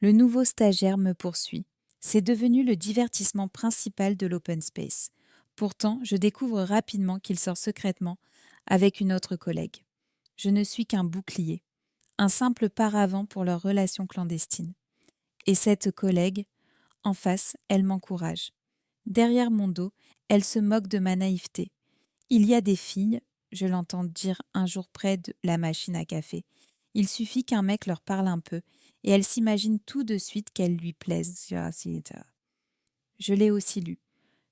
Le nouveau stagiaire me poursuit. C'est devenu le divertissement principal de l'open space. Pourtant, je découvre rapidement qu'il sort secrètement avec une autre collègue. Je ne suis qu'un bouclier, un simple paravent pour leur relation clandestine. Et cette collègue, en face, elle m'encourage. Derrière mon dos, elle se moque de ma naïveté. Il y a des filles, je l'entends dire un jour près de la machine à café. Il suffit qu'un mec leur parle un peu et elles s'imaginent tout de suite qu'elles lui plaisent. Je l'ai aussi lu,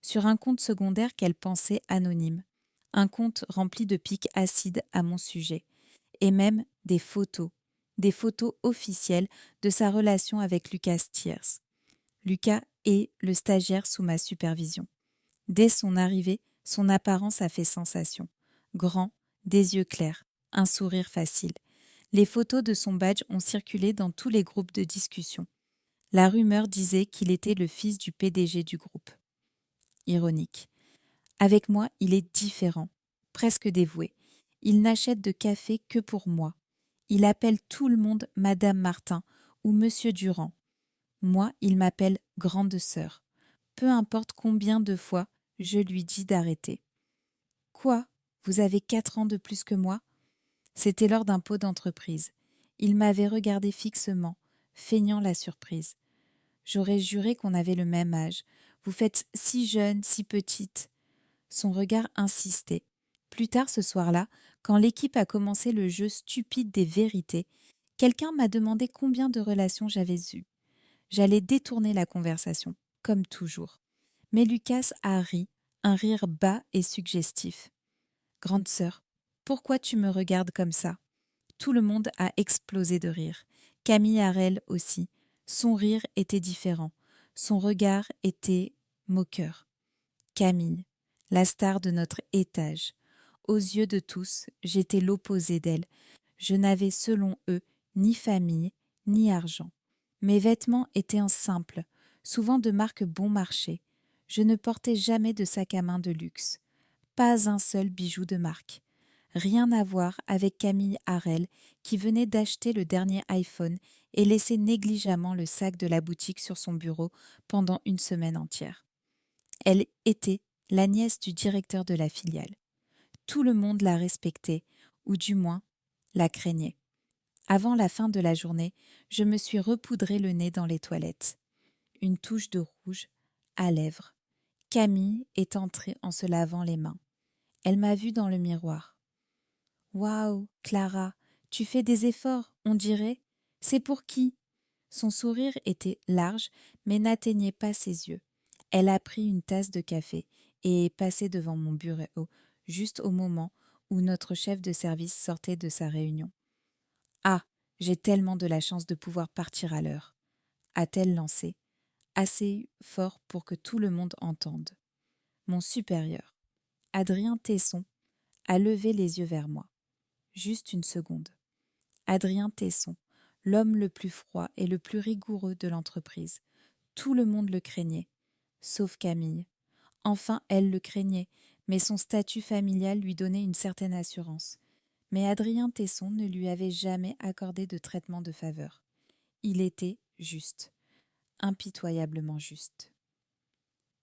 sur un compte secondaire qu'elle pensait anonyme. Un compte rempli de pics acides à mon sujet. Et même des photos officielles de sa relation avec Lucas Thiers. Lucas est le stagiaire sous ma supervision. Dès son arrivée, son apparence a fait sensation. Grand, des yeux clairs, un sourire facile. Les photos de son badge ont circulé dans tous les groupes de discussion. La rumeur disait qu'il était le fils du PDG du groupe. Ironique. Avec moi, il est différent, presque dévoué. Il n'achète de café que pour moi. Il appelle tout le monde Madame Martin ou Monsieur Durand. Moi, il m'appelle grande sœur. Peu importe combien de fois je lui dis d'arrêter. Quoi? Vous avez 4 ans de plus que moi? C'était lors d'un pot d'entreprise. Il m'avait regardé fixement, feignant la surprise. J'aurais juré qu'on avait le même âge. Vous faites si jeune, si petite. Son regard insistait. Plus tard ce soir-là, quand l'équipe a commencé le jeu stupide des vérités, quelqu'un m'a demandé combien de relations j'avais eues. J'allais détourner la conversation, comme toujours. Mais Lucas a ri, un rire bas et suggestif. Grande sœur, pourquoi tu me regardes comme ça? Tout le monde a explosé de rire. Camille Harel aussi. Son rire était différent. Son regard était moqueur. Camille, la star de notre étage. Aux yeux de tous, j'étais l'opposé d'elle. Je n'avais, selon eux, ni famille, ni argent. Mes vêtements étaient en simple, souvent de marque bon marché. Je ne portais jamais de sac à main de luxe. Pas un seul bijou de marque. Rien à voir avec Camille Harel qui venait d'acheter le dernier iPhone et laissait négligemment le sac de la boutique sur son bureau pendant une semaine entière. Elle était la nièce du directeur de la filiale. Tout le monde la respectait, ou du moins la craignait. Avant la fin de la journée, je me suis repoudré le nez dans les toilettes. Une touche de rouge, à lèvres. Camille est entrée en se lavant les mains. Elle m'a vue dans le miroir. Waouh, Clara, tu fais des efforts, on dirait. C'est pour qui? Son sourire était large, mais n'atteignait pas ses yeux. Elle a pris une tasse de café et est passée devant mon bureau, juste au moment où notre chef de service sortait de sa réunion. Ah, j'ai tellement de la chance de pouvoir partir à l'heure, a-t-elle lancé, assez fort pour que tout le monde entende. Mon supérieur, Adrien Tesson, a levé les yeux vers moi. Juste une seconde. Adrien Tesson, l'homme le plus froid et le plus rigoureux de l'entreprise. Tout le monde le craignait, sauf Camille. Enfin, elle le craignait, mais son statut familial lui donnait une certaine assurance. Mais Adrien Tesson ne lui avait jamais accordé de traitement de faveur. Il était juste, impitoyablement juste.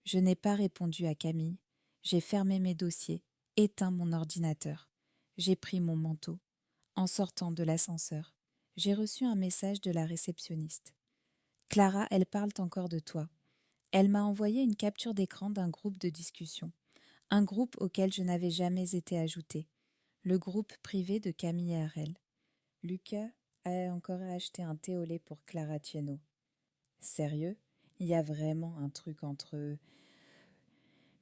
Je n'ai pas répondu à Camille. J'ai fermé mes dossiers, éteint mon ordinateur. J'ai pris mon manteau. En sortant de l'ascenseur, j'ai reçu un message de la réceptionniste. Clara, elles parlent encore de toi. Elle m'a envoyé une capture d'écran d'un groupe de discussion. Un groupe auquel je n'avais jamais été ajoutée. Le groupe privé de Camille et Harel. Lucas a encore acheté un thé au lait pour Clara Tieno. Sérieux? Il y a vraiment un truc entre eux.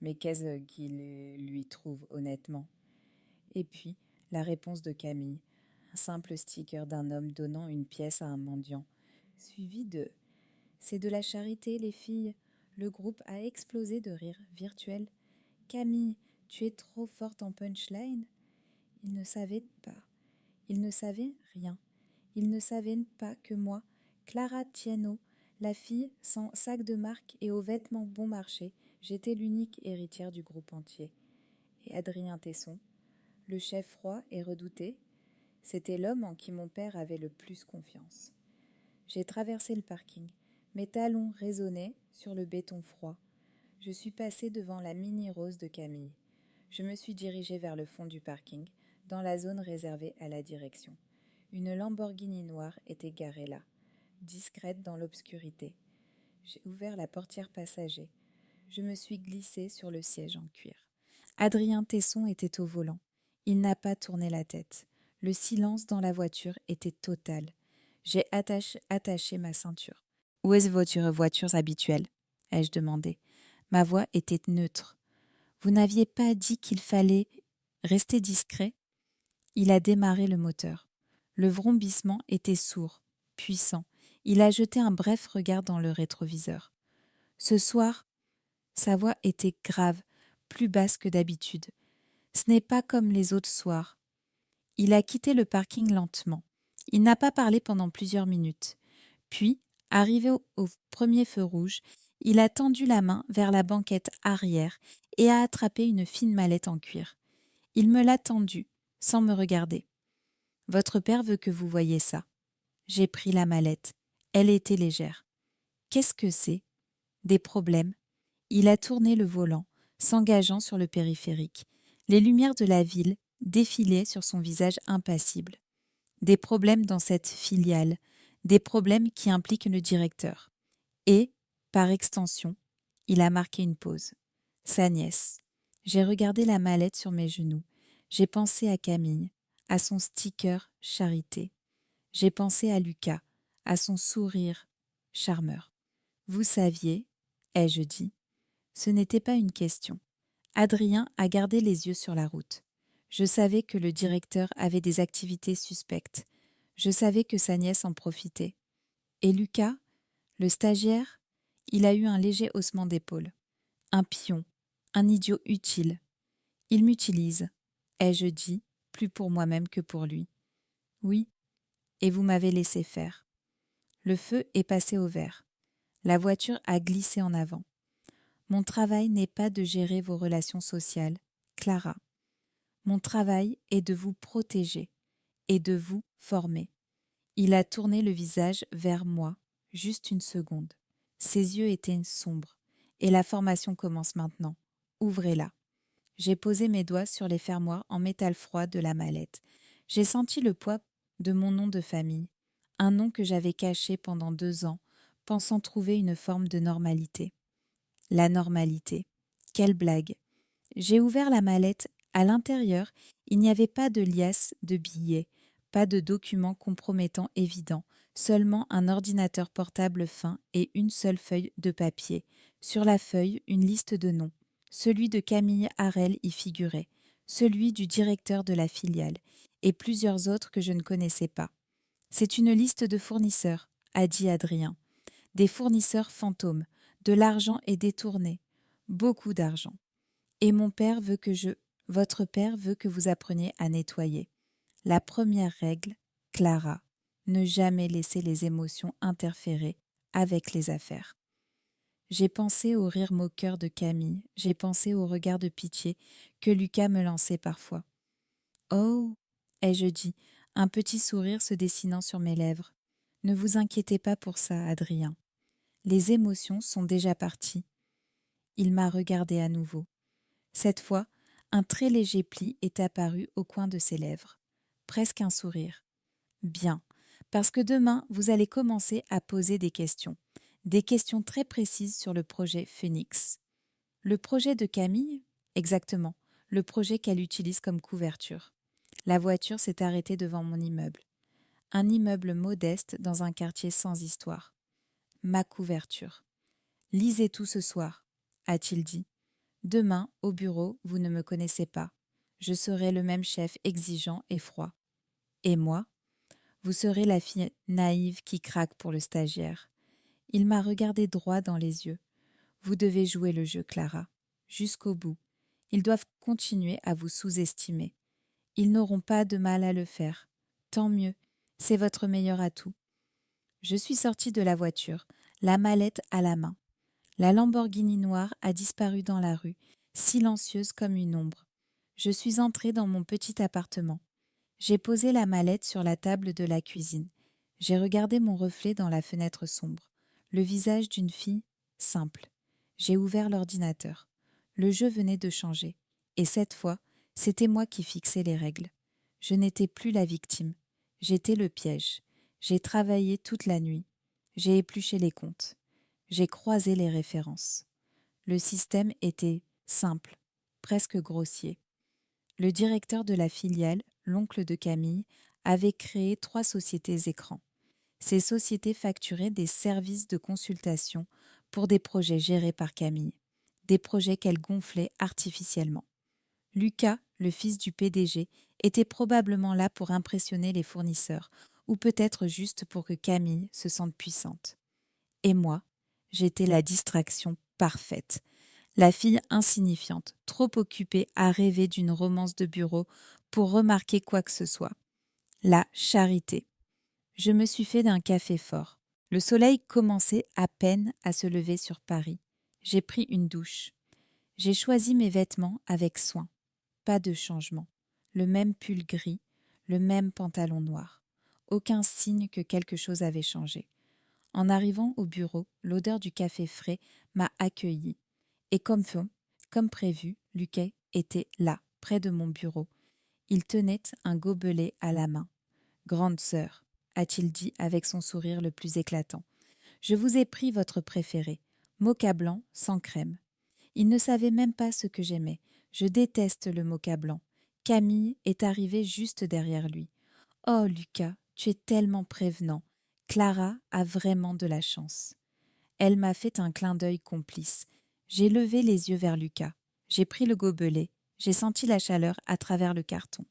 Mais qu'est-ce qu'il lui trouve honnêtement? Et puis, la réponse de Camille. Un simple sticker d'un homme donnant une pièce à un mendiant. Suivi de C'est de la charité, les filles. Le groupe a explosé de rire virtuel. Camille, tu es trop forte en punchline. Il ne savait pas. Il ne savait rien. Il ne savait pas que moi, Clara Tieno, la fille sans sac de marque et aux vêtements bon marché, j'étais l'unique héritière du groupe entier. Et Adrien Tesson, le chef froid et redouté, c'était l'homme en qui mon père avait le plus confiance. J'ai traversé le parking. Mes talons résonnaient sur le béton froid. Je suis passée devant la Mini Rose de Camille. Je me suis dirigée vers le fond du parking, dans la zone réservée à la direction. Une Lamborghini noire était garée là, discrète dans l'obscurité. J'ai ouvert la portière passager. Je me suis glissée sur le siège en cuir. Adrien Tesson était au volant. Il n'a pas tourné la tête. Le silence dans la voiture était total. J'ai attaché ma ceinture. « Où est votre voiture habituelle ?» ai-je demandé. Ma voix était neutre. « Vous n'aviez pas dit qu'il fallait rester discret ?» Il a démarré le moteur. Le vrombissement était sourd, puissant. Il a jeté un bref regard dans le rétroviseur. Ce soir, sa voix était grave, plus basse que d'habitude. Ce n'est pas comme les autres soirs. Il a quitté le parking lentement. Il n'a pas parlé pendant plusieurs minutes. Puis, arrivé au premier feu rouge, il a tendu la main vers la banquette arrière et a attrapé une fine mallette en cuir. Il me l'a tendue, sans me regarder. « Votre père veut que vous voyiez ça. » J'ai pris la mallette. Elle était légère. « Qu'est-ce que c'est ? » Des problèmes. Il a tourné le volant, s'engageant sur le périphérique. Les lumières de la ville défilaient sur son visage impassible. Des problèmes dans cette filiale, des problèmes qui impliquent le directeur. Et, par extension, il a marqué une pause. Sa nièce. J'ai regardé la mallette sur mes genoux. J'ai pensé à Camille, à son sticker charité. J'ai pensé à Lucas, à son sourire charmeur. Vous saviez, ai-je dit. Ce n'était pas une question. Adrien a gardé les yeux sur la route. Je savais que le directeur avait des activités suspectes. Je savais que sa nièce en profitait. Et Lucas, le stagiaire, il a eu un léger haussement d'épaule. Un pion, un idiot utile. Il m'utilise, ai-je dit, plus pour moi-même que pour lui. Oui, et vous m'avez laissé faire. Le feu est passé au vert. La voiture a glissé en avant. Mon travail n'est pas de gérer vos relations sociales, Clara. Mon travail est de vous protéger et de vous former. Il a tourné le visage vers moi, juste une seconde. Ses yeux étaient sombres. Et la formation commence maintenant. Ouvrez-la. J'ai posé mes doigts sur les fermoirs en métal froid de la mallette. J'ai senti le poids de mon nom de famille, un nom que j'avais caché pendant 2 ans, pensant trouver une forme de normalité. La normalité. Quelle blague. J'ai ouvert la mallette. À l'intérieur, il n'y avait pas de liasse de billets, pas de documents compromettants évidents, seulement un ordinateur portable fin et une seule feuille de papier. Sur la feuille, une liste de noms. Celui de Camille Harel y figurait, celui du directeur de la filiale, et plusieurs autres que je ne connaissais pas. C'est une liste de fournisseurs, a dit Adrien. Des fournisseurs fantômes. De l'argent est détourné. Beaucoup d'argent. Et votre père veut que vous appreniez à nettoyer. La première règle, Clara, ne jamais laisser les émotions interférer avec les affaires. J'ai pensé au rire moqueur de Camille, j'ai pensé au regard de pitié que Lucas me lançait parfois. Oh, ai-je dit, un petit sourire se dessinant sur mes lèvres. Ne vous inquiétez pas pour ça, Adrien. Les émotions sont déjà parties. Il m'a regardé à nouveau. Cette fois, un très léger pli est apparu au coin de ses lèvres. Presque un sourire. Bien, parce que demain, vous allez commencer à poser des questions très précises sur le projet Phoenix. Le projet de Camille ? Exactement, le projet qu'elle utilise comme couverture. La voiture s'est arrêtée devant mon immeuble. Un immeuble modeste dans un quartier sans histoire. Ma couverture. Lisez tout ce soir, a-t-il dit. Demain, au bureau, vous ne me connaissez pas. Je serai le même chef exigeant et froid. Et moi ? Vous serez la fille naïve qui craque pour le stagiaire. Il m'a regardé droit dans les yeux. Vous devez jouer le jeu, Clara, jusqu'au bout. Ils doivent continuer à vous sous-estimer. Ils n'auront pas de mal à le faire. Tant mieux, c'est votre meilleur atout. Je suis sortie de la voiture, la mallette à la main. La Lamborghini noire a disparu dans la rue, silencieuse comme une ombre. Je suis entrée dans mon petit appartement. J'ai posé la mallette sur la table de la cuisine. J'ai regardé mon reflet dans la fenêtre sombre, le visage d'une fille simple. J'ai ouvert l'ordinateur. Le jeu venait de changer, et cette fois, c'était moi qui fixais les règles. Je n'étais plus la victime, j'étais le piège. J'ai travaillé toute la nuit, j'ai épluché les comptes, j'ai croisé les références. Le système était simple, presque grossier. Le directeur de la filiale, l'oncle de Camille, avait créé 3 sociétés écrans. Ces sociétés facturaient des services de consultation pour des projets gérés par Camille, des projets qu'elle gonflait artificiellement. Lucas, le fils du PDG, était probablement là pour impressionner les fournisseurs, ou peut-être juste pour que Camille se sente puissante. Et moi, j'étais la distraction parfaite, la fille insignifiante, trop occupée à rêver d'une romance de bureau pour remarquer quoi que ce soit. La charité. Je me suis fait d'un café fort. Le soleil commençait à peine à se lever sur Paris. J'ai pris une douche. J'ai choisi mes vêtements avec soin. Pas de changement. Le même pull gris, le même pantalon noir. Aucun signe que quelque chose avait changé. En arrivant au bureau, l'odeur du café frais m'a accueilli. Et comme prévu, Lucas était là, près de mon bureau. Il tenait un gobelet à la main. Grande sœur, a-t-il dit avec son sourire le plus éclatant. Je vous ai pris votre préféré, moka blanc sans crème. Il ne savait même pas ce que j'aimais. Je déteste le moka blanc. Camille est arrivée juste derrière lui. Oh, Lucas, tu es tellement prévenant. Clara a vraiment de la chance. Elle m'a fait un clin d'œil complice. J'ai levé les yeux vers Lucas. J'ai pris le gobelet. J'ai senti la chaleur à travers le carton.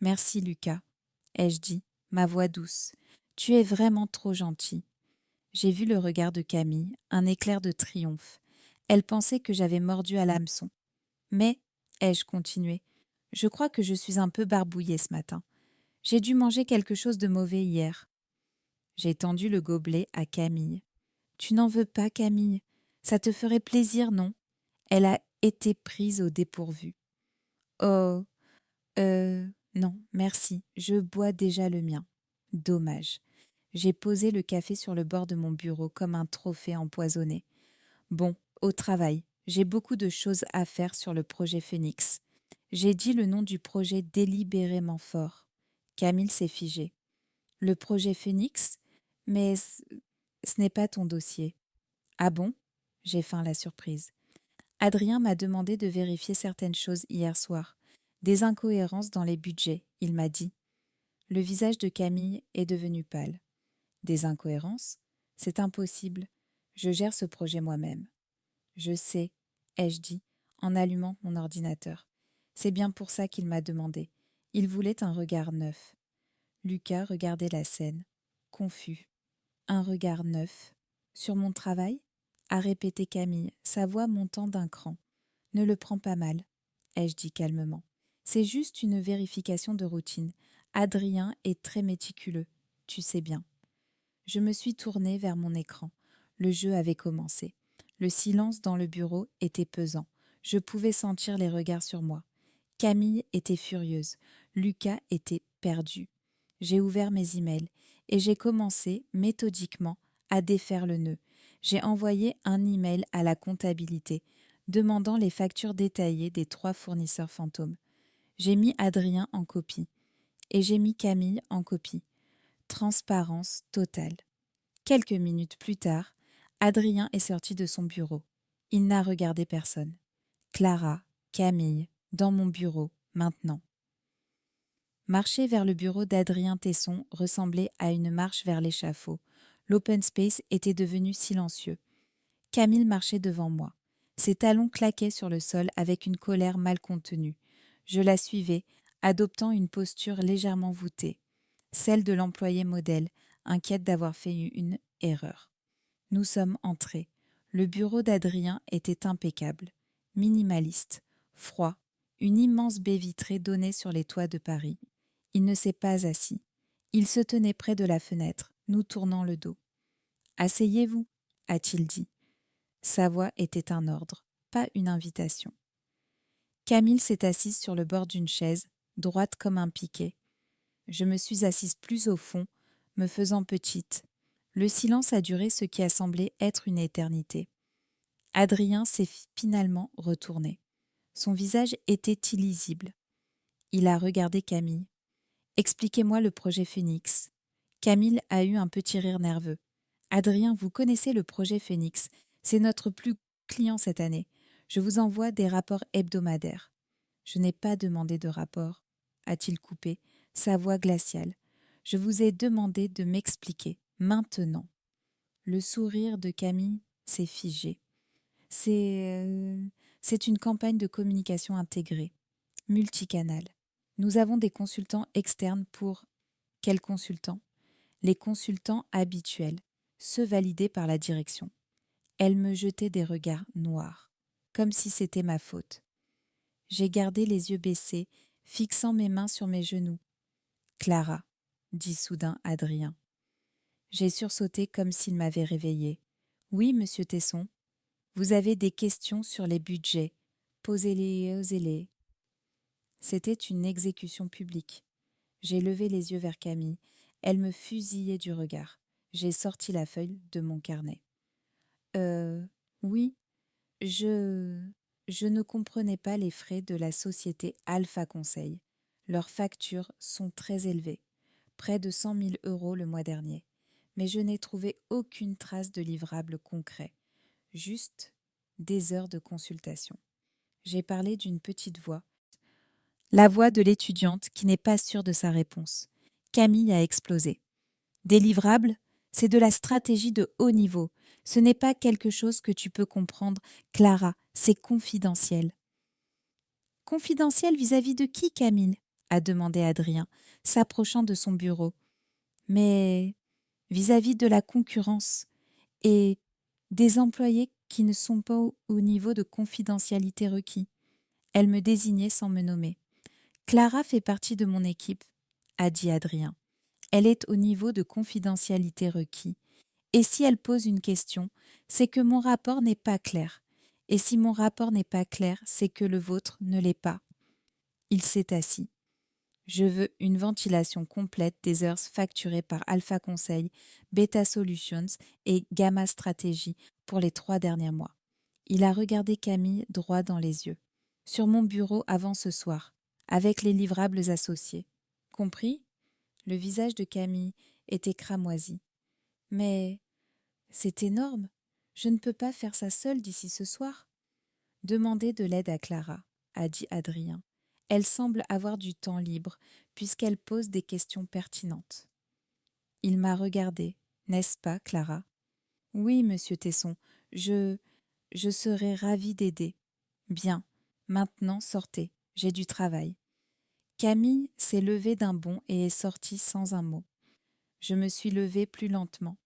Merci, Lucas, ai-je dit, ma voix douce. Tu es vraiment trop gentil. J'ai vu le regard de Camille, un éclair de triomphe. Elle pensait que j'avais mordu à l'hameçon. Mais, ai-je continué, je crois que je suis un peu barbouillée ce matin. J'ai dû manger quelque chose de mauvais hier. J'ai tendu le gobelet à Camille. Tu n'en veux pas, Camille? Ça te ferait plaisir, non? Elle a été prise au dépourvu. Oh, non, merci, je bois déjà le mien. Dommage. J'ai posé le café sur le bord de mon bureau comme un trophée empoisonné. Bon, au travail, j'ai beaucoup de choses à faire sur le projet Phoenix. J'ai dit le nom du projet délibérément fort. Camille s'est figée. Le projet Phoenix? Mais ce n'est pas ton dossier. Ah bon? J'ai feint la surprise. Adrien m'a demandé de vérifier certaines choses hier soir. Des incohérences dans les budgets, il m'a dit. Le visage de Camille est devenu pâle. Des incohérences? C'est impossible. Je gère ce projet moi-même. Je sais, ai-je dit, en allumant mon ordinateur. C'est bien pour ça qu'il m'a demandé. Il voulait un regard neuf. Lucas regardait la scène, confus. Un regard neuf? Sur mon travail? A répété Camille, sa voix montant d'un cran. Ne le prends pas mal, ai-je dit calmement. C'est juste une vérification de routine. Adrien est très méticuleux, tu sais bien. Je me suis tournée vers mon écran. Le jeu avait commencé. Le silence dans le bureau était pesant. Je pouvais sentir les regards sur moi. Camille était furieuse. Lucas était perdu. J'ai ouvert mes emails et j'ai commencé, méthodiquement, à défaire le nœud. J'ai envoyé un email à la comptabilité, demandant les factures détaillées des 3 fournisseurs fantômes. J'ai mis Adrien en copie et j'ai mis Camille en copie. Transparence totale. Quelques minutes plus tard, Adrien est sorti de son bureau. Il n'a regardé personne. Clara, Camille, dans mon bureau, maintenant. Marcher vers le bureau d'Adrien Tesson ressemblait à une marche vers l'échafaud. L'open space était devenu silencieux. Camille marchait devant moi. Ses talons claquaient sur le sol avec une colère mal contenue. Je la suivais, adoptant une posture légèrement voûtée, celle de l'employé modèle, inquiète d'avoir fait une erreur. Nous sommes entrés. Le bureau d'Adrien était impeccable, minimaliste, froid, une immense baie vitrée donnait sur les toits de Paris. Il ne s'est pas assis. Il se tenait près de la fenêtre, nous tournant le dos. « Asseyez-vous » a-t-il dit. Sa voix était un ordre, pas une invitation. Camille s'est assise sur le bord d'une chaise, droite comme un piquet. Je me suis assise plus au fond, me faisant petite. Le silence a duré ce qui a semblé être une éternité. Adrien s'est finalement retourné. Son visage était illisible. Il a regardé Camille. Expliquez-moi le projet Phoenix. Camille a eu un petit rire nerveux. Adrien, vous connaissez le projet Phoenix. C'est notre plus client cette année. Je vous envoie des rapports hebdomadaires. Je n'ai pas demandé de rapport, a-t-il coupé, sa voix glaciale. Je vous ai demandé de m'expliquer, maintenant. Le sourire de Camille s'est figé. C'est une campagne de communication intégrée, multicanal. Nous avons des consultants externes pour... Quels consultants? Les consultants habituels, ceux validés par la direction. Elle me jetait des regards noirs, comme si c'était ma faute. J'ai gardé les yeux baissés, fixant mes mains sur mes genoux. Clara, dit soudain Adrien. J'ai sursauté comme s'il m'avait réveillée. Oui, monsieur Tesson. Vous avez des questions sur les budgets. Posez-les, osez-les. C'était une exécution publique. J'ai levé les yeux vers Camille. Elle me fusillait du regard. J'ai sorti la feuille de mon carnet. Oui, je ne comprenais pas les frais de la société Alpha Conseil. Leurs factures sont très élevées, près de 100 000 € le mois dernier. Mais je n'ai trouvé aucune trace de livrable concret, juste des heures de consultation. J'ai parlé d'une petite voix, la voix de l'étudiante qui n'est pas sûre de sa réponse. Camille a explosé. Des livrables, c'est de la stratégie de haut niveau. Ce n'est pas quelque chose que tu peux comprendre, Clara, c'est confidentiel. Confidentiel vis-à-vis de qui, Camille? A demandé Adrien, s'approchant de son bureau. Mais vis-à-vis de la concurrence et des employés qui ne sont pas au niveau de confidentialité requis. Elle me désignait sans me nommer. Clara fait partie de mon équipe, a dit Adrien. Elle est au niveau de confidentialité requis. Et si elle pose une question, c'est que mon rapport n'est pas clair. Et si mon rapport n'est pas clair, c'est que le vôtre ne l'est pas. Il s'est assis. Je veux une ventilation complète des heures facturées par Alpha Conseil, Beta Solutions et Gamma Stratégie pour les 3 derniers mois. Il a regardé Camille droit dans les yeux. Sur mon bureau avant ce soir, avec les livrables associés. Compris? Le visage de Camille était cramoisi. Mais c'est énorme. Je ne peux pas faire ça seule d'ici ce soir. Demandez de l'aide à Clara, a dit Adrien. Elle semble avoir du temps libre, puisqu'elle pose des questions pertinentes. Il m'a regardé, n'est-ce pas, Clara? Oui, monsieur Tesson, je serais ravie d'aider. Bien, maintenant sortez, j'ai du travail. Camille s'est levée d'un bond et est sortie sans un mot. Je me suis levée plus lentement.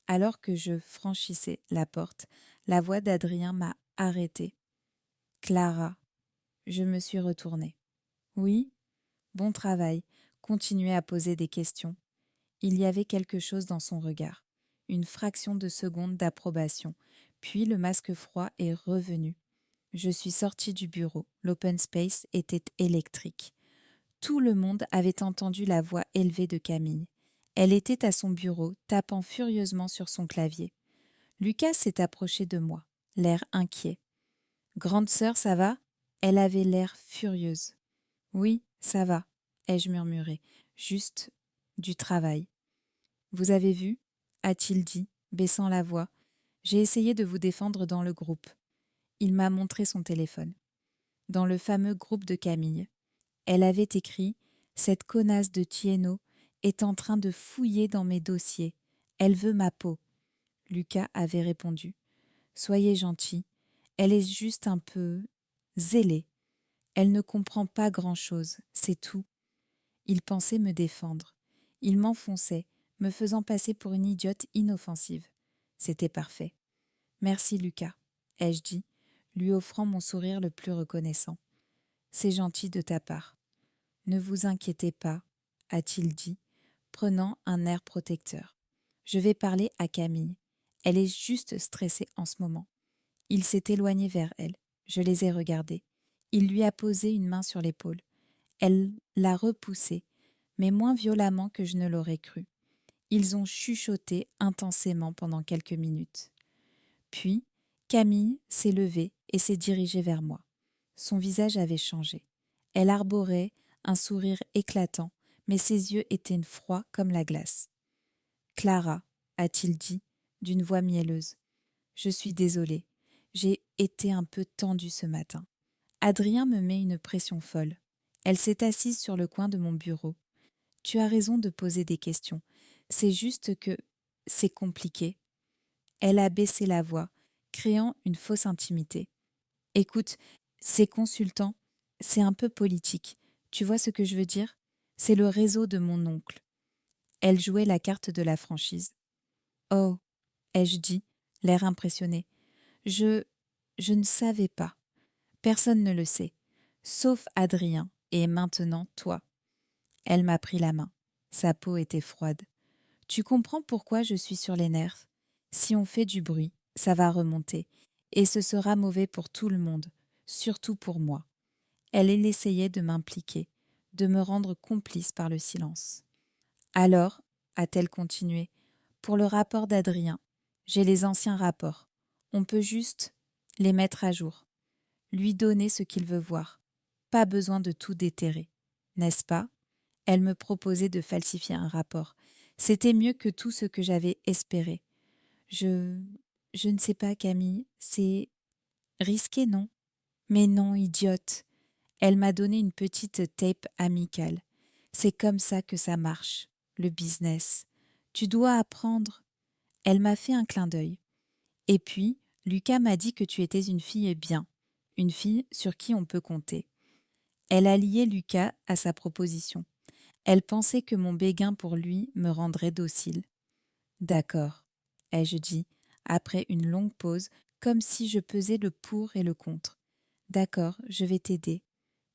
Alors que je franchissais la porte, la voix d'Adrien m'a arrêtée. Clara, je me suis retournée. Oui, bon travail, continuez à poser des questions. Il y avait quelque chose dans son regard, une fraction de seconde d'approbation, puis le masque froid est revenu. Je suis sortie du bureau, l'open space était électrique. Tout le monde avait entendu la voix élevée de Camille. Elle était à son bureau, tapant furieusement sur son clavier. Lucas s'est approché de moi, l'air inquiet. « Grande sœur, ça va ?» Elle avait l'air furieuse. « Oui, ça va, » ai-je murmuré. « Juste du travail. »« Vous avez vu ?» a-t-il dit, baissant la voix. « J'ai essayé de vous défendre dans le groupe. » Il m'a montré son téléphone. Dans le fameux groupe de Camille. Elle avait écrit « Cette connasse de Thiénot est en train de fouiller dans mes dossiers. Elle veut ma peau. » Lucas avait répondu « Soyez gentil. Elle est juste un peu zélée. Elle ne comprend pas grand-chose, c'est tout. » Il pensait me défendre. Il m'enfonçait, me faisant passer pour une idiote inoffensive. C'était parfait. « Merci, Lucas, » ai-je dit, lui offrant mon sourire le plus reconnaissant. « C'est gentil de ta part. » « Ne vous inquiétez pas, » a-t-il dit, prenant un air protecteur. « Je vais parler à Camille. Elle est juste stressée en ce moment. » Il s'est éloigné vers elle. Je les ai regardés. Il lui a posé une main sur l'épaule. Elle l'a repoussé, mais moins violemment que je ne l'aurais cru. Ils ont chuchoté intensément pendant quelques minutes. Puis, Camille s'est levée et s'est dirigée vers moi. Son visage avait changé. Elle arborait un sourire éclatant, mais ses yeux étaient froids comme la glace. « Clara, a-t-il dit, d'une voix mielleuse. Je suis désolée. J'ai été un peu tendue ce matin. Adrien me met une pression folle. Elle s'est assise sur le coin de mon bureau. Tu as raison de poser des questions. C'est juste que c'est compliqué. Elle a baissé la voix, créant une fausse intimité. Écoute, ces consultants, c'est un peu politique. Tu vois ce que je veux dire? C'est le réseau de mon oncle. Elle jouait la carte de la franchise. Oh, ai-je dit, l'air impressionné. Je ne savais pas. Personne ne le sait, sauf Adrien et maintenant toi. Elle m'a pris la main. Sa peau était froide. Tu comprends pourquoi je suis sur les nerfs? Si on fait du bruit, ça va remonter, et ce sera mauvais pour tout le monde, surtout pour moi. Elle essayait de m'impliquer, de me rendre complice par le silence. Alors, a-t-elle continué, pour le rapport d'Adrien, j'ai les anciens rapports. On peut juste les mettre à jour, lui donner ce qu'il veut voir. Pas besoin de tout déterrer, n'est-ce pas? Elle me proposait de falsifier un rapport. C'était mieux que tout ce que j'avais espéré. Je ne sais pas, Camille, c'est risqué, non? Mais non, idiote. Elle m'a donné une petite tape amicale. C'est comme ça que ça marche, le business. Tu dois apprendre. Elle m'a fait un clin d'œil. Et puis, Lucas m'a dit que tu étais une fille bien, une fille sur qui on peut compter. Elle a lié Lucas à sa proposition. Elle pensait que mon béguin pour lui me rendrait docile. D'accord, ai-je dit, après une longue pause, comme si je pesais le pour et le contre. D'accord, je vais t'aider.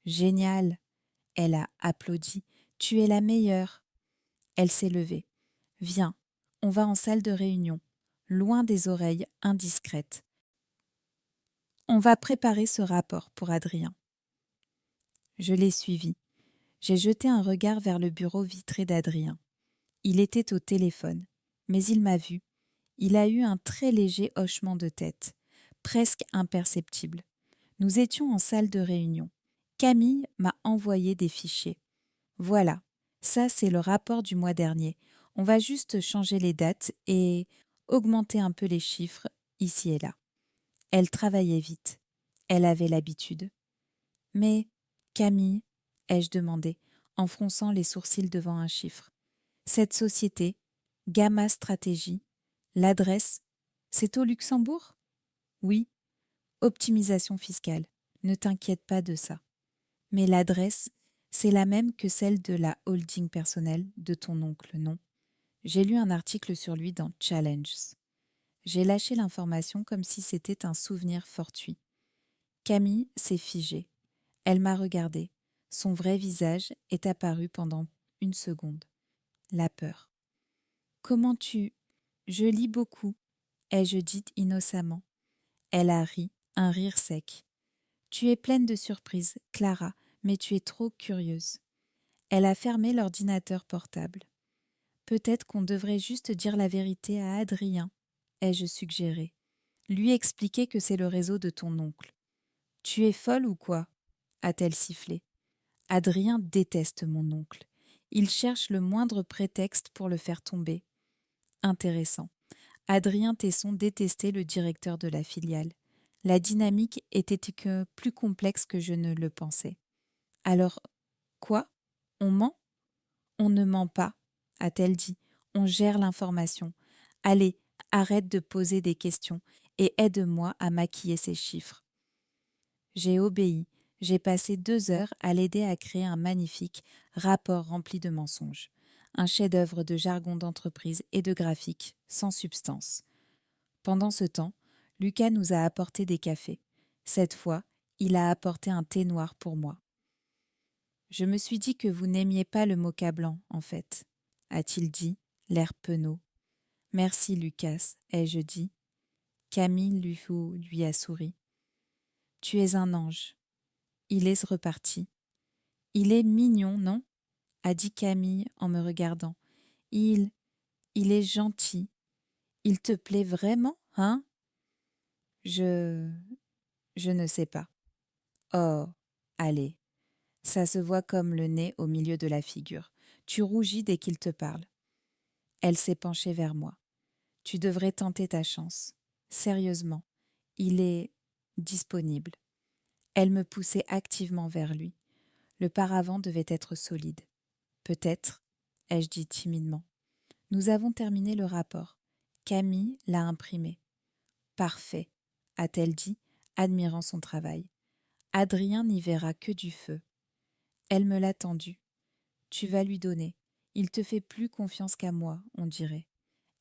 Génial. Elle a applaudi. Tu es la meilleure. Elle s'est levée. Viens, on va en salle de réunion, loin des oreilles indiscrètes. On va préparer ce rapport pour Adrien. Je l'ai suivi. J'ai jeté un regard vers le bureau vitré d'Adrien. Il était au téléphone, mais il m'a vu. Il a eu un très léger hochement de tête, presque imperceptible. Nous étions en salle de réunion. Camille m'a envoyé des fichiers. Voilà, ça c'est le rapport du mois dernier. On va juste changer les dates et augmenter un peu les chiffres ici et là. Elle travaillait vite. Elle avait l'habitude. Mais, Camille, ai-je demandé, en fronçant les sourcils devant un chiffre, cette société, Gamma Stratégie, l'adresse, c'est au Luxembourg? Oui, optimisation fiscale. Ne t'inquiète pas de ça. Mais l'adresse, c'est la même que celle de la holding personnelle de ton oncle, non? J'ai lu un article sur lui dans Challenges. J'ai lâché l'information comme si c'était un souvenir fortuit. Camille s'est figée. Elle m'a regardée. Son vrai visage est apparu pendant une seconde. La peur. Comment tu... Je lis beaucoup, ai-je dit innocemment. Elle a ri, un rire sec. Tu es pleine de surprises, Clara, mais tu es trop curieuse. Elle a fermé l'ordinateur portable. Peut-être qu'on devrait juste dire la vérité à Adrien, ai-je suggéré. Lui expliquer que c'est le réseau de ton oncle. Tu es folle ou quoi? A-t-elle sifflé. Adrien déteste mon oncle. Il cherche le moindre prétexte pour le faire tomber. Intéressant. Adrien Tesson détestait le directeur de la filiale. La dynamique était que plus complexe que je ne le pensais. Alors, quoi? On ment? On ne ment pas, a-t-elle dit. On gère l'information. Allez, arrête de poser des questions et aide-moi à maquiller ces chiffres. J'ai obéi. J'ai passé 2 heures à l'aider à créer un magnifique rapport rempli de mensonges. Un chef-d'œuvre de jargon d'entreprise et de graphique, sans substance. Pendant ce temps, Lucas nous a apporté des cafés. Cette fois, il a apporté un thé noir pour moi. Je me suis dit que vous n'aimiez pas le mocha blanc, en fait, a-t-il dit, l'air penaud. Merci, Lucas, ai-je dit. Camille lui a souri. Tu es un ange. Il est reparti. Il est mignon, non? A dit Camille en me regardant. Il Il est gentil. Il te plaît vraiment, hein? Je... je ne sais pas. Oh, allez. Ça se voit comme le nez au milieu de la figure. Tu rougis dès qu'il te parle. Elle s'est penchée vers moi. Tu devrais tenter ta chance. Sérieusement, il est disponible. Elle me poussait activement vers lui. Le paravent devait être solide. Peut-être, ai-je dit timidement. Nous avons terminé le rapport. Camille l'a imprimé. Parfait, a-t-elle dit, admirant son travail. Adrien n'y verra que du feu. Elle me l'a tendu. Tu vas lui donner. Il te fait plus confiance qu'à moi, on dirait.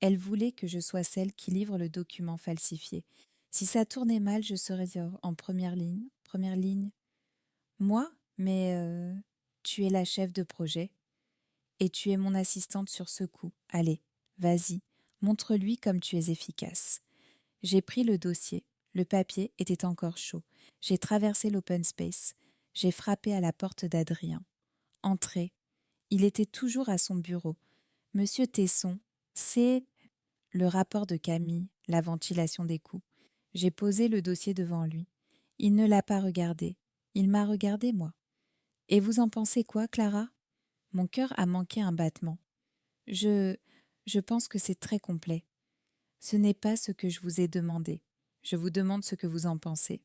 Elle voulait que je sois celle qui livre le document falsifié. Si ça tournait mal, je serais en première ligne. Première ligne. Moi? Mais tu es la chef de projet. Et tu es mon assistante sur ce coup. Allez, vas-y, montre-lui comme tu es efficace. J'ai pris le dossier. Le papier était encore chaud. J'ai traversé l'open space. J'ai frappé à la porte d'Adrien. Entré. Il était toujours à son bureau. Monsieur Tesson, c'est le rapport de Camille, la ventilation des coups. J'ai posé le dossier devant lui. Il ne l'a pas regardé. Il m'a regardé, moi. Et vous en pensez quoi, Clara? Mon cœur a manqué un battement. Je pense que c'est très complet. Ce n'est pas ce que je vous ai demandé. Je vous demande ce que vous en pensez.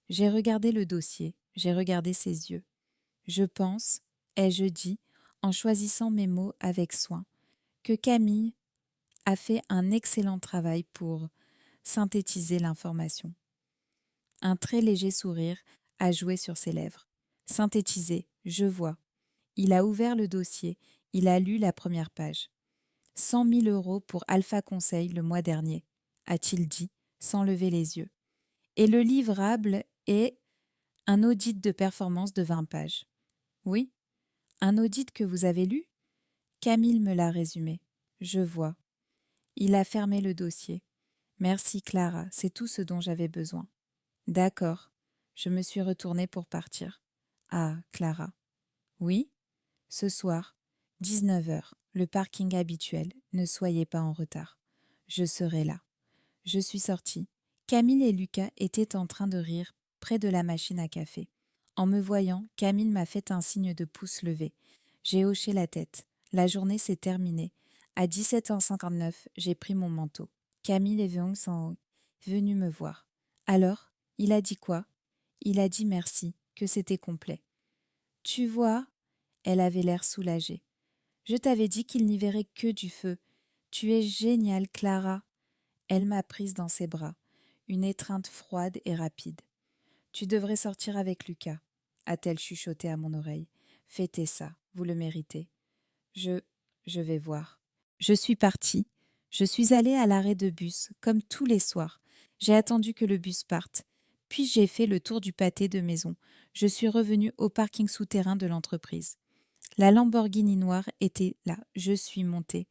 J'ai regardé le dossier, j'ai regardé ses yeux. Je pense, ai-je dit, en choisissant mes mots avec soin, que Camille a fait un excellent travail pour synthétiser l'information. Un très léger sourire a joué sur ses lèvres. Synthétiser, je vois. Il a ouvert le dossier, il a lu la première page. 100 000 € pour Alpha Conseil le mois dernier, a-t-il dit, sans lever les yeux. Et le livrable est un audit de performance de 20 pages. Oui, un audit que vous avez lu? Camille me l'a résumé. Je vois. Il a fermé le dossier. Merci Clara, c'est tout ce dont j'avais besoin. D'accord. Je me suis retournée pour partir. Ah, Clara. Oui? Ce soir, 19 heures, le parking habituel. Ne soyez pas en retard. Je serai là. Je suis sortie. Camille et Lucas étaient en train de rire près de la machine à café. En me voyant, Camille m'a fait un signe de pouce levé. J'ai hoché la tête. La journée s'est terminée. À 17h59, j'ai pris mon manteau. Camille est venu me voir. Alors, il a dit quoi? Il a dit merci, que c'était complet. Tu vois, elle avait l'air soulagée. Je t'avais dit qu'il n'y verrait que du feu. Tu es géniale, Clara. Elle m'a prise dans ses bras, une étreinte froide et rapide. Tu devrais sortir avec Lucas, a-t-elle chuchoté à mon oreille. Fêtez ça, vous le méritez. Je vais voir. Je suis partie. Je suis allée à l'arrêt de bus, comme tous les soirs. J'ai attendu que le bus parte. Puis j'ai fait le tour du pâté de maison. Je suis revenue au parking souterrain de l'entreprise. La Lamborghini noire était là. Je suis montée.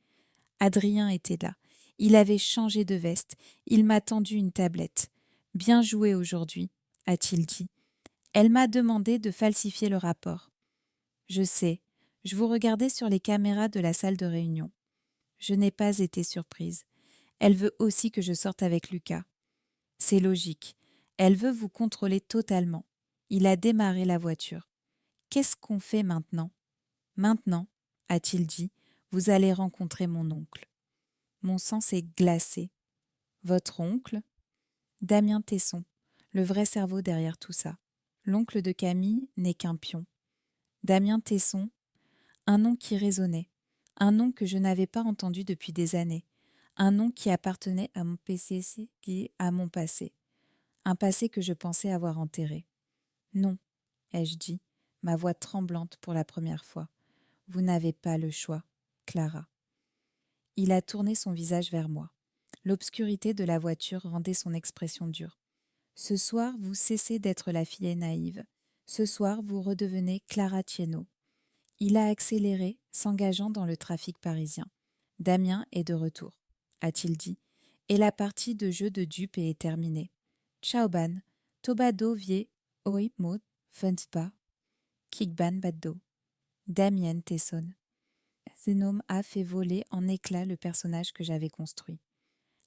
Adrien était là. Il avait changé de veste. Il m'a tendu une tablette. Bien joué aujourd'hui, a-t-il dit. Elle m'a demandé de falsifier le rapport. Je sais. Je vous regardais sur les caméras de la salle de réunion. Je n'ai pas été surprise. Elle veut aussi que je sorte avec Lucas. C'est logique. Elle veut vous contrôler totalement. Il a démarré la voiture. Qu'est-ce qu'on fait maintenant? Maintenant, a-t-il dit, vous allez rencontrer mon oncle. Mon sang s'est glacé. Votre oncle? Damien Tesson, le vrai cerveau derrière tout ça. L'oncle de Camille n'est qu'un pion. Damien Tesson, un nom qui résonnait, un nom que je n'avais pas entendu depuis des années, un nom qui appartenait à mon PCC et à mon passé, un passé que je pensais avoir enterré. Non, ai-je dit, ma voix tremblante pour la première fois. Vous n'avez pas le choix, Clara. Il a tourné son visage vers moi. L'obscurité de la voiture rendait son expression dure. Ce soir, vous cessez d'être la fille naïve. Ce soir, vous redevenez Clara Tienno. Il a accéléré, s'engageant dans le trafic parisien. Damien est de retour, a-t-il dit, et la partie de jeu de dupes est terminée. Ciao ban, tobado vie, oi mot, funspa, kickban baddo. Damien Tesson. Zénome a fait voler en éclats le personnage que j'avais construit.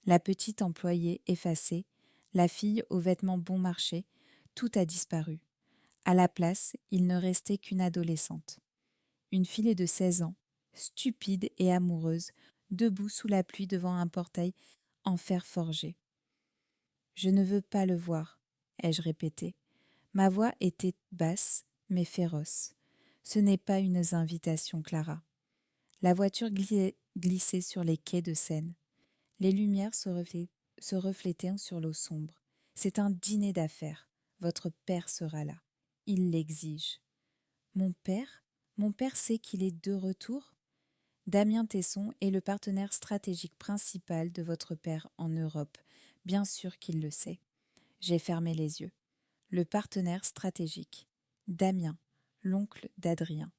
La petite employée effacée, la fille aux vêtements bon marché, tout a disparu. À la place, il ne restait qu'une adolescente. Une fille de 16 ans, stupide et amoureuse, debout sous la pluie devant un portail en fer forgé. « Je ne veux pas le voir », ai-je répété. Ma voix était basse, mais féroce. Ce n'est pas une invitation, Clara. La voiture glissait sur les quais de Seine. Les lumières se reflétaient sur l'eau sombre. C'est un dîner d'affaires. Votre père sera là. Il l'exige. Mon père? Mon père sait qu'il est de retour? Damien Tesson est le partenaire stratégique principal de votre père en Europe. Bien sûr qu'il le sait. J'ai fermé les yeux. Le partenaire stratégique. Damien, l'oncle d'Adrien.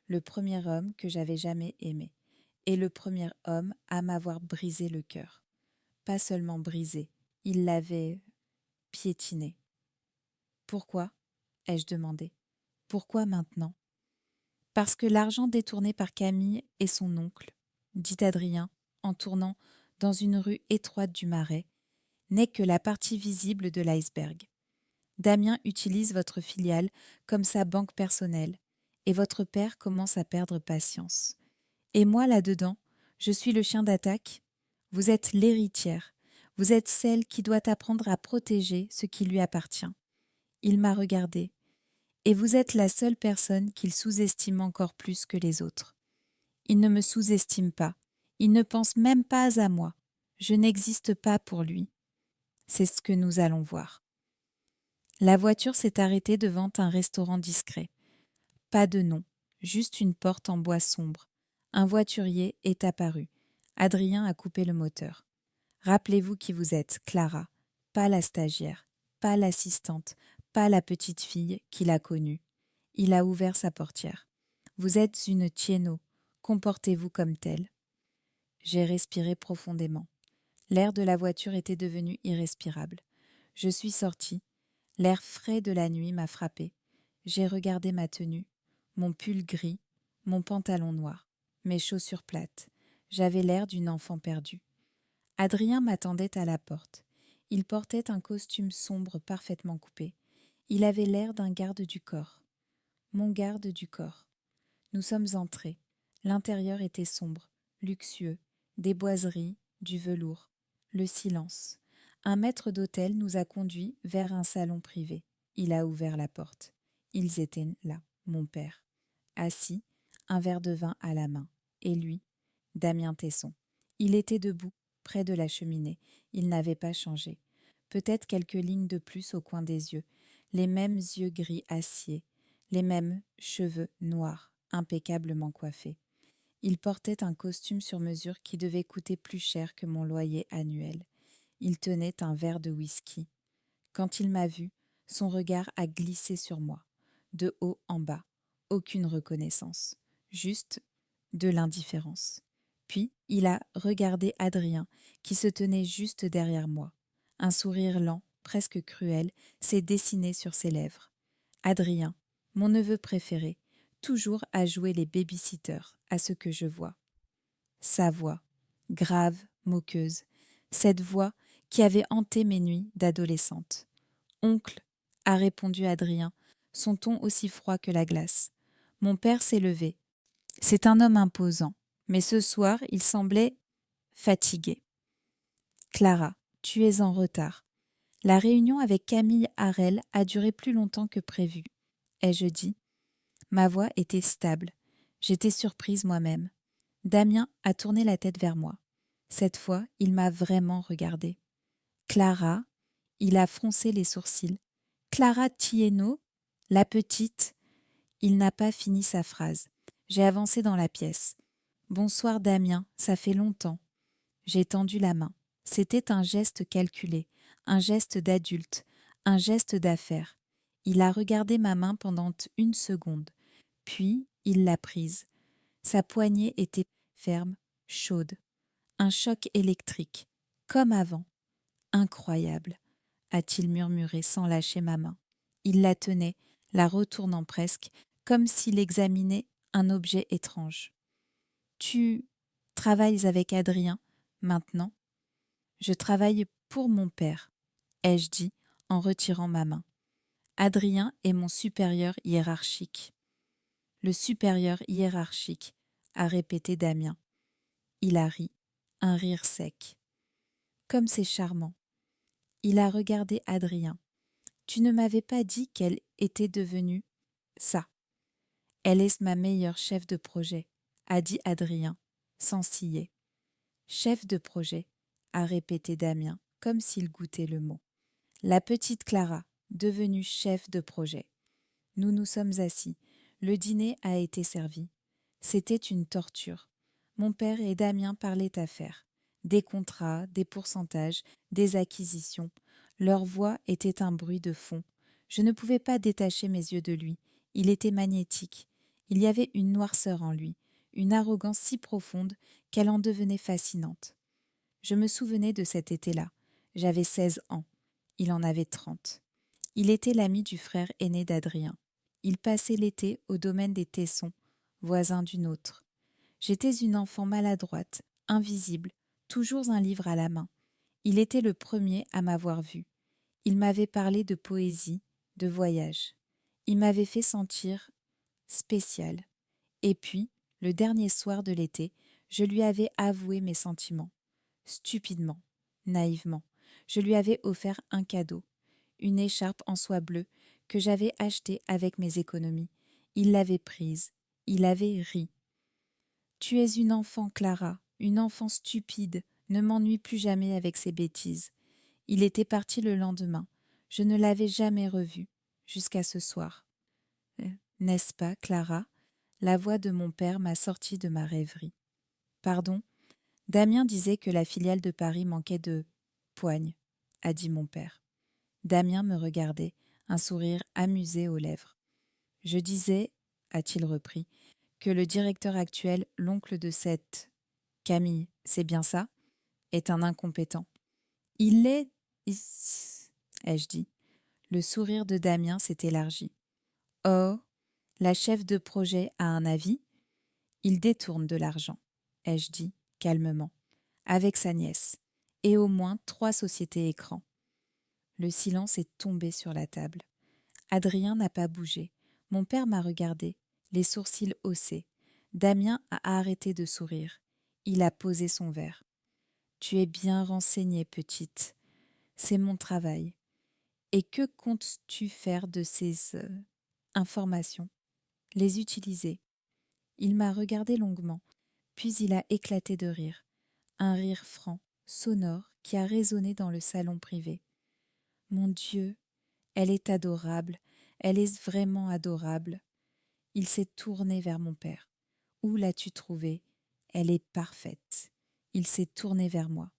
Le premier homme que j'avais jamais aimé. Et le premier homme à m'avoir brisé le cœur. Pas seulement brisé, il l'avait piétiné. Pourquoi? Ai-je demandé. Pourquoi maintenant? Parce que l'argent détourné par Camille et son oncle, dit Adrien, en tournant dans une rue étroite du Marais, n'est que la partie visible de l'iceberg. Damien utilise votre filiale comme sa banque personnelle, et votre père commence à perdre patience. Et moi, là-dedans, je suis le chien d'attaque. Vous êtes l'héritière. Vous êtes celle qui doit apprendre à protéger ce qui lui appartient. Il m'a regardée. Et vous êtes la seule personne qu'il sous-estime encore plus que les autres. Il ne me sous-estime pas. Il ne pense même pas à moi. Je n'existe pas pour lui. C'est ce que nous allons voir. La voiture s'est arrêtée devant un restaurant discret. Pas de nom, juste une porte en bois sombre. Un voiturier est apparu. Adrien a coupé le moteur. Rappelez-vous qui vous êtes, Clara, pas la stagiaire, pas l'assistante, pas la petite fille qu'il a connue. Il a ouvert sa portière. Vous êtes une Tieno, comportez-vous comme telle. J'ai respiré profondément. L'air de la voiture était devenu irrespirable. Je suis sortie. L'air frais de la nuit m'a frappé. J'ai regardé ma tenue, mon pull gris, mon pantalon noir, mes chaussures plates. J'avais l'air d'une enfant perdue. Adrien m'attendait à la porte. Il portait un costume sombre parfaitement coupé. Il avait l'air d'un garde du corps. Mon garde du corps. Nous sommes entrés. L'intérieur était sombre, luxueux, des boiseries, du velours, le silence. Un maître d'hôtel nous a conduits vers un salon privé. Il a ouvert la porte. Ils étaient là, mon père, assis, un verre de vin à la main, et lui, Damien Tesson. Il était debout, près de la cheminée. Il n'avait pas changé. Peut-être quelques lignes de plus au coin des yeux, les mêmes yeux gris acier, les mêmes cheveux noirs, impeccablement coiffés. Il portait un costume sur mesure qui devait coûter plus cher que mon loyer annuel. Il tenait un verre de whisky. Quand il m'a vu, son regard a glissé sur moi, de haut en bas, aucune reconnaissance, juste de l'indifférence. Puis il a regardé Adrien, qui se tenait juste derrière moi. Un sourire lent, presque cruel, s'est dessiné sur ses lèvres. Adrien, mon neveu préféré, toujours à jouer les baby-sitters à ce que je vois. Sa voix, grave, moqueuse, cette voix qui avait hanté mes nuits d'adolescente. Oncle, a répondu Adrien, son ton aussi froid que la glace. Mon père s'est levé. C'est un homme imposant, mais ce soir, il semblait fatigué. Clara, tu es en retard. La réunion avec Camille Harel a duré plus longtemps que prévu, ai-je dit. Ma voix était stable. J'étais surprise moi-même. Damien a tourné la tête vers moi. Cette fois, il m'a vraiment regardée. Clara, il a froncé les sourcils. Clara Tieno, la petite. Il n'a pas fini sa phrase. J'ai avancé dans la pièce. Bonsoir Damien, ça fait longtemps. J'ai tendu la main. C'était un geste calculé, un geste d'adulte, un geste d'affaire. Il a regardé ma main pendant 1 seconde, puis il l'a prise. Sa poignée était ferme, chaude. Un choc électrique, comme avant. Incroyable, a-t-il murmuré sans lâcher ma main. Il la tenait, la retournant presque, comme s'il examinait un objet étrange. Tu travailles avec Adrien, maintenant? Je travaille pour mon père, ai-je dit en retirant ma main. Adrien est mon supérieur hiérarchique. Le supérieur hiérarchique, a répété Damien. Il a ri, un rire sec. Comme c'est charmant. Il a regardé Adrien. Tu ne m'avais pas dit qu'elle était devenue ça. Elle est ma meilleure chef de projet, a dit Adrien, sans ciller. Chef de projet, a répété Damien, comme s'il goûtait le mot. La petite Clara, devenue chef de projet. Nous nous sommes assis. Le dîner a été servi. C'était une torture. Mon père et Damien parlaient affaires. Des contrats, des pourcentages, des acquisitions. Leur voix était un bruit de fond. Je ne pouvais pas détacher mes yeux de lui. Il était magnétique. Il y avait une noirceur en lui, une arrogance si profonde qu'elle en devenait fascinante. Je me souvenais de cet été-là. J'avais 16 ans. Il en avait 30. Il était l'ami du frère aîné d'Adrien. Il passait l'été au domaine des Tessons, voisin du nôtre. J'étais une enfant maladroite, invisible, toujours un livre à la main. Il était le premier à m'avoir vue. Il m'avait parlé de poésie, de voyage. Il m'avait fait sentir spécial. Et puis, le dernier soir de l'été, je lui avais avoué mes sentiments. Stupidement, naïvement, je lui avais offert un cadeau, une écharpe en soie bleue que j'avais achetée avec mes économies. Il l'avait prise, il avait ri. « Tu es une enfant, Clara, une enfant stupide, ne m'ennuie plus jamais avec ses bêtises. » Il était parti le lendemain. Je ne l'avais jamais revu, jusqu'à ce soir. N'est-ce pas, Clara? La voix de mon père m'a sorti de ma rêverie. Pardon? Damien disait que la filiale de Paris manquait de poigne, a dit mon père. Damien me regardait, un sourire amusé aux lèvres. Je disais, a-t-il repris, que le directeur actuel, l'oncle de cette Camille, c'est bien ça, est un incompétent. Il l'est, ai-je dit. Le sourire de Damien s'est élargi. Oh, la chef de projet a un avis? Il détourne de l'argent, ai-je dit, calmement, avec sa nièce, et au moins 3 sociétés écrans. Le silence est tombé sur la table. Adrien n'a pas bougé. Mon père m'a regardé, les sourcils haussés. Damien a arrêté de sourire. Il a posé son verre. Tu es bien renseignée, petite. C'est mon travail. Et que comptes-tu faire de ces informations? Les utiliser. Il m'a regardé longuement, puis il a éclaté de rire. Un rire franc, sonore, qui a résonné dans le salon privé. Mon Dieu, elle est adorable, elle est vraiment adorable. Il s'est tourné vers mon père. Où l'as-tu trouvée? Elle est parfaite. Il s'est tourné vers moi.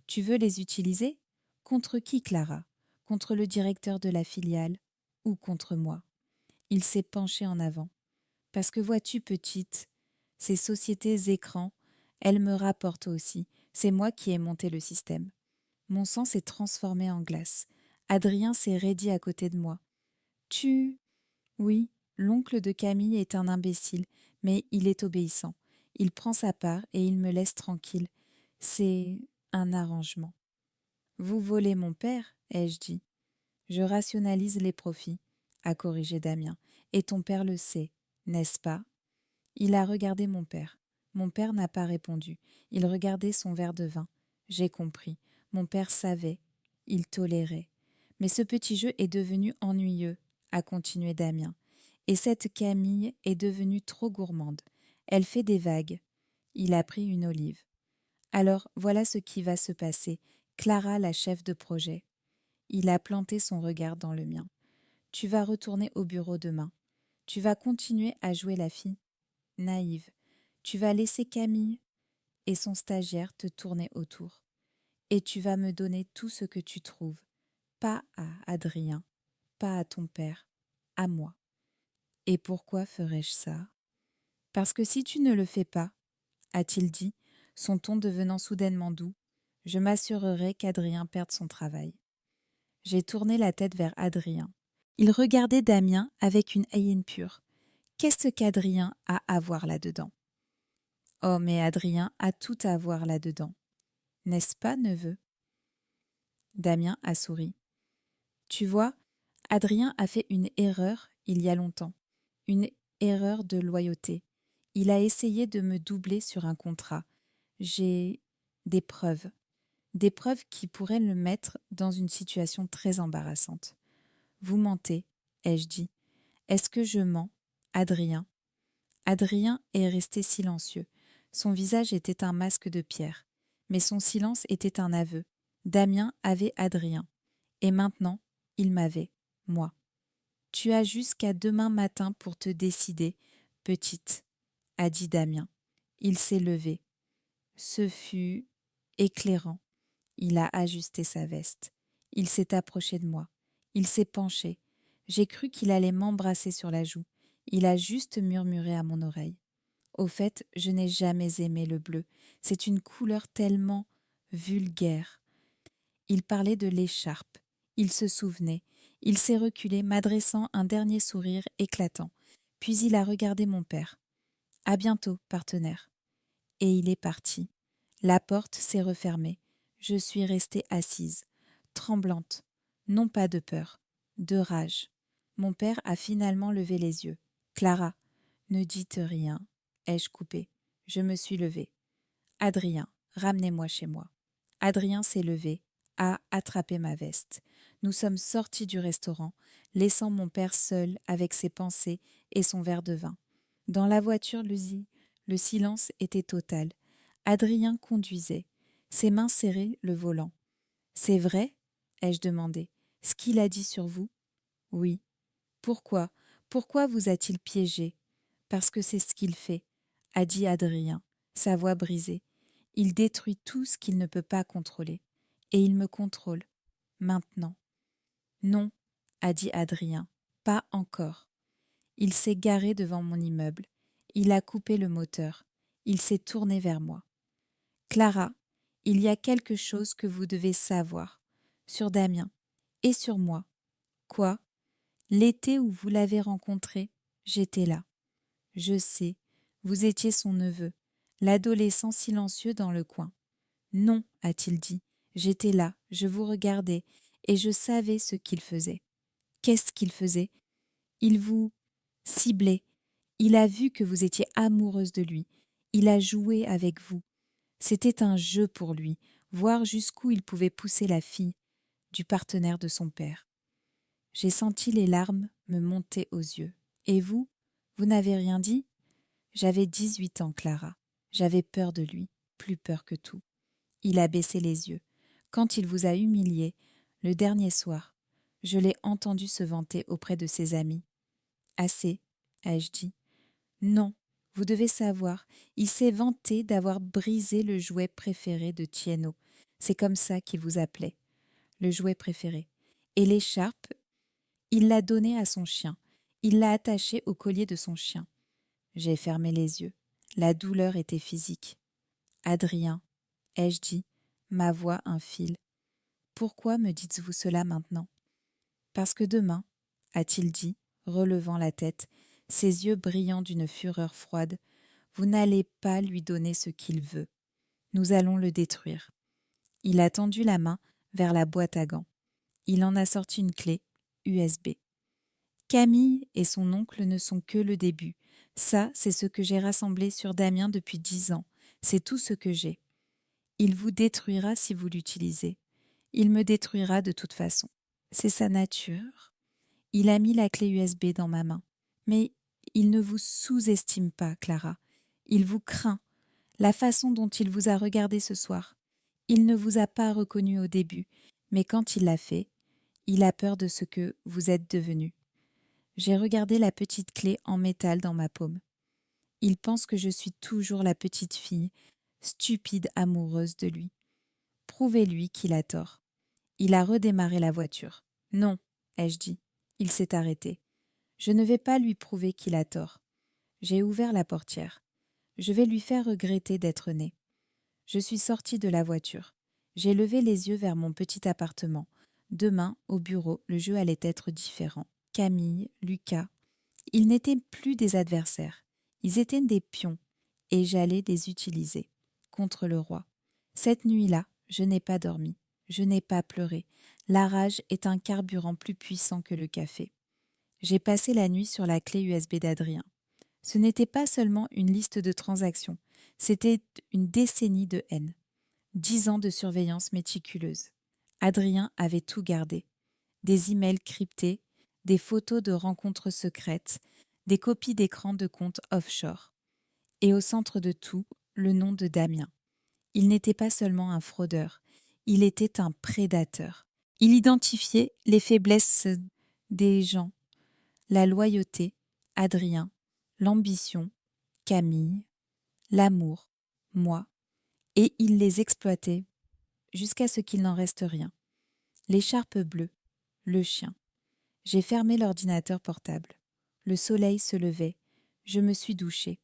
Tu veux les utiliser? Contre qui, Clara? Contre le directeur de la filiale ou contre moi? Il s'est penché en avant. Parce que vois-tu, petite, ces sociétés écrans, elles me rapportent aussi. C'est moi qui ai monté le système. Mon sang s'est transformé en glace. Adrien s'est raidi à côté de moi. Tu... Oui, l'oncle de Camille est un imbécile, mais il est obéissant. Il prend sa part et il me laisse tranquille. C'est un arrangement. Vous volez mon père, ai-je dit. Je rationalise les profits, a corrigé Damien. Et ton père le sait, n'est-ce pas? Il a regardé mon père. Mon père n'a pas répondu. Il regardait son verre de vin. J'ai compris. Mon père savait. Il tolérait. Mais ce petit jeu est devenu ennuyeux, a continué Damien. Et cette Camille est devenue trop gourmande. Elle fait des vagues. Il a pris une olive. Alors voilà ce qui va se passer. Clara, la chef de projet. Il a planté son regard dans le mien. Tu vas retourner au bureau demain. Tu vas continuer à jouer la fille naïve. Tu vas laisser Camille et son stagiaire te tourner autour. Et tu vas me donner tout ce que tu trouves. Pas à Adrien, pas à ton père, à moi. Et pourquoi ferais-je ça? Parce que si tu ne le fais pas, a-t-il dit, son ton devenant soudainement doux, je m'assurerai qu'Adrien perde son travail. J'ai tourné la tête vers Adrien. Il regardait Damien avec une haine pure. Qu'est-ce qu'Adrien a à voir là-dedans? Oh, mais Adrien a tout à voir là-dedans. N'est-ce pas, neveu? Damien a souri. Tu vois, Adrien a fait une erreur il y a longtemps. Une erreur de loyauté. Il a essayé de me doubler sur un contrat. J'ai des preuves. Des preuves qui pourraient le mettre dans une situation très embarrassante. Vous mentez, ai-je dit. Est-ce que je mens, Adrien? Adrien est resté silencieux. Son visage était un masque de pierre. Mais son silence était un aveu. Damien avait Adrien. Et maintenant, il m'avait, moi. Tu as jusqu'à demain matin pour te décider, petite, a dit Damien. Il s'est levé. Ce fut éclairant. Il a ajusté sa veste. Il s'est approché de moi. Il s'est penché. J'ai cru qu'il allait m'embrasser sur la joue. Il a juste murmuré à mon oreille. Au fait, je n'ai jamais aimé le bleu. C'est une couleur tellement vulgaire. Il parlait de l'écharpe. Il se souvenait. Il s'est reculé, m'adressant un dernier sourire éclatant. Puis il a regardé mon père. À bientôt, partenaire. Et il est parti. La porte s'est refermée. Je suis restée assise, tremblante, non pas de peur, de rage. Mon père a finalement levé les yeux. Clara, ne dites rien, ai-je coupé. Je me suis levée. Adrien, ramenez-moi chez moi. Adrien s'est levé, a attrapé ma veste. Nous sommes sortis du restaurant, laissant mon père seul avec ses pensées et son verre de vin. Dans la voiture, le silence était total. Adrien conduisait, ses mains serraient le volant. C'est vrai? Ai-je demandé. Ce qu'il a dit sur vous? Oui. Pourquoi? Pourquoi vous a-t-il piégé? Parce que c'est ce qu'il fait, a dit Adrien, sa voix brisée. Il détruit tout ce qu'il ne peut pas contrôler. Et il me contrôle. Maintenant. Non, a dit Adrien. Pas encore. Il s'est garé devant mon immeuble. Il a coupé le moteur. Il s'est tourné vers moi. Clara, il y a quelque chose que vous devez savoir. Sur Damien. Et sur moi. Quoi? L'été où vous l'avez rencontré, j'étais là. Je sais, vous étiez son neveu, l'adolescent silencieux dans le coin. Non, a-t-il dit, j'étais là, je vous regardais, et je savais ce qu'il faisait. Qu'est-ce qu'il faisait? Il vous ciblait. Il a vu que vous étiez amoureuse de lui. Il a joué avec vous. C'était un jeu pour lui, voir jusqu'où il pouvait pousser la fille du partenaire de son père. J'ai senti les larmes me monter aux yeux. Et vous? Vous n'avez rien dit? J'avais 18 ans, Clara. J'avais peur de lui, plus peur que tout. Il a baissé les yeux. Quand il vous a humilié, le dernier soir, je l'ai entendu se vanter auprès de ses amis. Assez, ai-je dit. Non, vous devez savoir, il s'est vanté d'avoir brisé le jouet préféré de Tieno. C'est comme ça qu'il vous appelait, le jouet préféré. Et l'écharpe, il l'a donnée à son chien. Il l'a attachée au collier de son chien. J'ai fermé les yeux. La douleur était physique. Adrien, ai-je dit, ma voix un fil. Pourquoi me dites-vous cela maintenant? Parce que demain, a-t-il dit, relevant la tête, ses yeux brillants d'une fureur froide, vous n'allez pas lui donner ce qu'il veut. Nous allons le détruire. Il a tendu la main vers la boîte à gants. Il en a sorti une clé USB. Camille et son oncle ne sont que le début. Ça, c'est ce que j'ai rassemblé sur Damien depuis 10 ans. C'est tout ce que j'ai. Il vous détruira si vous l'utilisez. Il me détruira de toute façon. C'est sa nature. Il a mis la clé USB dans ma main. Mais il ne vous sous-estime pas, Clara. Il vous craint. La façon dont il vous a regardé ce soir. Il ne vous a pas reconnu au début, mais quand il l'a fait, il a peur de ce que vous êtes devenu. J'ai regardé la petite clé en métal dans ma paume. Il pense que je suis toujours la petite fille, stupide amoureuse de lui. Prouvez-lui qu'il a tort. Il a redémarré la voiture. Non, ai-je dit. Il s'est arrêté. Je ne vais pas lui prouver qu'il a tort. J'ai ouvert la portière. Je vais lui faire regretter d'être né. Je suis sortie de la voiture. J'ai levé les yeux vers mon petit appartement. Demain, au bureau, le jeu allait être différent. Camille, Lucas, ils n'étaient plus des adversaires. Ils étaient des pions. et j'allais les utiliser contre le roi. Cette nuit-là, je n'ai pas dormi, je n'ai pas pleuré. La rage est un carburant plus puissant que le café. J'ai passé la nuit sur la clé USB d'Adrien. Ce n'était pas seulement une liste de transactions, c'était une décennie de haine. 10 ans de surveillance méticuleuse. Adrien avait tout gardé. Des emails cryptés, des photos de rencontres secrètes, des copies d'écran de comptes offshore. Et au centre de tout, le nom de Damien. Il n'était pas seulement un fraudeur, il était un prédateur. Il identifiait les faiblesses des gens, la loyauté, Adrien, l'ambition, Camille, l'amour, moi, et il les exploitait jusqu'à ce qu'il n'en reste rien. L'écharpe bleue, le chien. J'ai fermé l'ordinateur portable. Le soleil se levait. Je me suis douchée.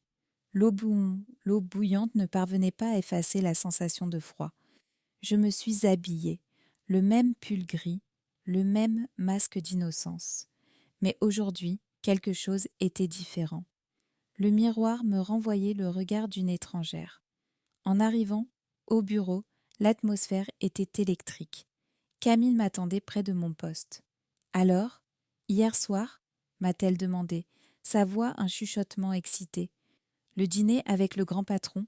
L'eau bouillante ne parvenait pas à effacer la sensation de froid. Je me suis habillée. Le même pull gris, le même masque d'innocence. Mais aujourd'hui, quelque chose était différent. Le miroir me renvoyait le regard d'une étrangère. En arrivant au bureau, l'atmosphère était électrique. Camille m'attendait près de mon poste. Alors, hier soir, m'a-t-elle demandé, sa voix un chuchotement excité. Le dîner avec le grand patron.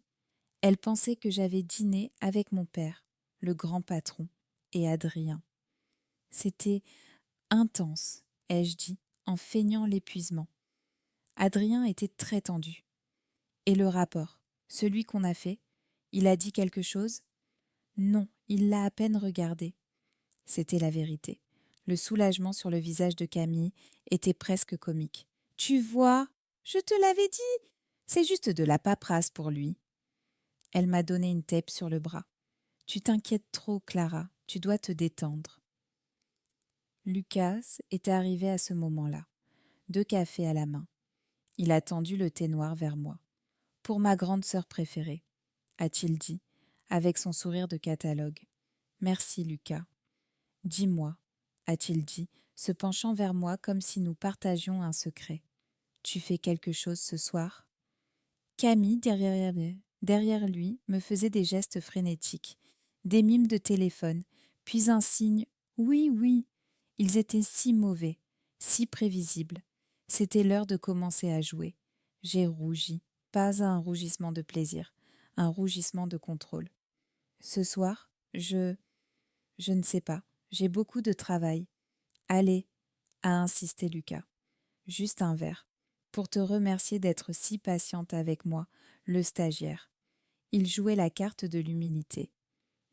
Elle pensait que j'avais dîné avec mon père, le grand patron, et Adrien. C'était intense, ai-je dit, en feignant l'épuisement. Adrien était très tendu. Et le rapport, celui qu'on a fait, il a dit quelque chose? Non, il l'a à peine regardé. C'était la vérité. Le soulagement sur le visage de Camille était presque comique. Tu vois, je te l'avais dit. C'est juste de la paperasse pour lui. Elle m'a donné une tape sur le bras. Tu t'inquiètes trop, Clara. Tu dois te détendre. Lucas était arrivé à ce moment-là, 2 cafés à la main. Il a tendu le thé noir vers moi. Pour ma grande sœur préférée, a-t-il dit, avec son sourire de catalogue. Merci, Lucas. Dis-moi, a-t-il dit, se penchant vers moi comme si nous partagions un secret. Tu fais quelque chose ce soir? Camille, derrière lui, me faisait des gestes frénétiques, des mimes de téléphone, puis un signe « oui, oui ». Ils étaient si mauvais, si prévisibles. C'était l'heure de commencer à jouer. J'ai rougi, pas un rougissement de plaisir, un rougissement de contrôle. Ce soir, je ne sais pas, j'ai beaucoup de travail. Allez, a insisté Lucas. Juste un verre, pour te remercier d'être si patiente avec moi, le stagiaire. Il jouait la carte de l'humilité.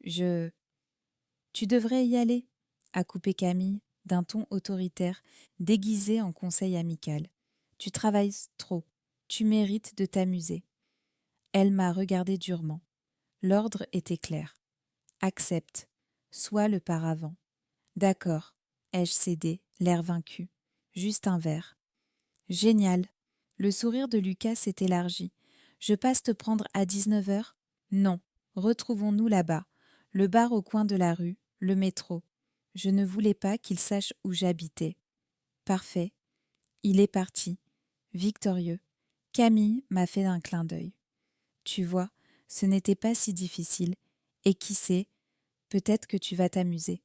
Tu devrais y aller, a coupé Camille, d'un ton autoritaire, déguisé en conseil amical. Tu travailles trop, tu mérites de t'amuser. Elle m'a regardé durement. L'ordre était clair. Accepte, sois le paravent. D'accord, ai-je cédé, l'air vaincu. Juste un verre. Génial. Le sourire de Lucas s'est élargi. Je passe te prendre à 19h? Non. Retrouvons-nous là-bas. Le bar au coin de la rue, le métro. Je ne voulais pas qu'il sache où j'habitais. Parfait. Il est parti. Victorieux. Camille m'a fait un clin d'œil. Tu vois, ce n'était pas si difficile. Et qui sait, peut-être que tu vas t'amuser.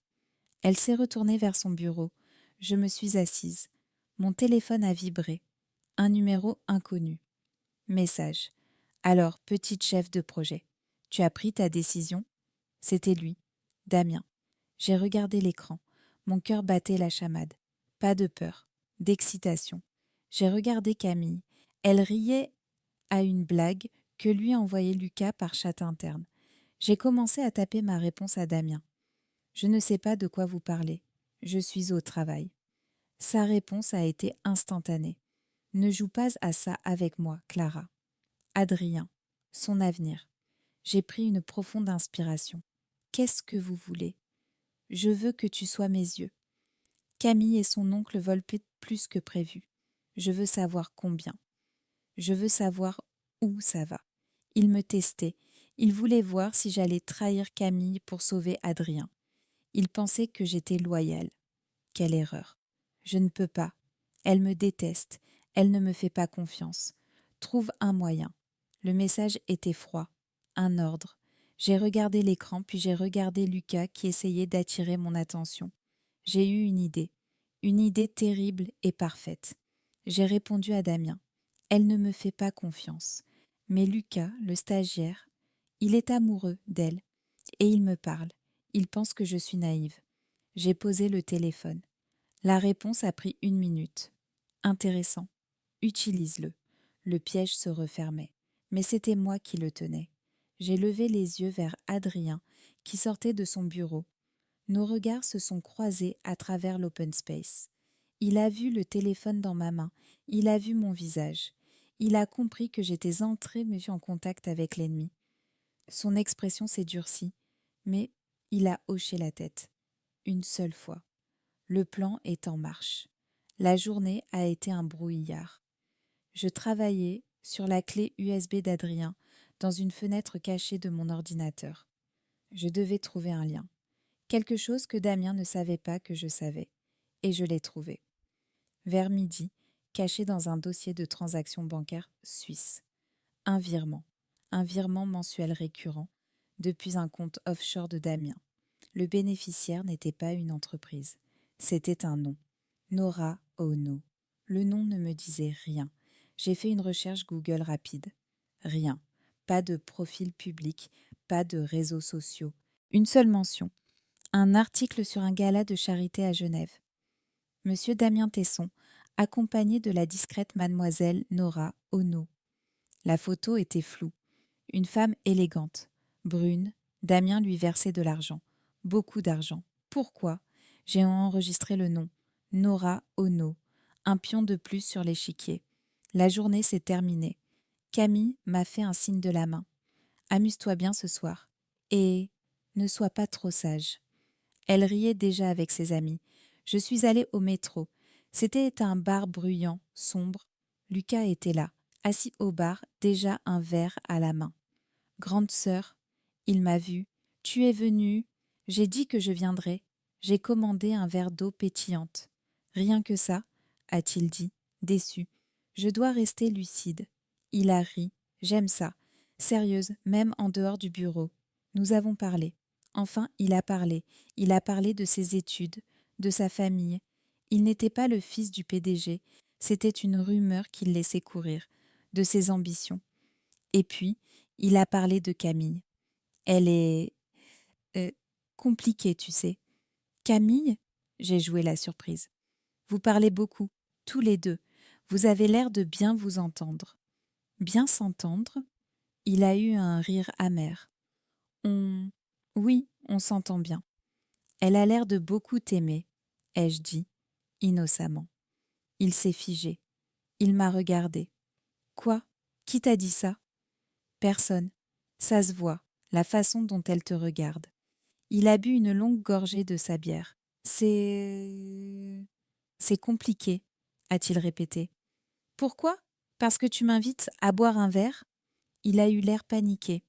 Elle s'est retournée vers son bureau. Je me suis assise. Mon téléphone a vibré. Un numéro inconnu. Message. Alors, petite chef de projet, tu as pris ta décision? C'était lui, Damien. J'ai regardé l'écran. Mon cœur battait la chamade. Pas de peur, d'excitation. J'ai regardé Camille. Elle riait à une blague que lui envoyait Lucas par chat interne. J'ai commencé à taper ma réponse à Damien. Je ne sais pas de quoi vous parlez. Je suis au travail. Sa réponse a été instantanée. Ne joue pas à ça avec moi, Clara. Adrien, son avenir. J'ai pris une profonde inspiration. Qu'est-ce que vous voulez? Je veux que tu sois mes yeux. Camille et son oncle volent plus que prévu. Je veux savoir combien. Je veux savoir où ça va. Il me testait. Il voulait voir si j'allais trahir Camille pour sauver Adrien. Il pensait que j'étais loyale. Quelle erreur. Je ne peux pas. Elle me déteste. Elle ne me fait pas confiance. Trouve un moyen. Le message était froid, un ordre. J'ai regardé l'écran, puis j'ai regardé Lucas qui essayait d'attirer mon attention. J'ai eu une idée terrible et parfaite. J'ai répondu à Damien. Elle ne me fait pas confiance. Mais Lucas, le stagiaire, il est amoureux d'elle. Et il me parle. Il pense que je suis naïve. J'ai posé le téléphone. La réponse a pris 1 minute. Intéressant. Utilise-le. Le piège se refermait. Mais c'était moi qui le tenais. J'ai levé les yeux vers Adrien, qui sortait de son bureau. Nos regards se sont croisés à travers l'open space. Il a vu le téléphone dans ma main. Il a vu mon visage. Il a compris que j'étais entrée en contact avec l'ennemi. Son expression s'est durcie, mais il a hoché la tête. Une seule fois. Le plan est en marche. La journée a été un brouillard. Je travaillais sur la clé USB d'Adrien dans une fenêtre cachée de mon ordinateur. Je devais trouver un lien. Quelque chose que Damien ne savait pas que je savais. Et je l'ai trouvé. Vers midi, caché dans un dossier de transactions bancaires suisse. Un virement mensuel récurrent, depuis un compte offshore de Damien. Le bénéficiaire n'était pas une entreprise. C'était un nom. Nora Ono. Le nom ne me disait rien. J'ai fait une recherche Google rapide. Rien. Pas de profil public, pas de réseaux sociaux. Une seule mention. Un article sur un gala de charité à Genève. Monsieur Damien Tesson, accompagné de la discrète mademoiselle Nora Ono. La photo était floue. Une femme élégante, brune. Damien lui versait de l'argent. Beaucoup d'argent. Pourquoi? J'ai enregistré le nom. Nora Ono. Un pion de plus sur l'échiquier. La journée s'est terminée. Camille m'a fait un signe de la main. Amuse-toi bien ce soir. Et ne sois pas trop sage. Elle riait déjà avec ses amis. Je suis allée au métro. C'était un bar bruyant, sombre. Lucas était là, assis au bar, déjà un verre à la main. Grande sœur, il m'a vue. Tu es venue. J'ai dit que je viendrais. J'ai commandé un verre d'eau pétillante. Rien que ça, a-t-il dit, déçu. Je dois rester lucide. Il a ri. J'aime ça. Sérieuse, même en dehors du bureau. Nous avons parlé. Enfin, il a parlé. Il a parlé de ses études, de sa famille. Il n'était pas le fils du PDG. C'était une rumeur qu'il laissait courir, de ses ambitions. Et puis, il a parlé de Camille. Elle est euh, compliquée, tu sais. Camille, j'ai joué la surprise. Vous parlez beaucoup, tous les deux. Vous avez l'air de bien vous entendre. Bien s'entendre? Il a eu un rire amer. Oui, on s'entend bien. Elle a l'air de beaucoup t'aimer, ai-je dit, innocemment. Il s'est figé. Il m'a regardé. Quoi? Qui t'a dit ça? Personne. Ça se voit, la façon dont elle te regarde. Il a bu une longue gorgée de sa bière. C'est compliqué, a-t-il répété. Pourquoi? Parce que tu m'invites à boire un verre? Il a eu l'air paniqué.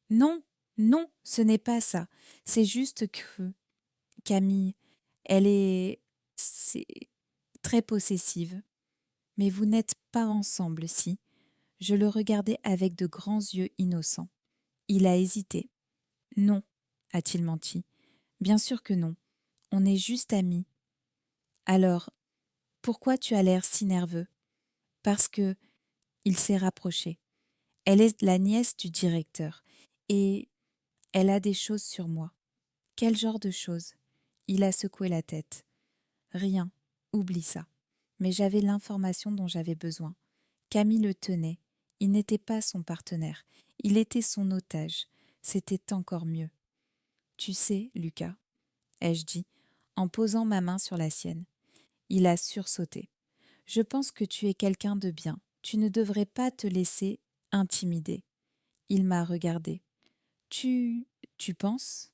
Non, non, ce n'est pas ça. C'est juste que Camille, c'est très possessive. Mais vous n'êtes pas ensemble, si? Je le regardais avec de grands yeux innocents. Il a hésité. Non, a-t-il menti. Bien sûr que non. On est juste amis. Alors, pourquoi tu as l'air si nerveux? Parce que il s'est rapproché. Elle est la nièce du directeur et elle a des choses sur moi. Quel genre de choses? Il a secoué la tête. Rien, oublie ça. Mais j'avais l'information dont j'avais besoin. Camille le tenait. Il n'était pas son partenaire. Il était son otage. C'était encore mieux. Tu sais, Lucas, ai-je dit, en posant ma main sur la sienne. Il a sursauté. Je pense que tu es quelqu'un de bien. Tu ne devrais pas te laisser intimider. Il m'a regardé. Tu penses?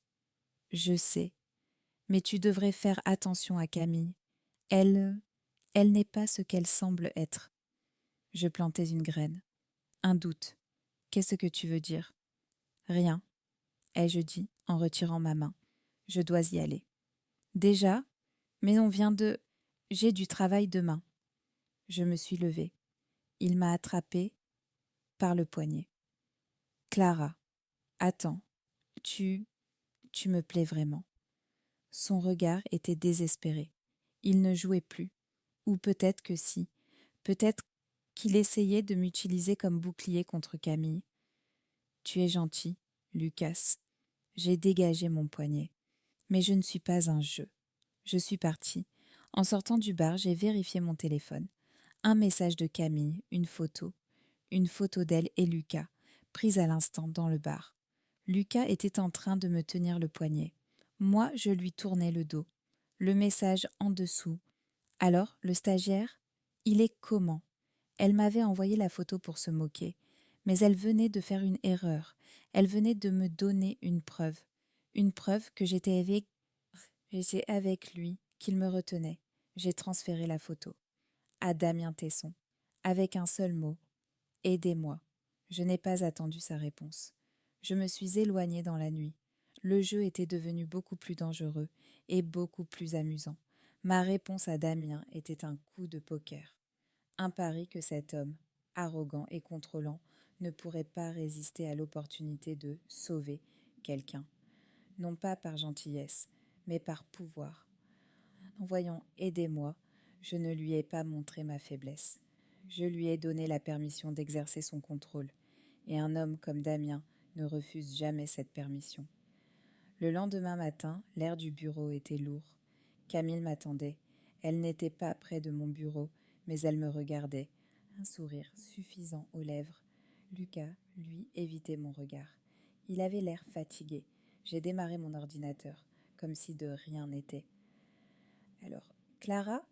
Je sais. Mais tu devrais faire attention à Camille. Elle n'est pas ce qu'elle semble être. Je plantais une graine. Un doute. Qu'est-ce que tu veux dire? Rien, ai-je dit en retirant ma main. Je dois y aller. Déjà? Mais on vient de... J'ai du travail demain. Je me suis levée. Il m'a attrapée par le poignet. Clara, attends, tu me plais vraiment. Son regard était désespéré. Il ne jouait plus. Ou peut-être que si. Peut-être qu'il essayait de m'utiliser comme bouclier contre Camille. Tu es gentil, Lucas. J'ai dégagé mon poignet. Mais je ne suis pas un jeu. Je suis partie. En sortant du bar, j'ai vérifié mon téléphone. Un message de Camille, une photo. Une photo d'elle et Lucas, prise à l'instant dans le bar. Lucas était en train de me tenir le poignet. Moi, je lui tournais le dos. Le message en dessous. Alors, le stagiaire, il est comment? Elle m'avait envoyé la photo pour se moquer. Mais elle venait de faire une erreur. Elle venait de me donner une preuve. Une preuve que j'étais avec lui, qu'il me retenait. J'ai transféré la photo à Damien Tesson, avec un seul mot. Aidez-moi. Je n'ai pas attendu sa réponse. Je me suis éloignée dans la nuit. Le jeu était devenu beaucoup plus dangereux et beaucoup plus amusant. Ma réponse à Damien était un coup de poker. Un pari que cet homme, arrogant et contrôlant, ne pourrait pas résister à l'opportunité de sauver quelqu'un. Non pas par gentillesse, mais par pouvoir. En voyant aidez-moi, je ne lui ai pas montré ma faiblesse. Je lui ai donné la permission d'exercer son contrôle, et un homme comme Damien ne refuse jamais cette permission. Le lendemain matin, l'air du bureau était lourd. Camille m'attendait. Elle n'était pas près de mon bureau, mais elle me regardait, un sourire suffisant aux lèvres. Lucas, lui, évitait mon regard. Il avait l'air fatigué. J'ai démarré mon ordinateur, comme si de rien n'était. Alors, Clara,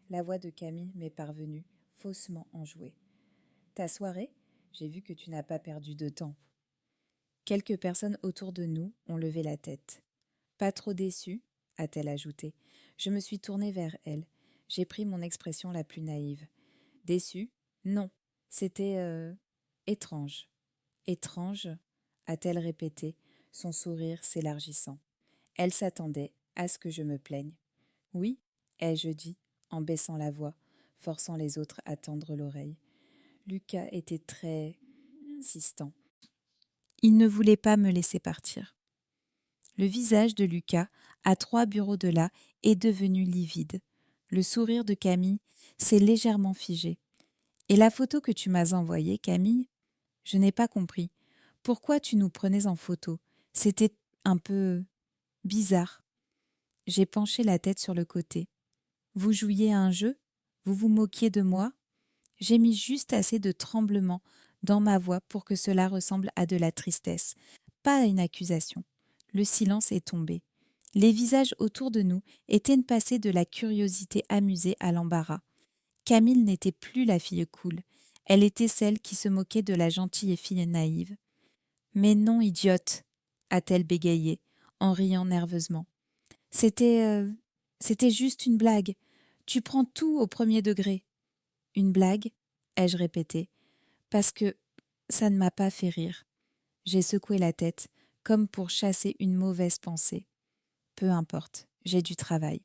la voix de Camille m'est parvenue, faussement enjouée. Ta soirée? J'ai vu que tu n'as pas perdu de temps. Quelques personnes autour de nous ont levé la tête. Pas trop déçue, a-t-elle ajouté. Je me suis tournée vers elle. J'ai pris mon expression la plus naïve. Déçue? Non. C'était étrange. Étrange, a-t-elle répété, son sourire s'élargissant. Elle s'attendait à ce que je me plaigne. Oui, ai-je dit, en baissant la voix, forçant les autres à tendre l'oreille. Lucas était très insistant. Il ne voulait pas me laisser partir. Le visage de Lucas, à 3 bureaux de là, est devenu livide. Le sourire de Camille s'est légèrement figé. Et la photo que tu m'as envoyée, Camille? Je n'ai pas compris. Pourquoi tu nous prenais en photo? C'était un peu bizarre. J'ai penché la tête sur le côté. Vous jouiez à un jeu? Vous vous moquiez de moi? J'ai mis juste assez de tremblement dans ma voix pour que cela ressemble à de la tristesse, pas à une accusation. Le silence est tombé. Les visages autour de nous étaient passés de la curiosité amusée à l'embarras. Camille n'était plus la fille cool. Elle était celle qui se moquait de la gentille fille naïve. « Mais non, idiote !» a-t-elle bégayé, en riant nerveusement. C'était juste une blague. Tu prends tout au premier degré. » Une blague, ai-je répété, parce que ça ne m'a pas fait rire. J'ai secoué la tête, comme pour chasser une mauvaise pensée. Peu importe, j'ai du travail.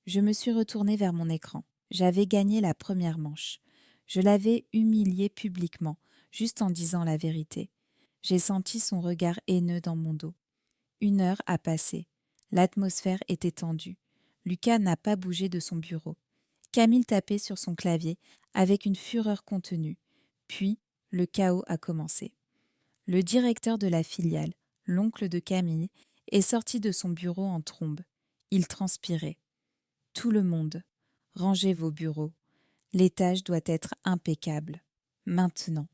Je me suis retournée vers mon écran. J'avais gagné la première manche. Je l'avais humilié publiquement, juste en disant la vérité. J'ai senti son regard haineux dans mon dos. 1 heure a passé. L'atmosphère était tendue. Lucas n'a pas bougé de son bureau. Camille tapait sur son clavier avec une fureur contenue. Puis, le chaos a commencé. Le directeur de la filiale, l'oncle de Camille, est sorti de son bureau en trombe. Il transpirait. Tout le monde, rangez vos bureaux. L'étage doit être impeccable. Maintenant.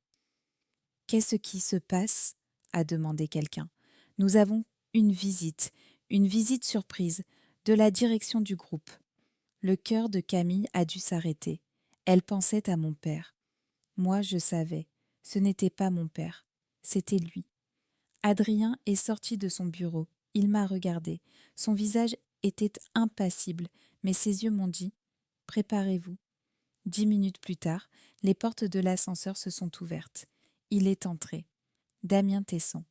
Qu'est-ce qui se passe? A demandé quelqu'un. Nous avons une visite surprise, de la direction du groupe. Le cœur de Camille a dû s'arrêter. Elle pensait à mon père. Moi, je savais. Ce n'était pas mon père. C'était lui. Adrien est sorti de son bureau. Il m'a regardé. Son visage était impassible, mais ses yeux m'ont dit « Préparez-vous ». 10 minutes plus tard, les portes de l'ascenseur se sont ouvertes. Il est entré. Damien Tesson.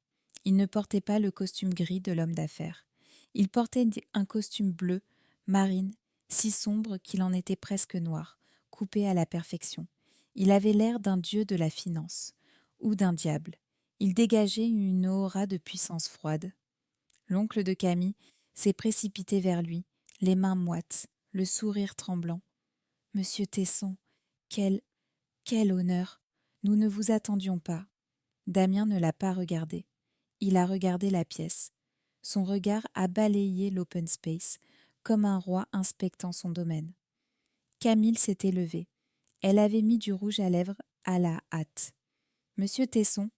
Il ne portait pas le costume gris de l'homme d'affaires. Il portait un costume bleu, marine, si sombre qu'il en était presque noir, coupé à la perfection. Il avait l'air d'un dieu de la finance, ou d'un diable. Il dégageait une aura de puissance froide. L'oncle de Camille s'est précipité vers lui, les mains moites, le sourire tremblant. « Monsieur Tesson, quel honneur! Nous ne vous attendions pas. » Damien ne l'a pas regardé. Il a regardé la pièce. Son regard a balayé l'open space, comme un roi inspectant son domaine. Camille s'était levée. Elle avait mis du rouge à lèvres à la hâte. « Monsieur Tesson, »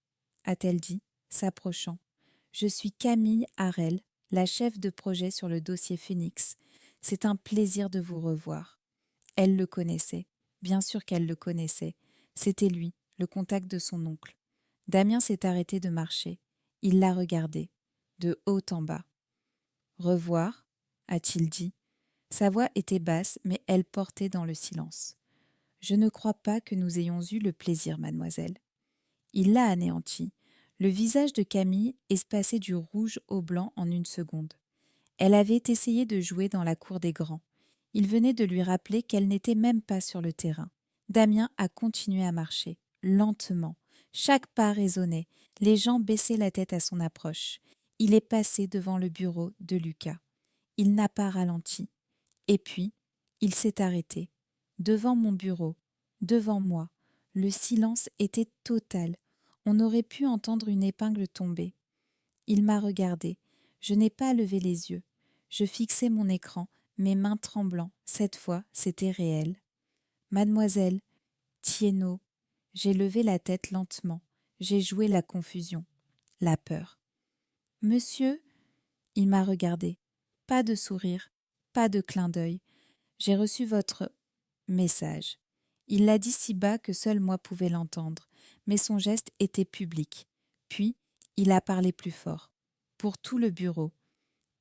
a-t-elle dit, s'approchant, « je suis Camille Harel, la chef de projet sur le dossier Phoenix. C'est un plaisir de vous revoir. » Elle le connaissait. Bien sûr qu'elle le connaissait. C'était lui, le contact de son oncle. Damien s'est arrêté de marcher. Il l'a regardé, de haut en bas. « Revoir » a-t-il dit. Sa voix était basse, mais elle portait dans le silence. « Je ne crois pas que nous ayons eu le plaisir, mademoiselle. » Il l'a anéanti. Le visage de Camille est passé du rouge au blanc en une seconde. Elle avait essayé de jouer dans la cour des grands. Il venait de lui rappeler qu'elle n'était même pas sur le terrain. Damien a continué à marcher, lentement. Chaque pas résonnait. Les gens baissaient la tête à son approche. Il est passé devant le bureau de Lucas. Il n'a pas ralenti. Et puis, il s'est arrêté. Devant mon bureau, devant moi. Le silence était total. On aurait pu entendre une épingle tomber. Il m'a regardé. Je n'ai pas levé les yeux. Je fixais mon écran, mes mains tremblant. Cette fois, c'était réel. Mademoiselle Thiénot. J'ai levé la tête lentement. J'ai joué la confusion, la peur. Monsieur, il m'a regardé. Pas de sourire, pas de clin d'œil. J'ai reçu votre message. Il l'a dit si bas que seul moi pouvais l'entendre, mais son geste était public. Puis, il a parlé plus fort. Pour tout le bureau.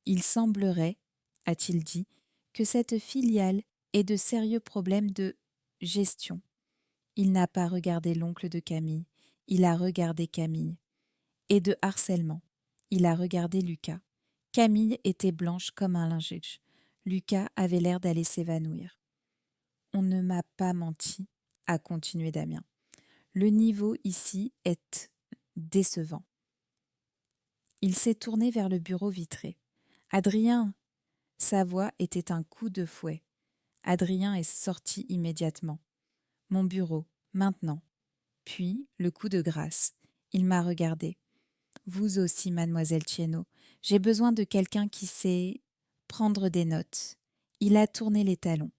Il semblerait, a-t-il dit, que cette filiale ait de sérieux problèmes de gestion. Il n'a pas regardé l'oncle de Camille, il a regardé Camille. Et de harcèlement. Il a regardé Lucas. Camille était blanche comme un linge. Lucas avait l'air d'aller s'évanouir. On ne m'a pas menti, a continué Damien. Le niveau ici est décevant. Il s'est tourné vers le bureau vitré. Adrien! Sa voix était un coup de fouet. Adrien est sorti immédiatement. Mon bureau, maintenant. Puis, le coup de grâce. Il m'a regardé. Vous aussi, mademoiselle Thiénot. J'ai besoin de quelqu'un qui sait prendre des notes. Il a tourné les talons.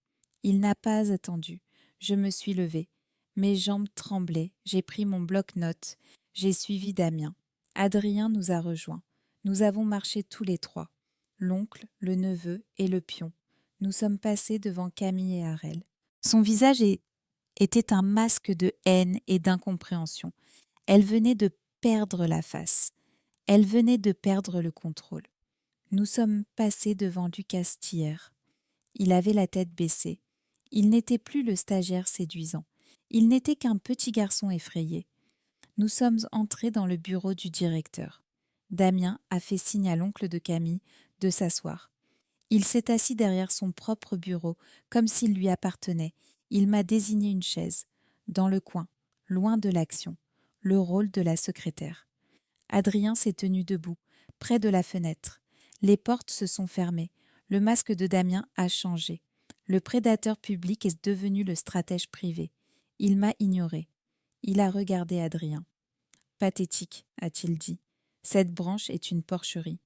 Il n'a pas attendu. Je me suis levée. Mes jambes tremblaient. J'ai pris mon bloc-notes. J'ai suivi Damien. Adrien nous a rejoints. Nous avons marché tous les trois. L'oncle, le neveu et le pion. Nous sommes passés devant Camille et Harel. Son visage était un masque de haine et d'incompréhension. Elle venait de perdre la face. Elle venait de perdre le contrôle. Nous sommes passés devant Lucas Thiers. Il avait la tête baissée. Il n'était plus le stagiaire séduisant. Il n'était qu'un petit garçon effrayé. Nous sommes entrés dans le bureau du directeur. Damien a fait signe à l'oncle de Camille de s'asseoir. Il s'est assis derrière son propre bureau, comme s'il lui appartenait. Il m'a désigné une chaise, dans le coin, loin de l'action, le rôle de la secrétaire. Adrien s'est tenu debout, près de la fenêtre. Les portes se sont fermées. Le masque de Damien a changé. Le prédateur public est devenu le stratège privé. Il m'a ignoré. Il a regardé Adrien. Pathétique, a-t-il dit. Cette branche est une porcherie.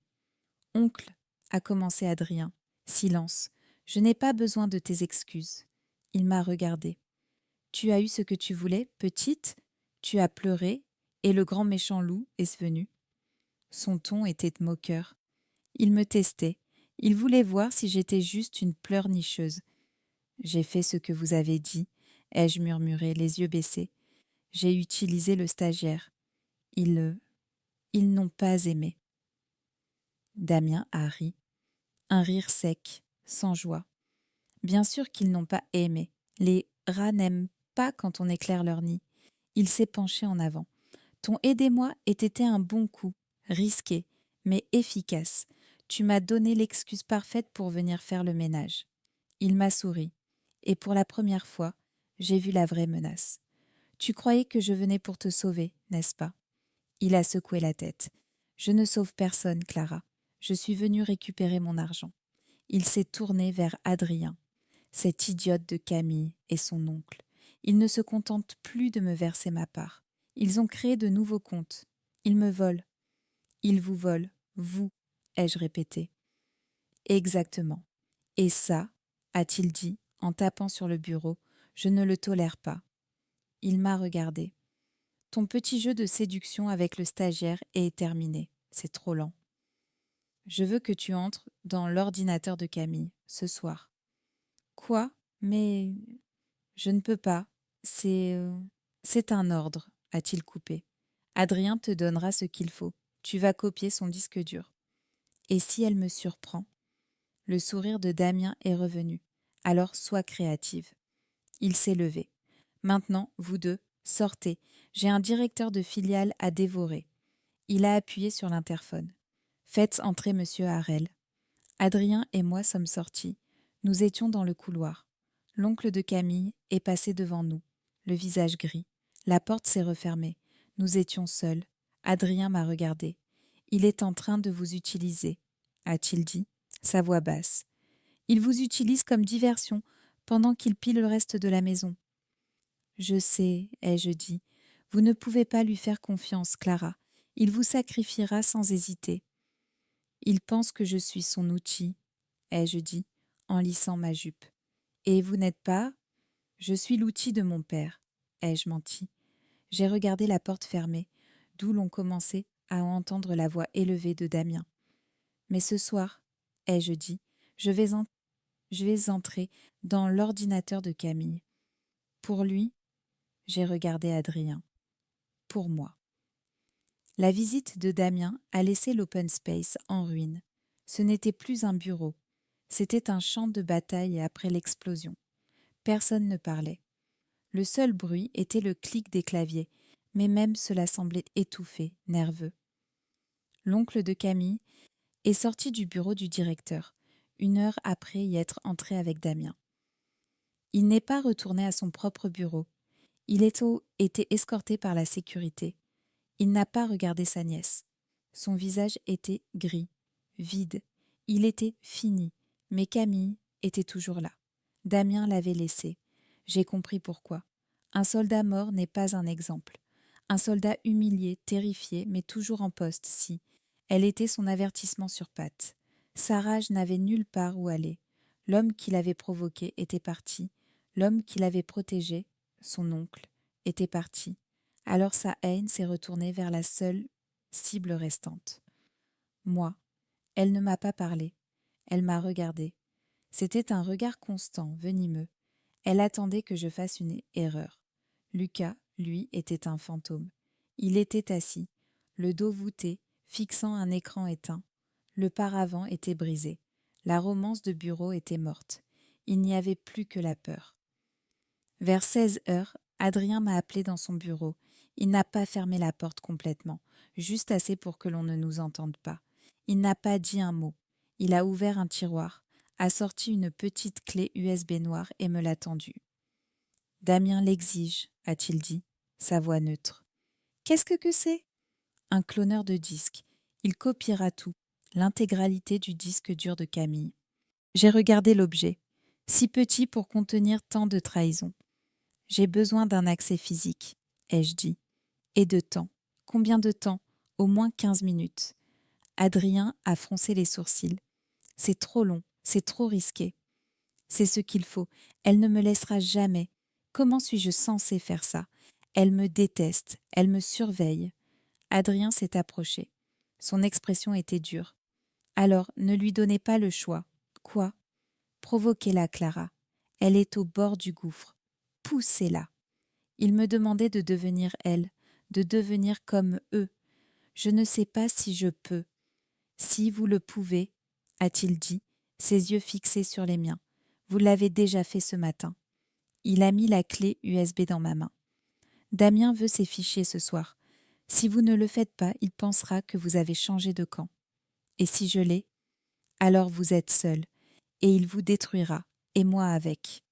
Oncle, a commencé Adrien. Silence. Je n'ai pas besoin de tes excuses. Il m'a regardé. Tu as eu ce que tu voulais, petite? Tu as pleuré, et le grand méchant loup est venu. Son ton était moqueur. Il me testait. Il voulait voir si j'étais juste une pleurnicheuse. J'ai fait ce que vous avez dit, ai-je murmuré, les yeux baissés. J'ai utilisé le stagiaire. Ils n'ont pas aimé. Damien a ri. Un rire sec, sans joie. Bien sûr qu'ils n'ont pas aimé. Les rats n'aiment pas quand on éclaire leur nid. Il s'est penché en avant. Ton aidez-moi ait été un bon coup, risqué, mais efficace. Tu m'as donné l'excuse parfaite pour venir faire le ménage. Il m'a souri. Et pour la première fois, j'ai vu la vraie menace. Tu croyais que je venais pour te sauver, n'est-ce pas? Il a secoué la tête. Je ne sauve personne, Clara. Je suis venue récupérer mon argent. Il s'est tourné vers Adrien, cette idiote de Camille et son oncle. Ils ne se contentent plus de me verser ma part. Ils ont créé de nouveaux comptes. Ils me volent. Ils vous volent, vous, ai-je répété. Exactement. Et ça, a-t-il dit, en tapant sur le bureau, je ne le tolère pas. Il m'a regardé. Ton petit jeu de séduction avec le stagiaire est terminé. C'est trop lent. Je veux que tu entres dans l'ordinateur de Camille, ce soir. Quoi? Mais je ne peux pas. C'est un ordre, a-t-il coupé. Adrien te donnera ce qu'il faut. Tu vas copier son disque dur. Et si elle me surprend? Le sourire de Damien est revenu. Alors sois créative. Il s'est levé. Maintenant, vous deux, sortez. J'ai un directeur de filiale à dévorer. Il a appuyé sur l'interphone. Faites entrer monsieur Harel. Adrien et moi sommes sortis. Nous étions dans le couloir. L'oncle de Camille est passé devant nous, le visage gris. La porte s'est refermée. Nous étions seuls. Adrien m'a regardé. Il est en train de vous utiliser, a-t-il dit, sa voix basse. Il vous utilise comme diversion pendant qu'il pille le reste de la maison. Je sais, ai-je dit. Vous ne pouvez pas lui faire confiance, Clara. Il vous sacrifiera sans hésiter. Il pense que je suis son outil, ai-je dit, en lissant ma jupe. Et vous n'êtes pas? Je suis l'outil de mon père, ai-je menti. J'ai regardé la porte fermée, d'où l'on commençait à entendre la voix élevée de Damien. Mais ce soir, ai-je dit, je vais entrer dans l'ordinateur de Camille. Pour lui, j'ai regardé Adrien. Pour moi. La visite de Damien a laissé l'open space en ruine. Ce n'était plus un bureau. C'était un champ de bataille après l'explosion. Personne ne parlait. Le seul bruit était le clic des claviers, mais même cela semblait étouffé, nerveux. L'oncle de Camille est sorti du bureau du directeur, 1 heure après y être entré avec Damien. Il n'est pas retourné à son propre bureau. Il était escorté par la sécurité. Il n'a pas regardé sa nièce. Son visage était gris, vide. Il était fini, mais Camille était toujours là. Damien l'avait laissé. J'ai compris pourquoi. Un soldat mort n'est pas un exemple. Un soldat humilié, terrifié, mais toujours en poste, si. Elle était son avertissement sur pattes. Sa rage n'avait nulle part où aller. L'homme qui l'avait provoqué était parti. L'homme qui l'avait protégé, son oncle, était parti. Alors sa haine s'est retournée vers la seule cible restante. Moi, elle ne m'a pas parlé. Elle m'a regardé. C'était un regard constant, venimeux. Elle attendait que je fasse une erreur. Lucas, lui, était un fantôme. Il était assis, le dos voûté, fixant un écran éteint. Le paravent était brisé. La romance de bureau était morte. Il n'y avait plus que la peur. Vers 16 heures, Adrien m'a appelé dans son bureau. Il n'a pas fermé la porte complètement, juste assez pour que l'on ne nous entende pas. Il n'a pas dit un mot. Il a ouvert un tiroir, a sorti une petite clé USB noire et me l'a tendue. « Damien l'exige, a-t-il dit, sa voix neutre. « Qu'est-ce que c'est ?» Un cloneur de disques. Il copiera tout, l'intégralité du disque dur de Camille. J'ai regardé l'objet, si petit pour contenir tant de trahison. J'ai besoin d'un accès physique, ai-je dit. Et de temps. Combien de temps? Au moins 15 minutes. Adrien a froncé les sourcils. C'est trop long, c'est trop risqué. C'est ce qu'il faut. Elle ne me laissera jamais. Comment suis-je censée faire ça? Elle me déteste, elle me surveille. Adrien s'est approché. Son expression était dure. Alors, ne lui donnez pas le choix. Quoi? Provoquez-la, Clara. Elle est au bord du gouffre. Poussez-la. Il me demandait de devenir elle, de devenir comme eux. Je ne sais pas si je peux. Si vous le pouvez, a-t-il dit, ses yeux fixés sur les miens. Vous l'avez déjà fait ce matin. Il a mis la clé USB dans ma main. Damien veut ses fichiers ce soir. Si vous ne le faites pas, il pensera que vous avez changé de camp. Et si je l'ai, alors vous êtes seul, et il vous détruira, et moi avec.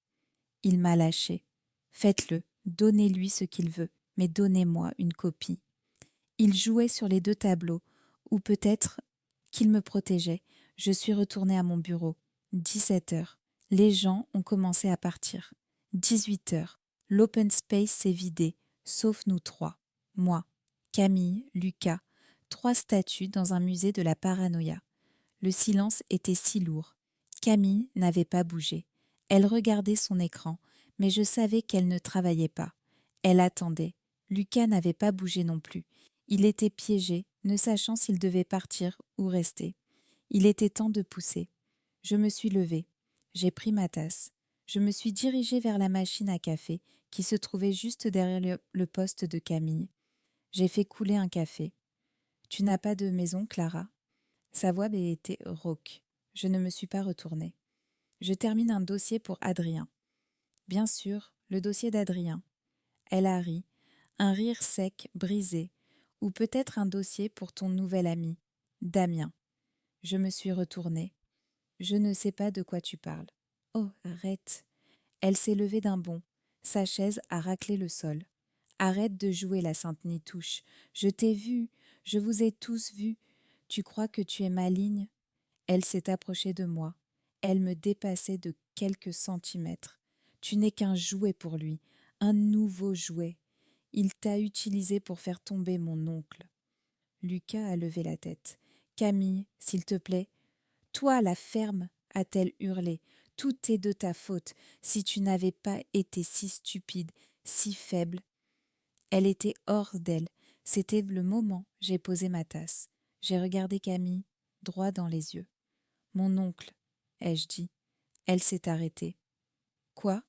Il m'a lâché. Faites-le, donnez-lui ce qu'il veut, mais donnez-moi une copie. Il jouait sur les 2 tableaux, ou peut-être qu'il me protégeait. Je suis retournée à mon bureau. 17 heures. Les gens ont commencé à partir. 18 heures. L'open space s'est vidé, sauf nous 3. Moi, Camille, Lucas, 3 statues dans un musée de la paranoïa. Le silence était si lourd. Camille n'avait pas bougé. Elle regardait son écran, mais je savais qu'elle ne travaillait pas. Elle attendait. Lucas n'avait pas bougé non plus. Il était piégé, ne sachant s'il devait partir ou rester. Il était temps de pousser. Je me suis levée. J'ai pris ma tasse. Je me suis dirigée vers la machine à café qui se trouvait juste derrière le poste de Camille. J'ai fait couler un café. « Tu n'as pas de maison, Clara ?» Sa voix était rauque. Je ne me suis pas retournée. « Je termine un dossier pour Adrien. » « Bien sûr, le dossier d'Adrien. » Elle a ri, un rire sec, brisé, ou peut-être un dossier pour ton nouvel ami, Damien. Je me suis retournée. Je ne sais pas de quoi tu parles. Oh, arrête. Elle s'est levée d'un bond. Sa chaise a raclé le sol. Arrête de jouer la sainte nitouche. Je t'ai vue, je vous ai tous vus. Tu crois que tu es maligne ? Elle s'est approchée de moi. Elle me dépassait de quelques centimètres. Tu n'es qu'un jouet pour lui, un nouveau jouet. Il t'a utilisé pour faire tomber mon oncle. Lucas a levé la tête. Camille, s'il te plaît. Toi, la ferme, a-t-elle hurlé. Tout est de ta faute. Si tu n'avais pas été si stupide, si faible. Elle était hors d'elle. C'était le moment. J'ai posé ma tasse. J'ai regardé Camille droit dans les yeux. Mon oncle, ai-je dit. Elle s'est arrêtée. Quoi ?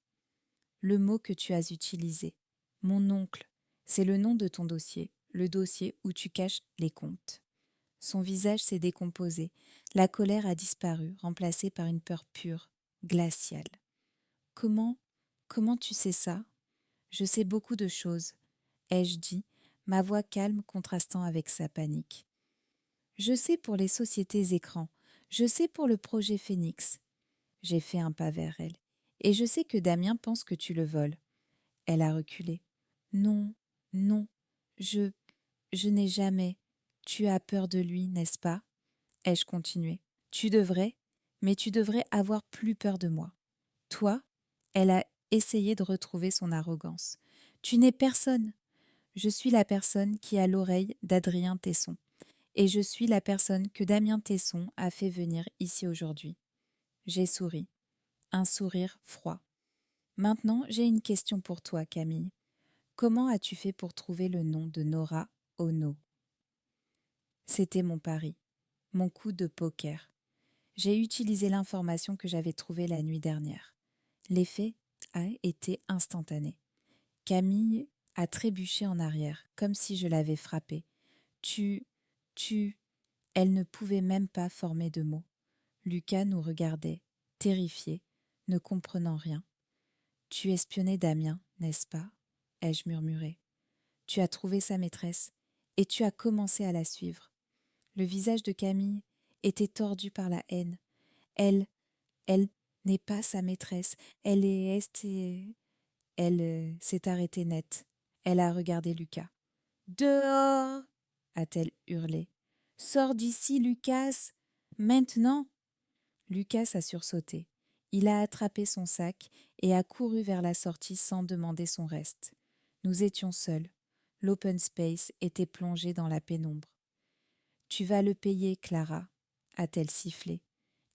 Le mot que tu as utilisé. Mon oncle, c'est le nom de ton dossier, le dossier où tu caches les comptes. Son visage s'est décomposé. La colère a disparu, remplacée par une peur pure, glaciale. Comment tu sais ça ? Je sais beaucoup de choses, ai-je dit, ma voix calme contrastant avec sa panique. Je sais pour les sociétés écrans, je sais pour le projet Phoenix. J'ai fait un pas vers elle. Et je sais que Damien pense que tu le voles. Elle a reculé. Non, non, je n'ai jamais. Tu as peur de lui, n'est-ce pas ? Ai-je continué. Tu devrais, mais tu devrais avoir plus peur de moi. Toi ? Elle a essayé de retrouver son arrogance. Tu n'es personne. Je suis la personne qui a l'oreille d'Adrien Tesson. Et je suis la personne que Damien Tesson a fait venir ici aujourd'hui. J'ai souri. Un sourire froid. Maintenant, j'ai une question pour toi, Camille. Comment as-tu fait pour trouver le nom de Nora Ono ? C'était mon pari, mon coup de poker. J'ai utilisé l'information que j'avais trouvée la nuit dernière. L'effet a été instantané. Camille a trébuché en arrière, comme si je l'avais frappée. Tu... Elle ne pouvait même pas former de mots. Lucas nous regardait, terrifié, ne comprenant rien. Tu espionnais Damien, n'est-ce pas ? Ai-je murmuré. Tu as trouvé sa maîtresse et tu as commencé à la suivre. Le visage de Camille était tordu par la haine. Elle n'est pas sa maîtresse. Elle s'est arrêtée net. Elle a regardé Lucas. Dehors ! A-t-elle hurlé. Sors d'ici, Lucas ! Maintenant ! Lucas a sursauté. Il a attrapé son sac et a couru vers la sortie sans demander son reste. Nous étions seuls. L'open space était plongé dans la pénombre. « Tu vas le payer, Clara » a-t-elle sifflé.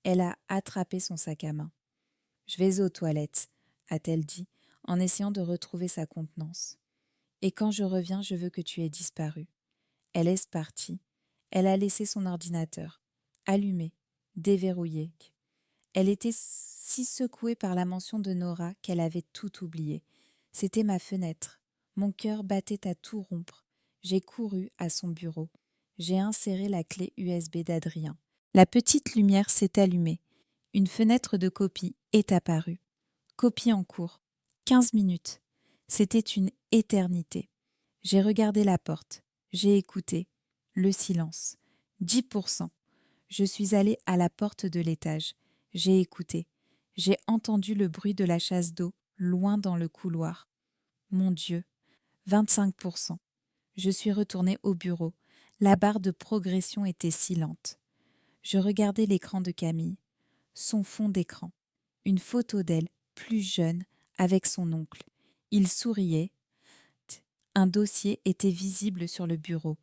Elle a attrapé son sac à main. « Je vais aux toilettes » a-t-elle dit, en essayant de retrouver sa contenance. « Et quand je reviens, je veux que tu aies disparu. » Elle est partie. Elle a laissé son ordinateur, allumé, déverrouillé. Elle était si secouée par la mention de Nora qu'elle avait tout oublié. C'était ma fenêtre. Mon cœur battait à tout rompre. J'ai couru à son bureau. J'ai inséré la clé USB d'Adrien. La petite lumière s'est allumée. Une fenêtre de copie est apparue. Copie en cours. 15 minutes. C'était une éternité. J'ai regardé la porte. J'ai écouté. Le silence. 10%. Je suis allée à la porte de l'étage. J'ai écouté. J'ai entendu le bruit de la chasse d'eau loin dans le couloir. Mon Dieu. 25%. Je suis retournée au bureau. La barre de progression était si lente. Je regardais l'écran de Camille. Son fond d'écran. Une photo d'elle, plus jeune, avec son oncle. Il souriait. Un dossier était visible sur le bureau.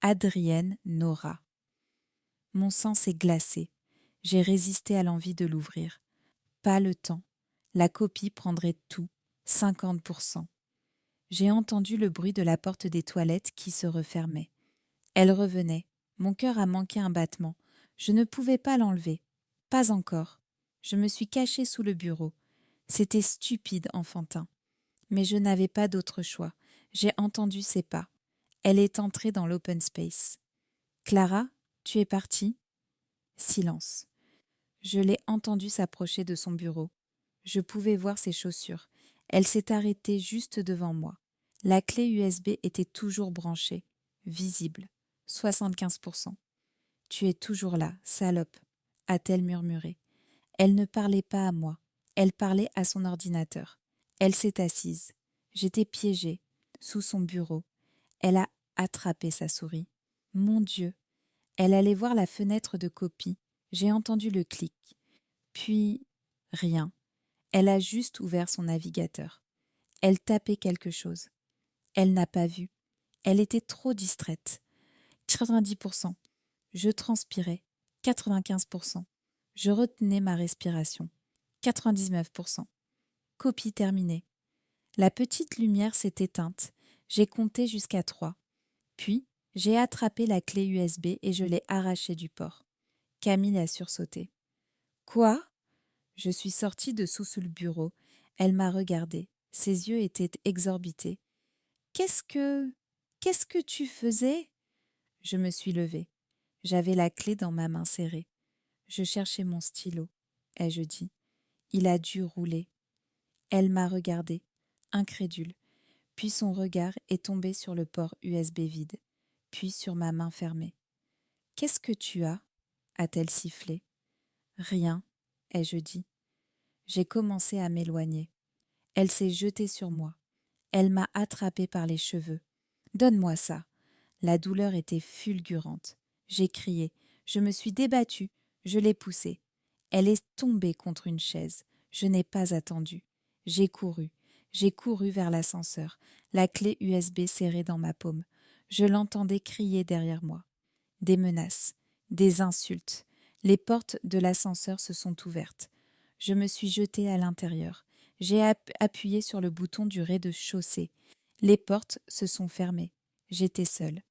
Adrienne Nora. Mon sang s'est glacé. J'ai résisté à l'envie de l'ouvrir. Pas le temps. La copie prendrait tout, 50%. J'ai entendu le bruit de la porte des toilettes qui se refermait. Elle revenait. Mon cœur a manqué un battement. Je ne pouvais pas l'enlever. Pas encore. Je me suis cachée sous le bureau. C'était stupide, enfantin. Mais je n'avais pas d'autre choix. J'ai entendu ses pas. Elle est entrée dans l'open space. Clara, tu es partie ? Silence. Je l'ai entendue s'approcher de son bureau. Je pouvais voir ses chaussures. Elle s'est arrêtée juste devant moi. La clé USB était toujours branchée, visible, 75%. Tu es toujours là, salope, a-t-elle murmuré. Elle ne parlait pas à moi, elle parlait à son ordinateur. Elle s'est assise. J'étais piégée, sous son bureau. Elle a attrapé sa souris. Mon Dieu! Elle allait voir la fenêtre de copie. J'ai entendu le clic. Puis, rien. Elle a juste ouvert son navigateur. Elle tapait quelque chose. Elle n'a pas vu. Elle était trop distraite. 90%. Je transpirais. 95%. Je retenais ma respiration. 99%. Copie terminée. La petite lumière s'est éteinte. J'ai compté jusqu'à 3. Puis, j'ai attrapé la clé USB et je l'ai arrachée du port. Camille a sursauté. Quoi ? Je suis sortie de sous le bureau. Elle m'a regardée. Ses yeux étaient exorbités. Qu'est-ce que tu faisais ? Je me suis levée. J'avais la clé dans ma main serrée. Je cherchais mon stylo. Ai-je dit. Il a dû rouler. Elle m'a regardée, incrédule. Puis son regard est tombé sur le port USB vide, puis sur ma main fermée. Qu'est-ce que tu as ? A-t-elle sifflé. Rien, ai-je dit. J'ai commencé à m'éloigner. Elle s'est jetée sur moi. Elle m'a attrapée par les cheveux. Donne-moi ça. La douleur était fulgurante. J'ai crié. Je me suis débattue. Je l'ai poussée. Elle est tombée contre une chaise. Je n'ai pas attendu. J'ai couru. J'ai couru vers l'ascenseur, la clé USB serrée dans ma paume. Je l'entendais crier derrière moi. Des menaces, des insultes. Les portes de l'ascenseur se sont ouvertes. Je me suis jetée à l'intérieur. J'ai appuyé sur le bouton du rez-de-chaussée. Les portes se sont fermées. J'étais seule.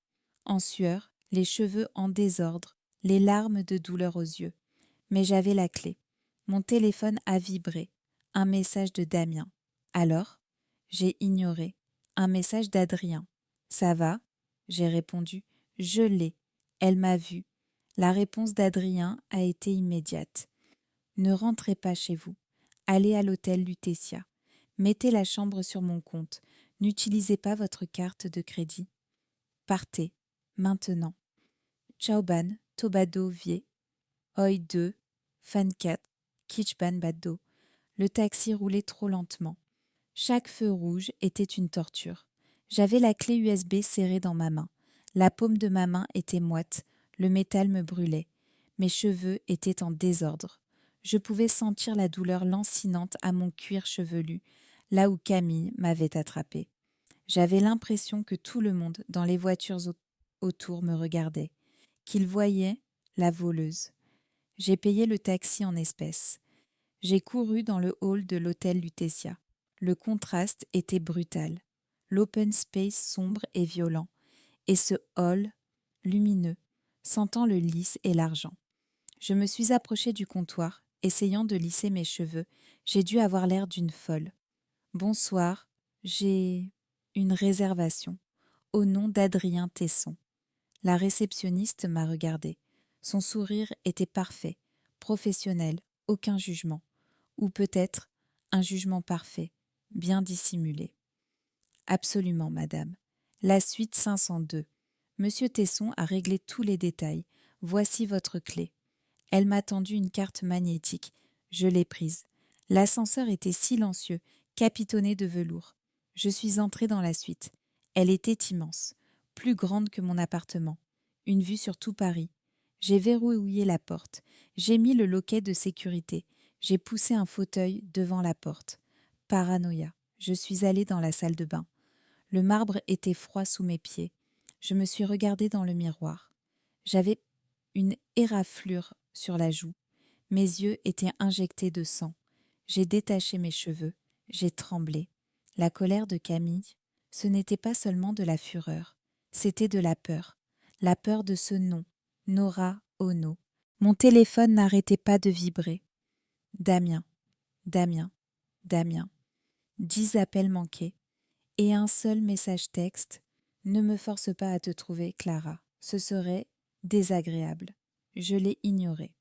En sueur, les cheveux en désordre, les larmes de douleur aux yeux. Mais j'avais la clé. Mon téléphone a vibré. Un message de Damien. Alors, j'ai ignoré. Un message d'Adrien. Ça va ? J'ai répondu. Je l'ai. Elle m'a vue. La réponse d'Adrien a été immédiate. Ne rentrez pas chez vous. Allez à l'hôtel Lutetia. Mettez la chambre sur mon compte. N'utilisez pas votre carte de crédit. Partez. Maintenant. Chauban, Tobado Vie, Oi 2, Fan 4, Kitchban Baddo. Le taxi roulait trop lentement. Chaque feu rouge était une torture. J'avais la clé USB serrée dans ma main. La paume de ma main était moite. Le métal me brûlait. Mes cheveux étaient en désordre. Je pouvais sentir la douleur lancinante à mon cuir chevelu, là où Camille m'avait attrapée. J'avais l'impression que tout le monde, dans les voitures autour, me regardait, qu'il voyait la voleuse. J'ai payé le taxi en espèces. J'ai couru dans le hall de l'hôtel Lutetia. Le contraste était brutal. L'open space sombre et violent, et ce hall lumineux, sentant le lys et l'argent. Je me suis approchée du comptoir, essayant de lisser mes cheveux. J'ai dû avoir l'air d'une folle. Bonsoir, j'ai une réservation, au nom d'Adrien Tesson. La réceptionniste m'a regardée. Son sourire était parfait, professionnel, aucun jugement. Ou peut-être un jugement parfait, bien dissimulé. Absolument, madame. La suite 502. Monsieur Tesson a réglé tous les détails. Voici votre clé. Elle m'a tendu une carte magnétique. Je l'ai prise. L'ascenseur était silencieux, capitonné de velours. Je suis entrée dans la suite. Elle était immense. plus grande que mon appartement, une vue sur tout Paris. J'ai verrouillé la porte, j'ai mis le loquet de sécurité, j'ai poussé un fauteuil devant la porte. Paranoïa. Je suis allée dans la salle de bain. Le marbre était froid sous mes pieds. Je me suis regardée dans le miroir. J'avais une éraflure sur la joue. Mes yeux étaient injectés de sang. J'ai détaché mes cheveux. J'ai tremblé. La colère de Camille, ce n'était pas seulement de la fureur, c'était de la peur. La peur de ce nom, Nora Ono. Mon téléphone n'arrêtait pas de vibrer. Damien, Damien, Damien. 10 appels manqués. Et un seul message texte. Ne me force pas à te trouver, Clara. Ce serait désagréable. Je l'ai ignoré.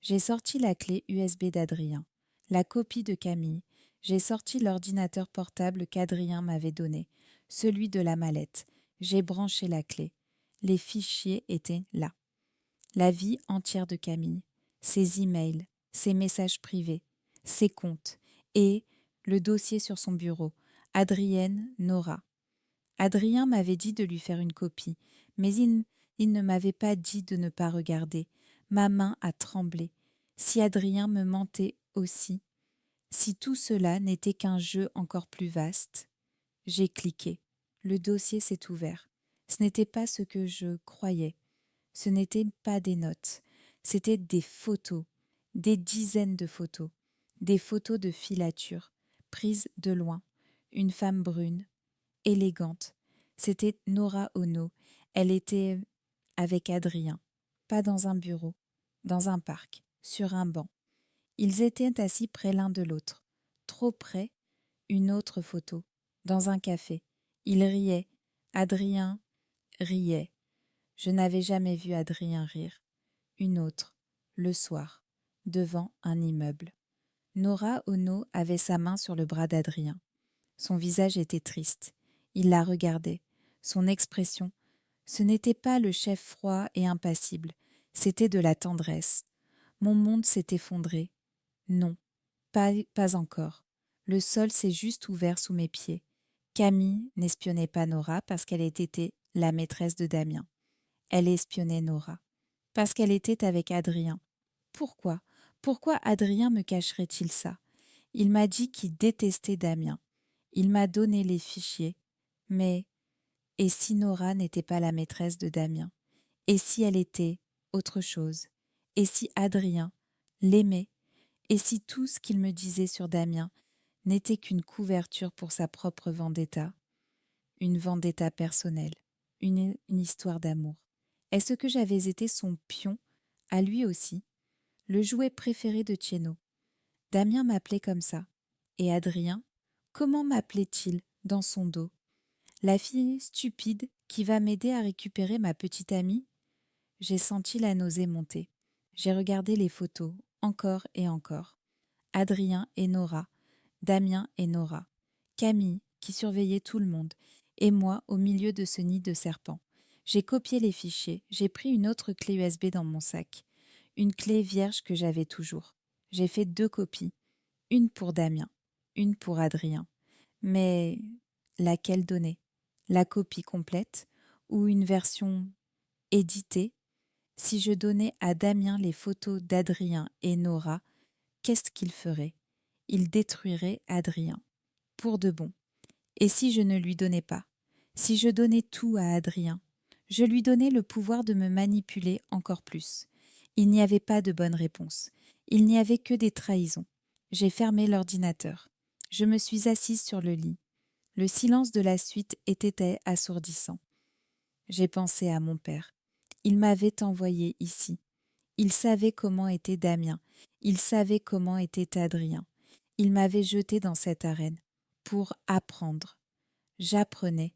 J'ai sorti la clé USB d'Adrien, la copie de Camille. J'ai sorti l'ordinateur portable qu'Adrien m'avait donné, celui de la mallette. J'ai branché la clé. Les fichiers étaient là. La vie entière de Camille, ses emails, ses messages privés, ses comptes et le dossier sur son bureau. Adrienne Nora. Adrien m'avait dit de lui faire une copie, mais il ne m'avait pas dit de ne pas regarder. Ma main a tremblé. Si Adrien me mentait aussi, si tout cela n'était qu'un jeu encore plus vaste. J'ai cliqué. Le dossier s'est ouvert. Ce n'était pas ce que je croyais. Ce n'étaient pas des notes. C'étaient des photos, des dizaines de photos, des photos de filature, prises de loin. Une femme brune, élégante. C'était Nora Ono. Elle était avec Adrien, pas dans un bureau, dans un parc, sur un banc. Ils étaient assis près l'un de l'autre. Trop près, une autre photo, dans un café. Ils riaient. Adrien riait. Je n'avais jamais vu Adrien rire. Une autre, le soir, devant un immeuble. Nora Ono avait sa main sur le bras d'Adrien. Son visage était triste. Il la regardait. Son expression, ce n'était pas le chef froid et impassible, c'était de la tendresse. Mon monde s'est effondré. Non, pas encore. Le sol s'est juste ouvert sous mes pieds. Camille n'espionnait pas Nora parce qu'elle était la maîtresse de Damien. Elle espionnait Nora parce qu'elle était avec Adrien. Pourquoi? Pourquoi Adrien me cacherait-il ça? Il m'a dit qu'il détestait Damien. Il m'a donné les fichiers. Mais et si Nora n'était pas la maîtresse de Damien? Et si elle était autre chose? Et si Adrien l'aimait? Et si tout ce qu'il me disait sur Damien n'était qu'une couverture pour sa propre vendetta? Une vendetta personnelle, une histoire d'amour. Est-ce que j'avais été son pion, à lui aussi? Le jouet préféré de Tieno. Damien m'appelait comme ça. Et Adrien, comment m'appelait-il dans son dos? La fille stupide qui va m'aider à récupérer ma petite amie? J'ai senti la nausée monter. J'ai regardé les photos, encore et encore. Adrien et Nora, Damien et Nora, Camille qui surveillait tout le monde, et moi au milieu de ce nid de serpents. J'ai copié les fichiers, j'ai pris une autre clé USB dans mon sac, une clé vierge que j'avais toujours. J'ai fait 2 copies, une pour Damien, une pour Adrien. Mais laquelle donner? La copie complète ou une version éditée? Si je donnais à Damien les photos d'Adrien et Nora, qu'est-ce qu'il ferait? Il détruirait Adrien, pour de bon. Et si je ne lui donnais pas? Si je donnais tout à Adrien? Je lui donnais le pouvoir de me manipuler encore plus. Il n'y avait pas de bonne réponse. Il n'y avait que des trahisons. J'ai fermé l'ordinateur. Je me suis assise sur le lit. Le silence de la suite était assourdissant. J'ai pensé à mon père. Il m'avait envoyé ici. Il savait comment était Damien. Il savait comment était Adrien. Il m'avait jeté dans cette arène pour apprendre. J'apprenais.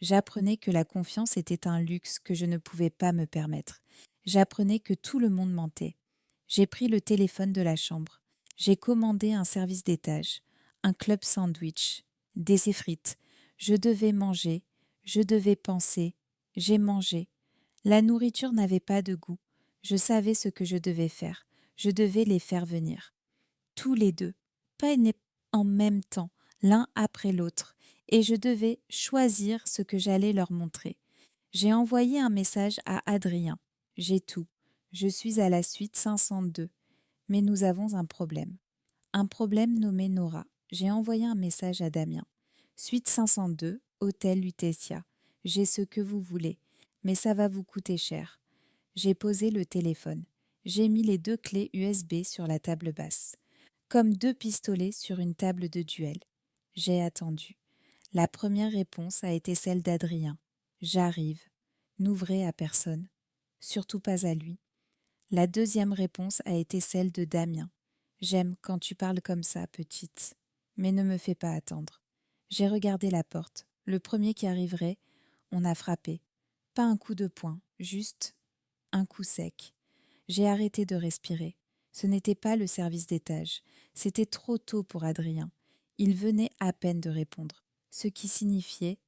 J'apprenais que la confiance était un luxe que je ne pouvais pas me permettre. J'apprenais que tout le monde mentait. J'ai pris le téléphone de la chambre. J'ai commandé un service d'étage, un club sandwich, des frites. Je devais manger, je devais penser. J'ai mangé. La nourriture n'avait pas de goût. Je savais ce que je devais faire. Je devais les faire venir. Tous les deux, pas en même temps, l'un après l'autre, et je devais choisir ce que j'allais leur montrer. J'ai envoyé un message à Adrien. J'ai tout. Je suis à la suite 502. Mais nous avons un problème. Un problème nommé Nora. J'ai envoyé un message à Damien. Suite 502, hôtel Lutetia. J'ai ce que vous voulez, mais ça va vous coûter cher. J'ai posé le téléphone. J'ai mis les 2 clés USB sur la table basse, comme 2 pistolets sur une table de duel. J'ai attendu. La première réponse a été celle d'Adrien. J'arrive. N'ouvrez à personne. Surtout pas à lui. La deuxième réponse a été celle de Damien. J'aime quand tu parles comme ça, petite. Mais ne me fais pas attendre. J'ai regardé la porte. Le premier qui arriverait, on a frappé. Pas un coup de poing, juste un coup sec. J'ai arrêté de respirer. Ce n'était pas le service d'étage. C'était trop tôt pour Adrien. Il venait à peine de répondre. Ce qui signifiait,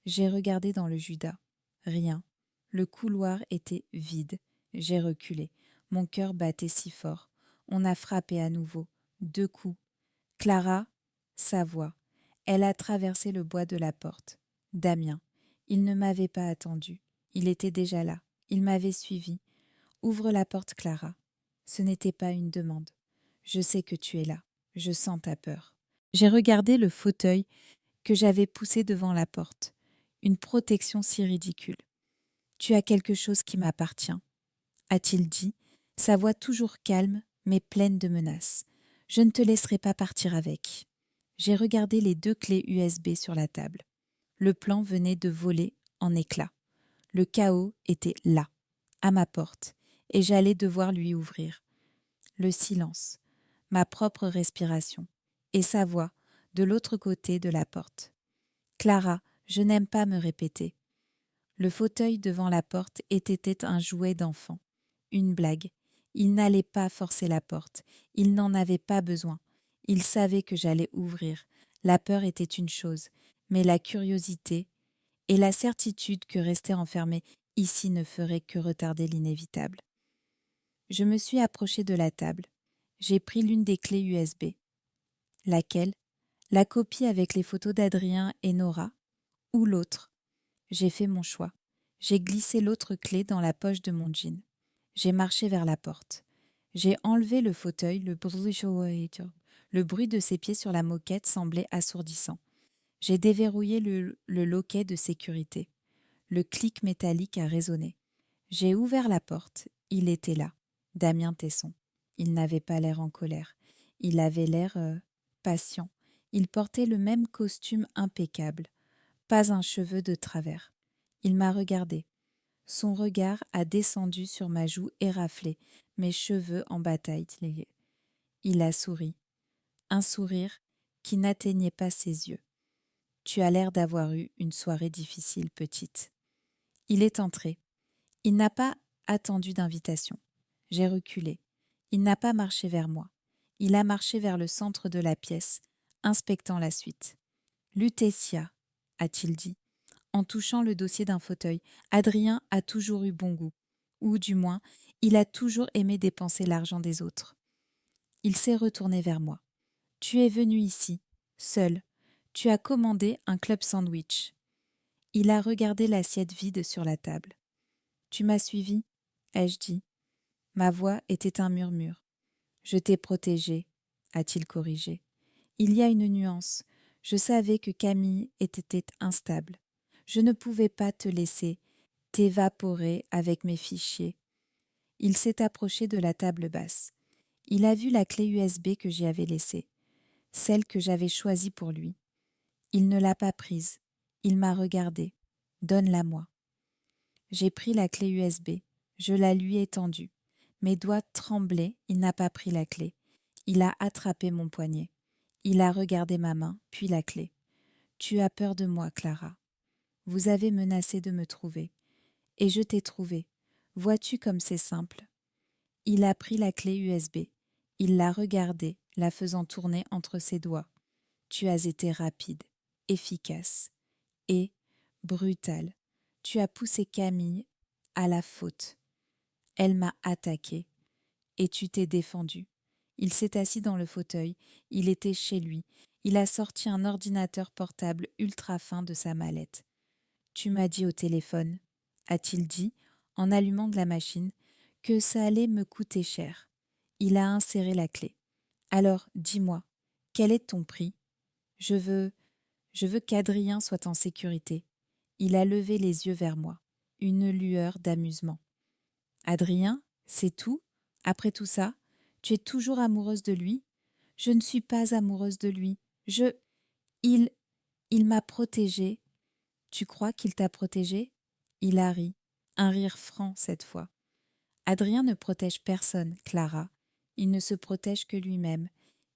j'ai regardé dans le Judas. Rien. Le couloir était vide. J'ai reculé. Mon cœur battait si fort. On a frappé à nouveau. 2 coups. Clara, sa voix. Elle a traversé le bois de la porte. Damien. Il ne m'avait pas attendu. Il était déjà là. Il m'avait suivi. Ouvre la porte, Clara. Ce n'était pas une demande. Je sais que tu es là. Je sens ta peur. J'ai regardé le fauteuil que j'avais poussé devant la porte. Une protection si ridicule. Tu as quelque chose qui m'appartient, a-t-il dit, sa voix toujours calme mais pleine de menaces. Je ne te laisserai pas partir avec. J'ai regardé les 2 clés USB sur la table. Le plan venait de voler en éclats. Le chaos était là, à ma porte, et j'allais devoir lui ouvrir. Le silence, ma propre respiration, et sa voix de l'autre côté de la porte. Clara, je n'aime pas me répéter. Le fauteuil devant la porte était un jouet d'enfant, une blague. Il n'allait pas forcer la porte, il n'en avait pas besoin. Il savait que j'allais ouvrir. La peur était une chose, mais la curiosité et la certitude que rester enfermé ici ne ferait que retarder l'inévitable. Je me suis approchée de la table. J'ai pris l'une des clés USB. Laquelle? La copie avec les photos d'Adrien et Nora, ou l'autre? J'ai fait mon choix. J'ai glissé l'autre clé dans la poche de mon jean. J'ai marché vers la porte. J'ai enlevé le fauteuil, le bruit de ses pieds sur la moquette semblait assourdissant. J'ai déverrouillé le loquet de sécurité. Le clic métallique a résonné. J'ai ouvert la porte. Il était là, Damien Tesson. Il n'avait pas l'air en colère. Il avait l'air patient. Il portait le même costume impeccable. Pas un cheveu de travers. Il m'a regardé. Son regard a descendu sur ma joue éraflée, mes cheveux en bataille. Il a souri. Un sourire qui n'atteignait pas ses yeux. Tu as l'air d'avoir eu une soirée difficile, petite. Il est entré. Il n'a pas attendu d'invitation. J'ai reculé. Il n'a pas marché vers moi. Il a marché vers le centre de la pièce, inspectant la suite. Lutetia, a-t-il dit, en touchant le dossier d'un fauteuil. Adrien a toujours eu bon goût. Ou du moins, il a toujours aimé dépenser l'argent des autres. Il s'est retourné vers moi. Tu es venu ici, seul. Tu as commandé un club sandwich. Il a regardé l'assiette vide sur la table. Tu m'as suivi, ai-je dit. Ma voix était un murmure. Je t'ai protégé, a-t-il corrigé. Il y a une nuance. Je savais que Camille était instable. Je ne pouvais pas te laisser t'évaporer avec mes fichiers. Il s'est approché de la table basse. Il a vu la clé USB que j'y avais laissée, celle que j'avais choisie pour lui. Il ne l'a pas prise. Il m'a regardée. Donne-la-moi. J'ai pris la clé USB. Je la lui ai tendue. Mes doigts tremblaient. Il n'a pas pris la clé. Il a attrapé mon poignet. Il a regardé ma main, puis la clé. Tu as peur de moi, Clara. Vous avez menacé de me trouver. Et je t'ai trouvé. Vois-tu comme c'est simple? Il a pris la clé USB. Il l'a regardée, la faisant tourner entre ses doigts. Tu as été rapide, efficace et brutal. Tu as poussé Camille à la faute. Elle m'a attaqué et tu t'es défendu. Il s'est assis dans le fauteuil. Il était chez lui. Il a sorti un ordinateur portable ultra fin de sa mallette. Tu m'as dit au téléphone, a-t-il dit, en allumant de la machine, que ça allait me coûter cher. Il a inséré la clé. Alors, dis-moi, quel est ton prix ? Je veux qu'Adrien soit en sécurité. Il a levé les yeux vers moi, une lueur d'amusement. Adrien, c'est tout ? Après tout ça, tu es toujours amoureuse de lui ? Je ne suis pas amoureuse de lui. Il m'a protégée. Tu crois qu'il t'a protégée ? Il a ri, un rire franc cette fois. Adrien ne protège personne, Clara. Il ne se protège que lui-même.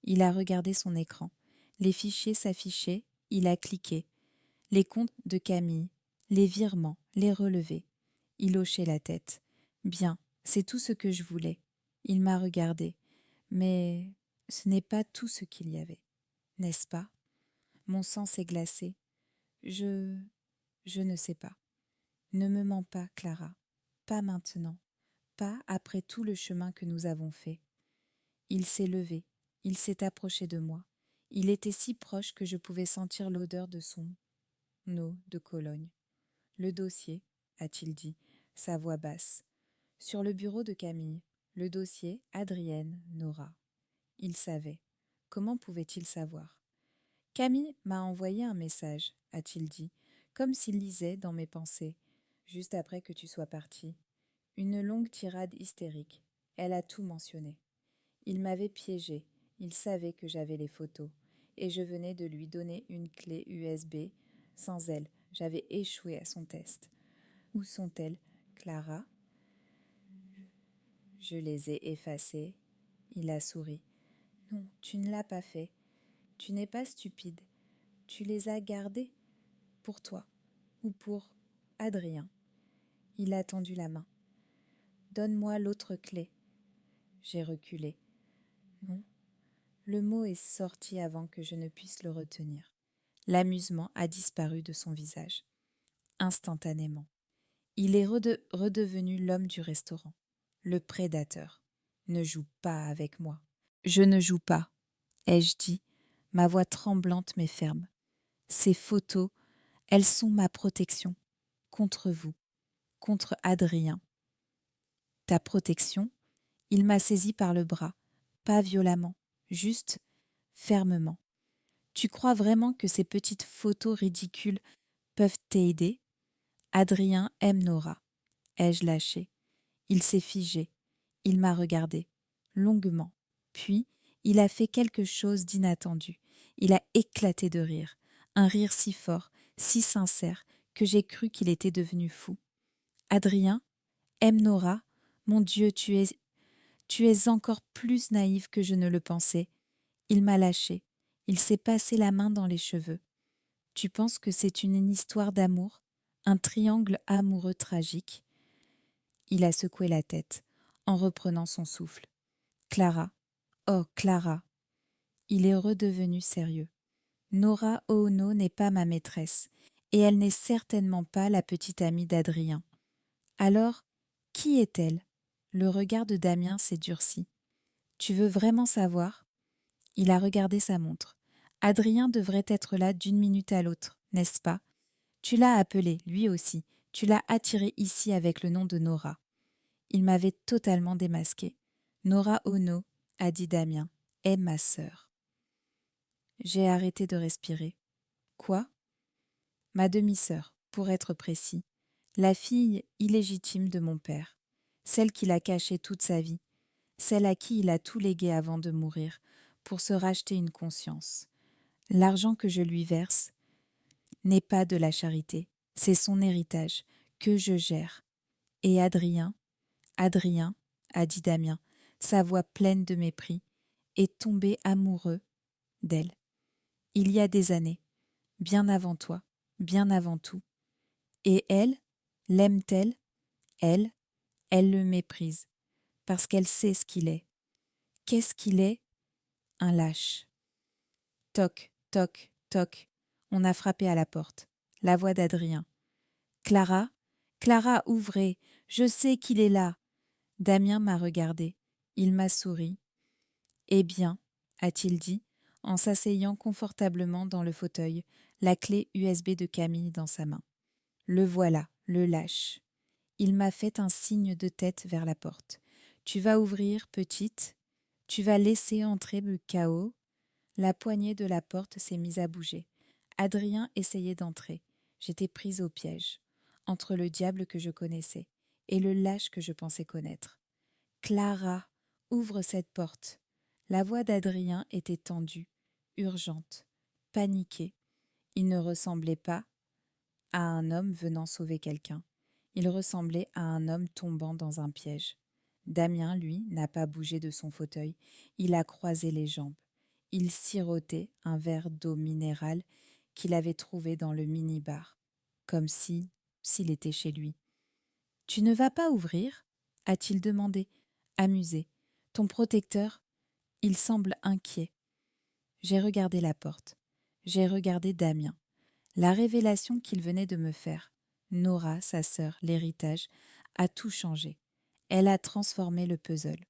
Il a regardé son écran. Les fichiers s'affichaient, il a cliqué. Les comptes de Camille, les virements, les relevés. Il hochait la tête. Bien, c'est tout ce que je voulais. Il m'a regardé. Mais ce n'est pas tout ce qu'il y avait, n'est-ce pas ? Mon sang s'est glacé. Je ne sais pas. Ne me mens pas, Clara. Pas maintenant. Pas après tout le chemin que nous avons fait. Il s'est levé. Il s'est approché de moi. Il était si proche que je pouvais sentir l'odeur de son eau de Cologne. Le dossier, a-t-il dit, sa voix basse. Sur le bureau de Camille, le dossier Adrienne Nora. Il savait. Comment pouvait-il savoir ? Camille m'a envoyé un message, a-t-il dit, comme s'il lisait dans mes pensées, juste après que tu sois parti. Une longue tirade hystérique. Elle a tout mentionné. Il m'avait piégée. Il savait que j'avais les photos. Et je venais de lui donner une clé USB. Sans elle, j'avais échoué à son test. Où sont-elles, Clara ? Je les ai effacées. Il a souri. Non, tu ne l'as pas fait. Tu n'es pas stupide. Tu les as gardées pour toi ou pour Adrien. Il a tendu la main. Donne-moi l'autre clé. J'ai reculé. Non. Le mot est sorti avant que je ne puisse le retenir. L'amusement a disparu de son visage. Instantanément. Il est redevenu l'homme du restaurant, le prédateur. Ne joue pas avec moi. Je ne joue pas, ai-je dit, ma voix tremblante mais ferme. Ces photos, elles sont ma protection, contre vous, contre Adrien. Ta protection ? Il m'a saisi par le bras, pas violemment, juste fermement. Tu crois vraiment que ces petites photos ridicules peuvent t'aider ? Adrien aime Nora. Ai-je lâché ? Il s'est figé. Il m'a regardé, longuement. Puis, il a fait quelque chose d'inattendu. Il a éclaté de rire. Un rire si fort, si sincère, que j'ai cru qu'il était devenu fou. Adrien, aime Nora ? Mon Dieu, tu es encore plus naïve que je ne le pensais. Il m'a lâché. Il s'est passé la main dans les cheveux. Tu penses que c'est une histoire d'amour ? Un triangle amoureux tragique ? Il a secoué la tête, en reprenant son souffle. Clara, oh Clara. Il est redevenu sérieux. Nora Oono n'est pas ma maîtresse, et elle n'est certainement pas la petite amie d'Adrien. Alors, qui est-elle ? Le regard de Damien s'est durci. Tu veux vraiment savoir ? Il a regardé sa montre. Adrien devrait être là d'une minute à l'autre, n'est-ce pas ? Tu l'as appelé, lui aussi. Tu l'as attiré ici avec le nom de Nora. Il m'avait totalement démasqué. Nora Oono, a dit Damien, est ma sœur. J'ai arrêté de respirer. Quoi ? Ma demi-sœur, pour être précis. La fille illégitime de mon père. Celle qu'il a cachée toute sa vie. Celle à qui il a tout légué avant de mourir, pour se racheter une conscience. L'argent que je lui verse n'est pas de la charité, c'est son héritage, que je gère. Et Adrien, a dit Damien, sa voix pleine de mépris, est tombé amoureux d'elle. Il y a des années, bien avant toi, bien avant tout. Et elle, l'aime-t-elle ? Elle le méprise, parce qu'elle sait ce qu'il est. Qu'est-ce qu'il est ? Un lâche. Toc, toc, toc. On a frappé à la porte. La voix d'Adrien. Clara, Clara, ouvrez. Je sais qu'il est là. Damien m'a regardé. Il m'a souri. Eh bien, a-t-il dit, en s'asseyant confortablement dans le fauteuil, la clé USB de Camille dans sa main. Le voilà, le lâche. Il m'a fait un signe de tête vers la porte. Tu vas ouvrir, petite. Tu vas laisser entrer le chaos. La poignée de la porte s'est mise à bouger. Adrien essayait d'entrer. J'étais prise au piège, entre le diable que je connaissais et le lâche que je pensais connaître. Clara, ouvre cette porte. La voix d'Adrien était tendue, urgente, paniquée. Il ne ressemblait pas à un homme venant sauver quelqu'un. Il ressemblait à un homme tombant dans un piège. Damien, lui, n'a pas bougé de son fauteuil. Il a croisé les jambes. Il sirotait un verre d'eau minérale qu'il avait trouvé dans le mini-bar, comme s'il était chez lui. « Tu ne vas pas ouvrir ?» a-t-il demandé, amusé. « Ton protecteur ?» Il semble inquiet. J'ai regardé la porte. J'ai regardé Damien. La révélation qu'il venait de me faire, Nora, sa sœur, l'héritage, a tout changé. Elle a transformé le puzzle.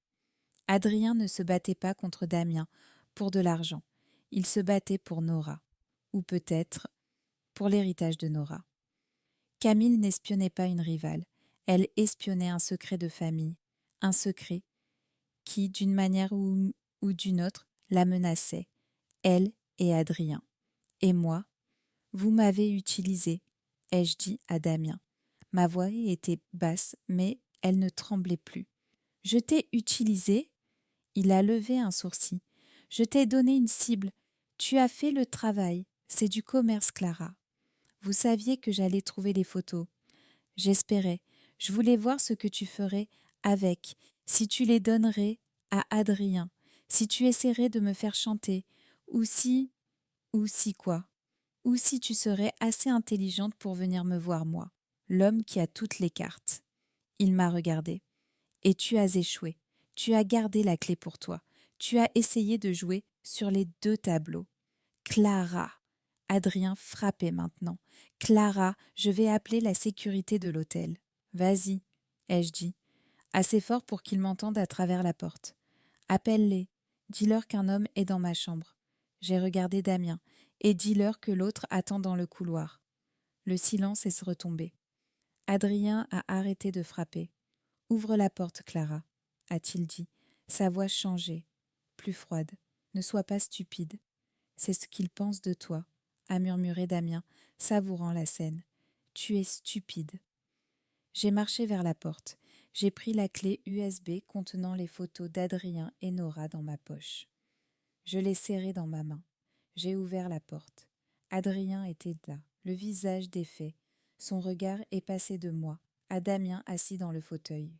Adrien ne se battait pas contre Damien pour de l'argent. Il se battait pour Nora, ou peut-être pour l'héritage de Nora. Camille n'espionnait pas une rivale. Elle espionnait un secret de famille, un secret qui, d'une manière ou d'une autre, la menaçait, elle et Adrien. Et moi, vous m'avez utilisé, ai-je dit à Damien. Ma voix était basse, mais elle ne tremblait plus. Je t'ai utilisé? Il a levé un sourcil. Je t'ai donné une cible. Tu as fait le travail. C'est du commerce, Clara. Vous saviez que j'allais trouver les photos. J'espérais. Je voulais voir ce que tu ferais avec, si tu les donnerais à Adrien, si tu essaierais de me faire chanter, ou si quoi, ou si tu serais assez intelligente pour venir me voir moi, l'homme qui a toutes les cartes. Il m'a regardé. Et tu as échoué. Tu as gardé la clé pour toi. Tu as essayé de jouer sur les deux tableaux. Clara. Adrien frappait maintenant. Clara, je vais appeler la sécurité de l'hôtel. Vas-y, ai-je dit, assez fort pour qu'ils m'entendent à travers la porte. Appelle-les. Dis-leur qu'un homme est dans ma chambre. J'ai regardé Damien, et dis-leur que l'autre attend dans le couloir. Le silence est retombé. Adrien a arrêté de frapper. Ouvre la porte, Clara, a-t-il dit. Sa voix changeait, plus froide. Ne sois pas stupide. C'est ce qu'il pense de toi, a murmuré Damien, savourant la scène. Tu es stupide. J'ai marché vers la porte. J'ai pris la clé USB contenant les photos d'Adrien et Nora dans ma poche. Je l'ai serrée dans ma main. J'ai ouvert la porte. Adrien était là, le visage défait. Son regard est passé de moi à Damien assis dans le fauteuil.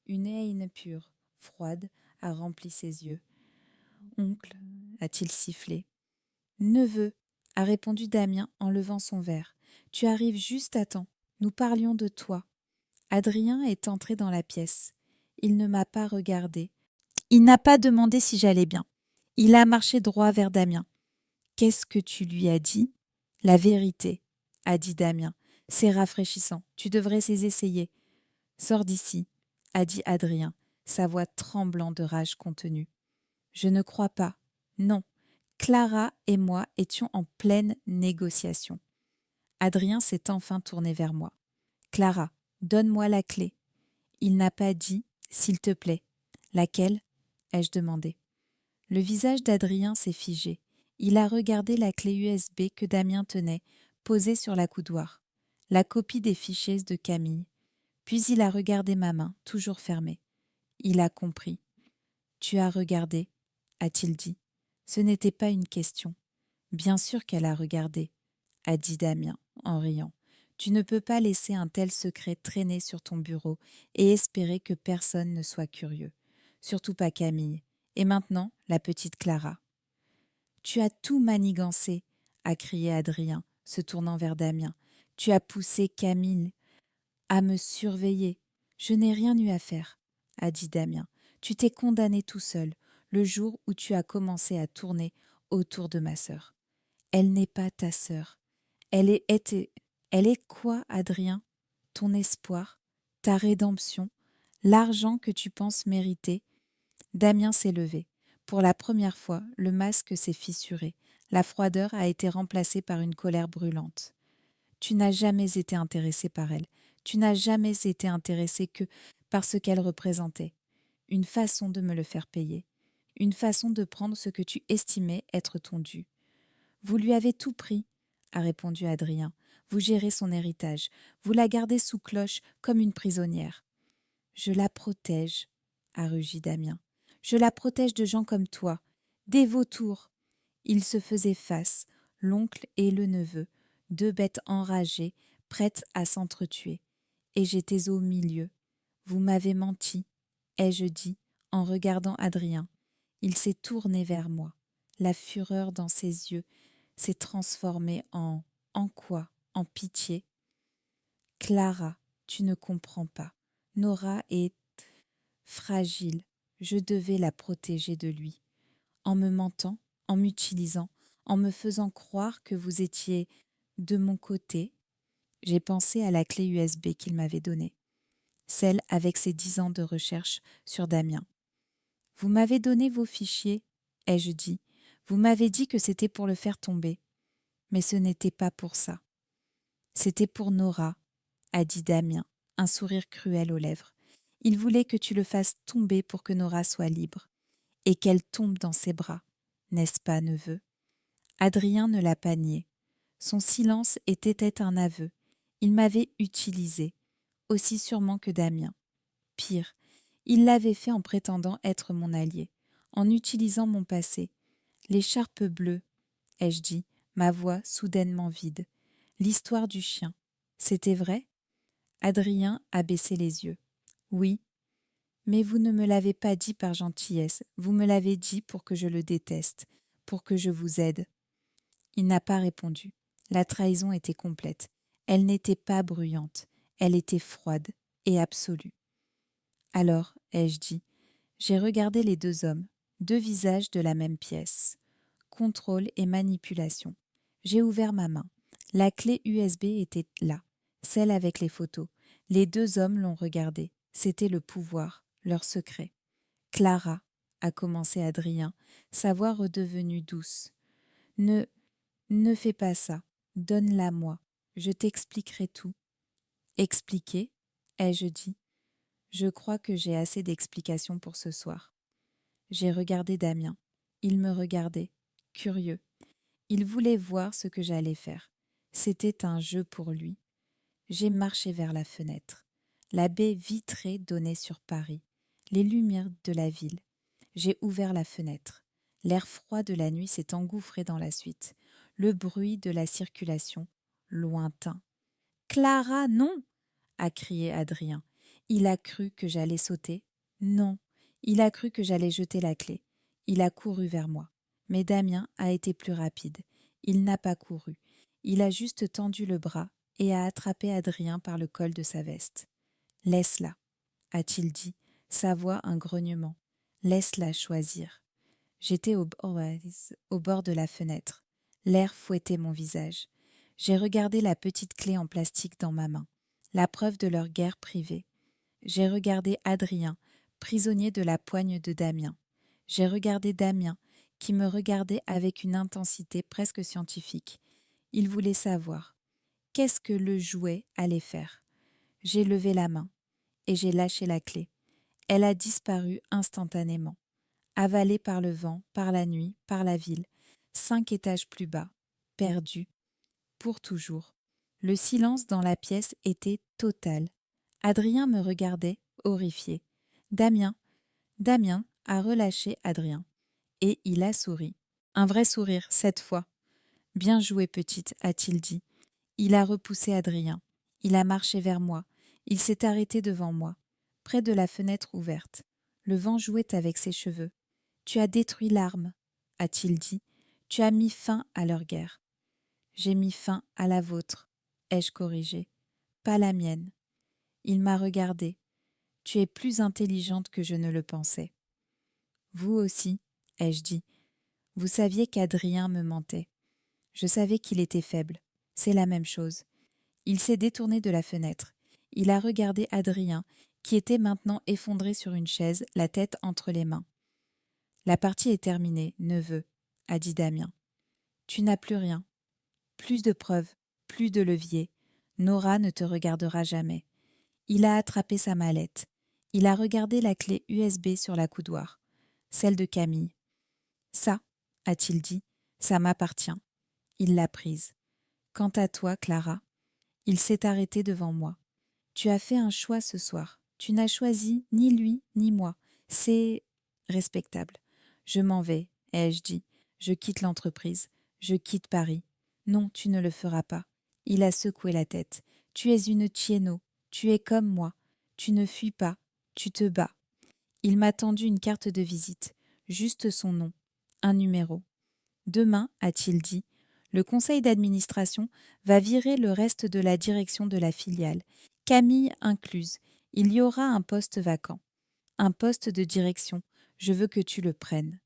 Une haine pure, froide, a rempli ses yeux. « Oncle » a-t-il sifflé. « Neveu » a répondu Damien en levant son verre. « Tu arrives juste à temps. Nous parlions de toi. » Adrien est entré dans la pièce. Il ne m'a pas regardé. Il n'a pas demandé si j'allais bien. Il a marché droit vers Damien. « Qu'est-ce que tu lui as dit ?»« La vérité, » a dit Damien. « C'est rafraîchissant. Tu devrais essayer. »« Sors d'ici, » a dit Adrien, sa voix tremblant de rage contenue. « Je ne crois pas. Non. Clara et moi étions en pleine négociation. » Adrien s'est enfin tourné vers moi. « Clara, donne-moi la clé. » Il n'a pas dit « s'il te plaît ». « Laquelle ?» ai-je demandé. Le visage d'Adrien s'est figé. Il a regardé la clé USB que Damien tenait, posée sur la coudoir, la copie des fichiers de Camille. Puis il a regardé ma main, toujours fermée. Il a compris. « Tu as regardé ?» a-t-il dit. Ce n'était pas une question. « Bien sûr qu'elle a regardé », a dit Damien en riant. « Tu ne peux pas laisser un tel secret traîner sur ton bureau et espérer que personne ne soit curieux. Surtout pas Camille. Et maintenant, la petite Clara. »« Tu as tout manigancé » a crié Adrien, se tournant vers Damien. « Tu as poussé Camille à me surveiller. Je n'ai rien eu à faire, » a dit Damien. « Tu t'es condamné tout seul, le jour où tu as commencé à tourner autour de ma sœur. Elle n'est pas ta sœur. Elle est quoi, Adrien? Ton espoir, ta rédemption, l'argent que tu penses mériter. » Damien s'est levé. Pour la première fois, le masque s'est fissuré. La froideur a été remplacée par une colère brûlante. « Tu n'as jamais été intéressé par elle. Tu n'as jamais été intéressé que par ce qu'elle représentait. Une façon de me le faire payer. Une façon de prendre ce que tu estimais être ton dû. Vous lui avez tout pris, a répondu Adrien. Vous gérez son héritage. Vous la gardez sous cloche comme une prisonnière. Je la protège, a rugi Damien. Je la protège de gens comme toi, des vautours. Ils se faisaient face, l'oncle et le neveu, deux bêtes enragées, prêtes à s'entretuer. Et j'étais au milieu. Vous m'avez menti, ai-je dit, en regardant Adrien. Il s'est tourné vers moi. La fureur dans ses yeux s'est transformée en... En quoi? En pitié? Clara, tu ne comprends pas. Nora est fragile. Je devais la protéger de lui. En me mentant, en m'utilisant, en me faisant croire que vous étiez de mon côté, j'ai pensé à la clé USB qu'il m'avait donnée, celle avec ses 10 ans de recherche sur Damien. Vous m'avez donné vos fichiers, ai-je dit. Vous m'avez dit que c'était pour le faire tomber. Mais ce n'était pas pour ça. C'était pour Nora, a dit Damien, un sourire cruel aux lèvres. Il voulait que tu le fasses tomber pour que Nora soit libre, et qu'elle tombe dans ses bras. N'est-ce pas, neveu? Adrien ne l'a pas nié. Son silence était un aveu. Il m'avait utilisé, aussi sûrement que Damien. Pire, il l'avait fait en prétendant être mon allié, en utilisant mon passé. L'écharpe bleue, ai-je dit, ma voix soudainement vide. L'histoire du chien. C'était vrai? Adrien a baissé les yeux. Oui. Mais vous ne me l'avez pas dit par gentillesse, vous me l'avez dit pour que je le déteste, pour que je vous aide. Il n'a pas répondu. La trahison était complète. Elle n'était pas bruyante, elle était froide et absolue. Alors, ai-je dit, j'ai regardé les deux hommes, deux visages de la même pièce. Contrôle et manipulation. J'ai ouvert ma main. La clé USB était là, celle avec les photos. Les deux hommes l'ont regardée. C'était le pouvoir, leur secret. Clara, a commencé Adrien, sa voix redevenue douce. Ne fais pas ça. Donne-la-moi. Je t'expliquerai tout. Expliquer, ai-je dit. Je crois que j'ai assez d'explications pour ce soir. J'ai regardé Damien. Il me regardait, curieux. Il voulait voir ce que j'allais faire. C'était un jeu pour lui. J'ai marché vers la fenêtre. La baie vitrée donnait sur Paris, les lumières de la ville. J'ai ouvert la fenêtre. L'air froid de la nuit s'est engouffré dans la suite. Le bruit de la circulation, lointain. « Clara, non !» a crié Adrien. Il a cru que j'allais sauter. Non, il a cru que j'allais jeter la clé. Il a couru vers moi. Mais Damien a été plus rapide. Il n'a pas couru. Il a juste tendu le bras et a attrapé Adrien par le col de sa veste. « Laisse-la, a-t-il dit, sa voix un grognement. Laisse-la choisir. J'étais au bord de la fenêtre. L'air fouettait mon visage. J'ai regardé la petite clé en plastique dans ma main, la preuve de leur guerre privée. J'ai regardé Adrien, prisonnier de la poigne de Damien. J'ai regardé Damien, qui me regardait avec une intensité presque scientifique. Il voulait savoir. Qu'est-ce que le jouet allait faire? J'ai levé la main et j'ai lâché la clé. Elle a disparu instantanément, avalée par le vent, par la nuit, par la ville, 5 étages plus bas, perdue, pour toujours. Le silence dans la pièce était total. Adrien me regardait, horrifié. Damien a relâché Adrien. Et il a souri. Un vrai sourire, cette fois. Bien joué, petite, a-t-il dit. Il a repoussé Adrien. Il a marché vers moi. Il s'est arrêté devant moi, près de la fenêtre ouverte. Le vent jouait avec ses cheveux. Tu as détruit l'arme, a-t-il dit. Tu as mis fin à leur guerre. J'ai mis fin à la vôtre, ai-je corrigé. Pas la mienne. Il m'a regardé. Tu es plus intelligente que je ne le pensais. Vous aussi, ai-je dit. Vous saviez qu'Adrien me mentait. Je savais qu'il était faible. C'est la même chose. Il s'est détourné de la fenêtre. Il a regardé Adrien, qui était maintenant effondré sur une chaise, la tête entre les mains. La partie est terminée, neveu, a dit Damien. Tu n'as plus rien. Plus de preuves, plus de levier. Nora ne te regardera jamais. Il a attrapé sa mallette. Il a regardé la clé USB sur la coudoir, celle de Camille. Ça, a-t-il dit, ça m'appartient. Il l'a prise. Quant à toi, Clara, il s'est arrêté devant moi. Tu as fait un choix ce soir. Tu n'as choisi ni lui ni moi. C'est respectable. Je m'en vais, ai-je dit. Je quitte l'entreprise. Je quitte Paris. Non, tu ne le feras pas. Il a secoué la tête. Tu es une Tieno. Tu es comme moi. Tu ne fuis pas. Tu te bats. Il m'a tendu une carte de visite. Juste son nom. Un numéro. Demain, a-t-il dit, le conseil d'administration va virer le reste de la direction de la filiale, Camille incluse. Il y aura un poste vacant. Un poste de direction. Je veux que tu le prennes.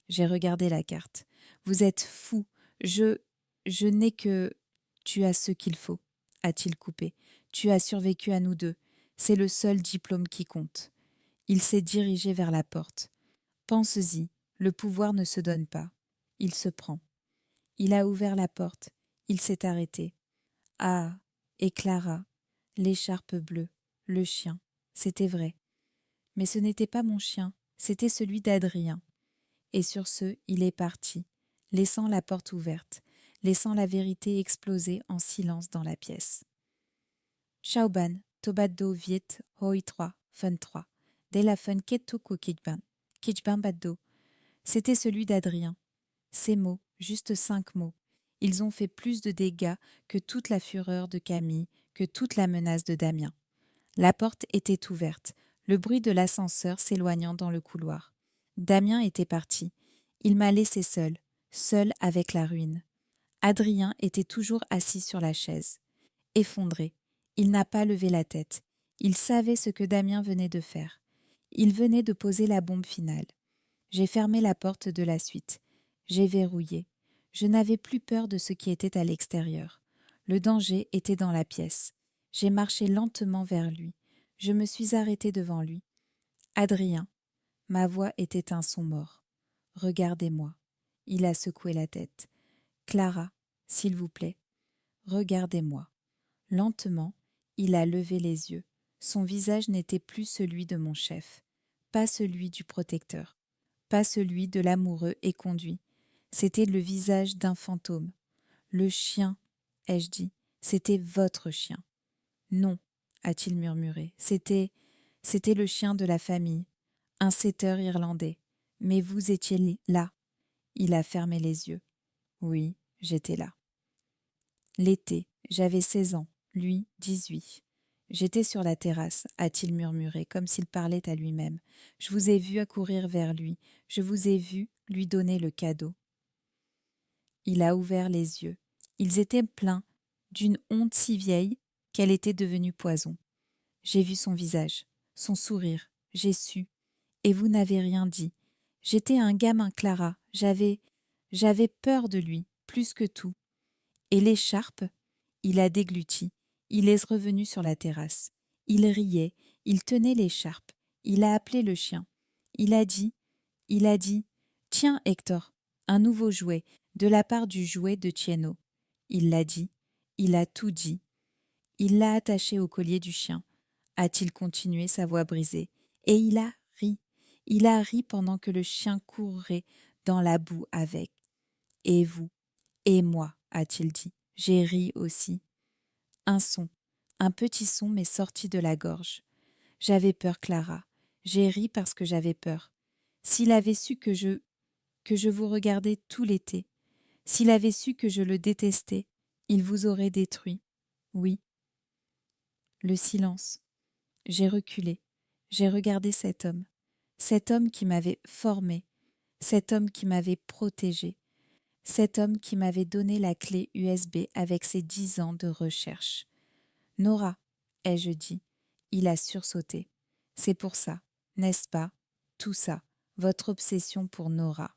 J'ai regardé la carte. Vous êtes fou. Je n'ai que... Tu as ce qu'il faut, a-t-il coupé. Tu as survécu à nous deux. C'est le seul diplôme qui compte. Il s'est dirigé vers la porte. Pense-y, le pouvoir ne se donne pas. Il se prend. Il a ouvert la porte. Il s'est arrêté. Ah, et Clara, l'écharpe bleue, le chien, c'était vrai. Mais ce n'était pas mon chien, c'était celui d'Adrien. Et sur ce, il est parti, laissant la porte ouverte, laissant la vérité exploser en silence dans la pièce. Schauban, Tobaddo Viet, Hoi 3, Fun 3, dès la Fun Ketoko Kijban Baddo. C'était celui d'Adrien. Ces mots, juste 5 mots, ils ont fait plus de dégâts que toute la fureur de Camille, que toute la menace de Damien. La porte était ouverte, le bruit de l'ascenseur s'éloignant dans le couloir. Damien était parti. Il m'a laissé seul avec la ruine. Adrien était toujours assis sur la chaise. Effondré, il n'a pas levé la tête. Il savait ce que Damien venait de faire. Il venait de poser la bombe finale. J'ai fermé la porte de la suite. J'ai verrouillé. Je n'avais plus peur de ce qui était à l'extérieur. Le danger était dans la pièce. J'ai marché lentement vers lui. Je me suis arrêtée devant lui. Adrien. Ma voix était un son mort. Regardez-moi. Il a secoué la tête. Clara, s'il vous plaît. Regardez-moi. Lentement, il a levé les yeux. Son visage n'était plus celui de mon chef, pas celui du protecteur, pas celui de l'amoureux éconduit. C'était le visage d'un fantôme. Le chien, ai-je dit, c'était votre chien. Non, a-t-il murmuré, c'était le chien de la famille, un setter irlandais. Mais vous étiez là. Il a fermé les yeux. Oui, j'étais là. L'été, j'avais 16 ans, lui 18. J'étais sur la terrasse, a-t-il murmuré, comme s'il parlait à lui-même. Je vous ai vu accourir vers lui, je vous ai vu lui donner le cadeau. Il a ouvert les yeux. Ils étaient pleins d'une honte si vieille qu'elle était devenue poison. J'ai vu son visage, son sourire, j'ai su. Et vous n'avez rien dit. J'étais un gamin, Clara, j'avais peur de lui, plus que tout. Et l'écharpe, il a dégluti, il est revenu sur la terrasse. Il riait, il tenait l'écharpe, il a appelé le chien. Il a dit, tiens Hector, un nouveau jouet, de la part du jouet de Tieno. Il l'a dit, il a tout dit. Il l'a attaché au collier du chien, a-t-il continué, sa voix brisée, et il a ri. Il a ri pendant que le chien courait dans la boue avec. Et vous, et moi, a-t-il dit. J'ai ri aussi. Un son, un petit son m'est sorti de la gorge. J'avais peur, Clara. J'ai ri parce que j'avais peur. S'il avait su que je vous regardais tout l'été, s'il avait su que je le détestais, il vous aurait détruit. Oui. Le silence. J'ai reculé. J'ai regardé cet homme qui m'avait formé, cet homme qui m'avait protégé, cet homme qui m'avait donné la clé USB avec ses 10 ans de recherche. Nora, ai-je dit. Il a sursauté. C'est pour ça, n'est-ce pas, tout ça, votre obsession pour Nora.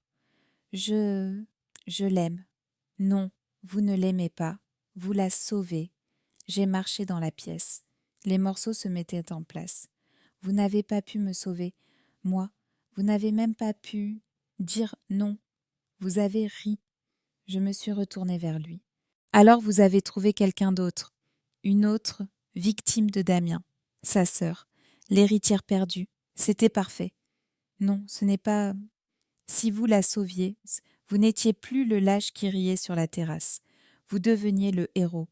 Je l'aime. Non, vous ne l'aimez pas. Vous la sauvez. J'ai marché dans la pièce. Les morceaux se mettaient en place. Vous n'avez pas pu me sauver. Moi, vous n'avez même pas pu dire non. Vous avez ri. Je me suis retournée vers lui. Alors vous avez trouvé quelqu'un d'autre. Une autre victime de Damien. Sa sœur, l'héritière perdue, c'était parfait. Non, ce n'est pas... Si vous la sauviez, vous n'étiez plus le lâche qui riait sur la terrasse. Vous deveniez le héros.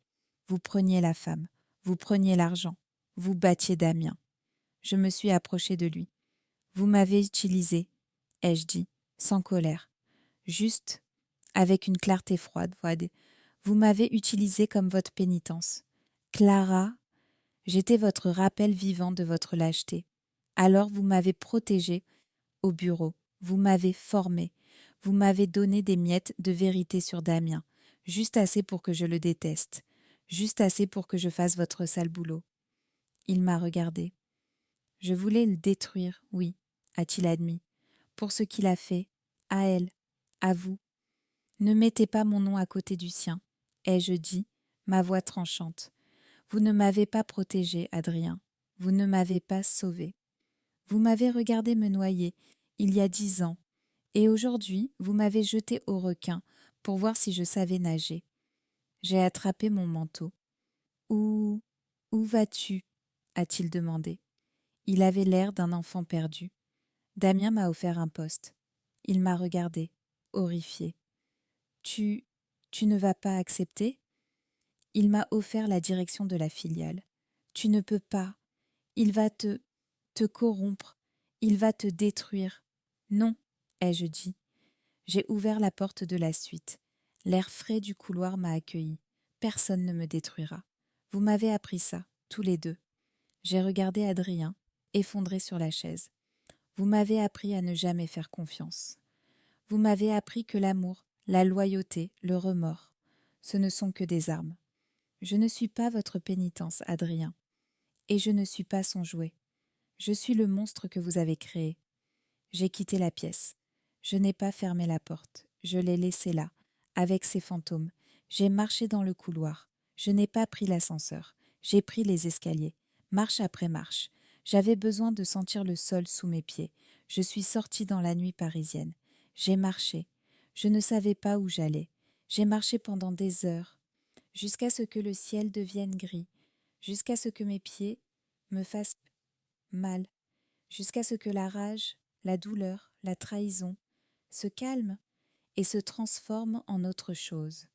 Vous preniez la femme, vous preniez l'argent, vous battiez Damien. Je me suis approchée de lui. Vous m'avez utilisé, ai-je dit, sans colère, juste avec une clarté froide. Vous m'avez utilisé comme votre pénitence. Clara, j'étais votre rappel vivant de votre lâcheté. Alors vous m'avez protégée au bureau, vous m'avez formée, vous m'avez donné des miettes de vérité sur Damien, juste assez pour que je le déteste, juste assez pour que je fasse votre sale boulot. Il m'a regardé. Je voulais le détruire, oui, a-t-il admis, pour ce qu'il a fait, à elle, à vous. Ne mettez pas mon nom à côté du sien, ai-je dit, ma voix tranchante. Vous ne m'avez pas protégé, Adrien. Vous ne m'avez pas sauvé. Vous m'avez regardé me noyer, il y a 10 ans, et aujourd'hui vous m'avez jeté au requin pour voir si je savais nager. J'ai attrapé mon manteau. Où vas-tu a-t-il demandé. Il avait l'air d'un enfant perdu. Damien m'a offert un poste. Il m'a regardé, horrifié. Tu ne vas pas accepter? Il m'a offert la direction de la filiale. Tu ne peux pas. Il va te corrompre. Il va te détruire. Non, ai-je dit. J'ai ouvert la porte de la suite. L'air frais du couloir m'a accueilli. Personne ne me détruira. Vous m'avez appris ça, tous les deux. J'ai regardé Adrien, effondré sur la chaise. Vous m'avez appris à ne jamais faire confiance. Vous m'avez appris que l'amour, la loyauté, le remords, ce ne sont que des armes. Je ne suis pas votre pénitence, Adrien, et je ne suis pas son jouet. Je suis le monstre que vous avez créé. J'ai quitté la pièce. Je n'ai pas fermé la porte. Je l'ai laissée là, avec ses fantômes. J'ai marché dans le couloir. Je n'ai pas pris l'ascenseur. J'ai pris les escaliers, marche après marche. J'avais besoin de sentir le sol sous mes pieds. Je suis sortie dans la nuit parisienne. J'ai marché. Je ne savais pas où j'allais. J'ai marché pendant des heures, jusqu'à ce que le ciel devienne gris, jusqu'à ce que mes pieds me fassent mal, jusqu'à ce que la rage, la douleur, la trahison se calment et se transforment en autre chose,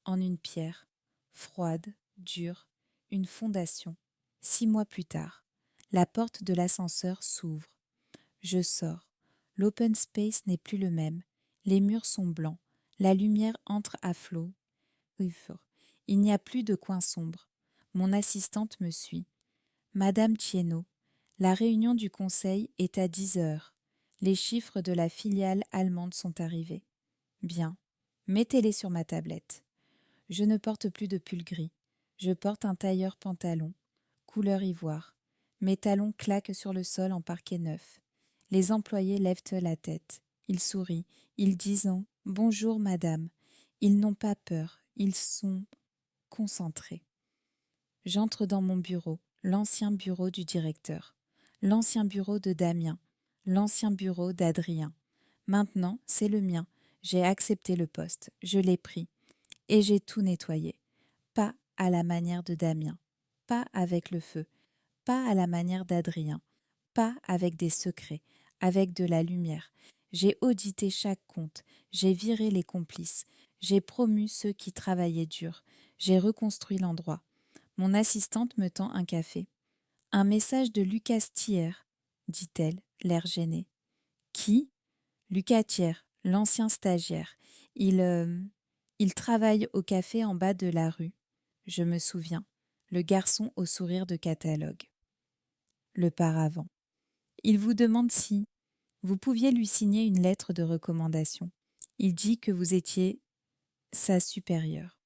en une pierre, froide, dure, une fondation. 6 mois plus tard, la porte de l'ascenseur s'ouvre. Je sors. L'open space n'est plus le même. Les murs sont blancs. La lumière entre à flot. Il n'y a plus de coin sombre. Mon assistante me suit. Madame Thienot, la réunion du conseil est à 10 heures. Les chiffres de la filiale allemande sont arrivés. Bien. Mettez-les sur ma tablette. Je ne porte plus de pull gris. Je porte un tailleur pantalon, couleur ivoire. Mes talons claquent sur le sol en parquet neuf. Les employés lèvent la tête. Ils sourient. Ils disent « Bonjour, madame ». Ils n'ont pas peur. Ils sont concentrés. J'entre dans mon bureau, l'ancien bureau du directeur, l'ancien bureau de Damien, l'ancien bureau d'Adrien. Maintenant, c'est le mien. J'ai accepté le poste, je l'ai pris. Et j'ai tout nettoyé. Pas à la manière de Damien, pas avec le feu, pas à la manière d'Adrien, pas avec des secrets, avec de la lumière. J'ai audité chaque compte, j'ai viré les complices, j'ai promu ceux qui travaillaient dur, j'ai reconstruit l'endroit. Mon assistante me tend un café. Un message de Lucas Thiers, dit-elle, l'air gêné. Qui? Lucas Thiers, l'ancien stagiaire. Il travaille au café en bas de la rue. Je me souviens. Le garçon au sourire de catalogue. Le paravent. Il vous demande si vous pouviez lui signer une lettre de recommandation. Il dit que vous étiez sa supérieure.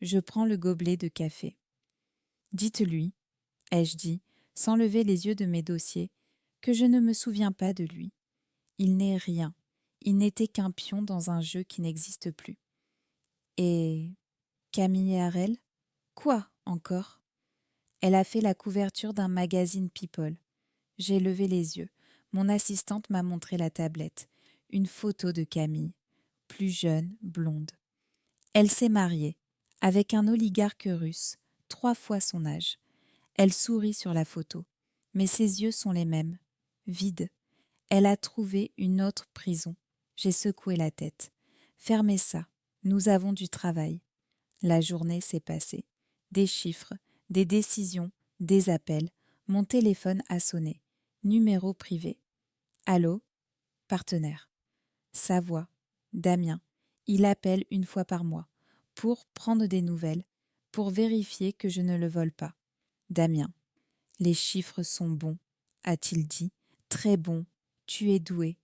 Je prends le gobelet de café. Dites-lui, ai-je dit, sans lever les yeux de mes dossiers, que je ne me souviens pas de lui. Il n'est rien. Il n'était qu'un pion dans un jeu qui n'existe plus. Et Camille Harel? Quoi encore? Elle a fait la couverture d'un magazine People. J'ai levé les yeux. Mon assistante m'a montré la tablette. Une photo de Camille. Plus jeune, blonde. Elle s'est mariée avec un oligarque russe, 3 fois son âge. Elle sourit sur la photo, mais ses yeux sont les mêmes, vides. Elle a trouvé une autre prison. J'ai secoué la tête. Fermez ça, nous avons du travail. La journée s'est passée. Des chiffres, des décisions, des appels. Mon téléphone a sonné. Numéro privé. Allô? Partenaire. Sa voix. Damien. Il appelle une fois par mois pour prendre des nouvelles, pour vérifier que je ne le vole pas. Damien. Les chiffres sont bons, a-t-il dit. Très bons. Tu es doué.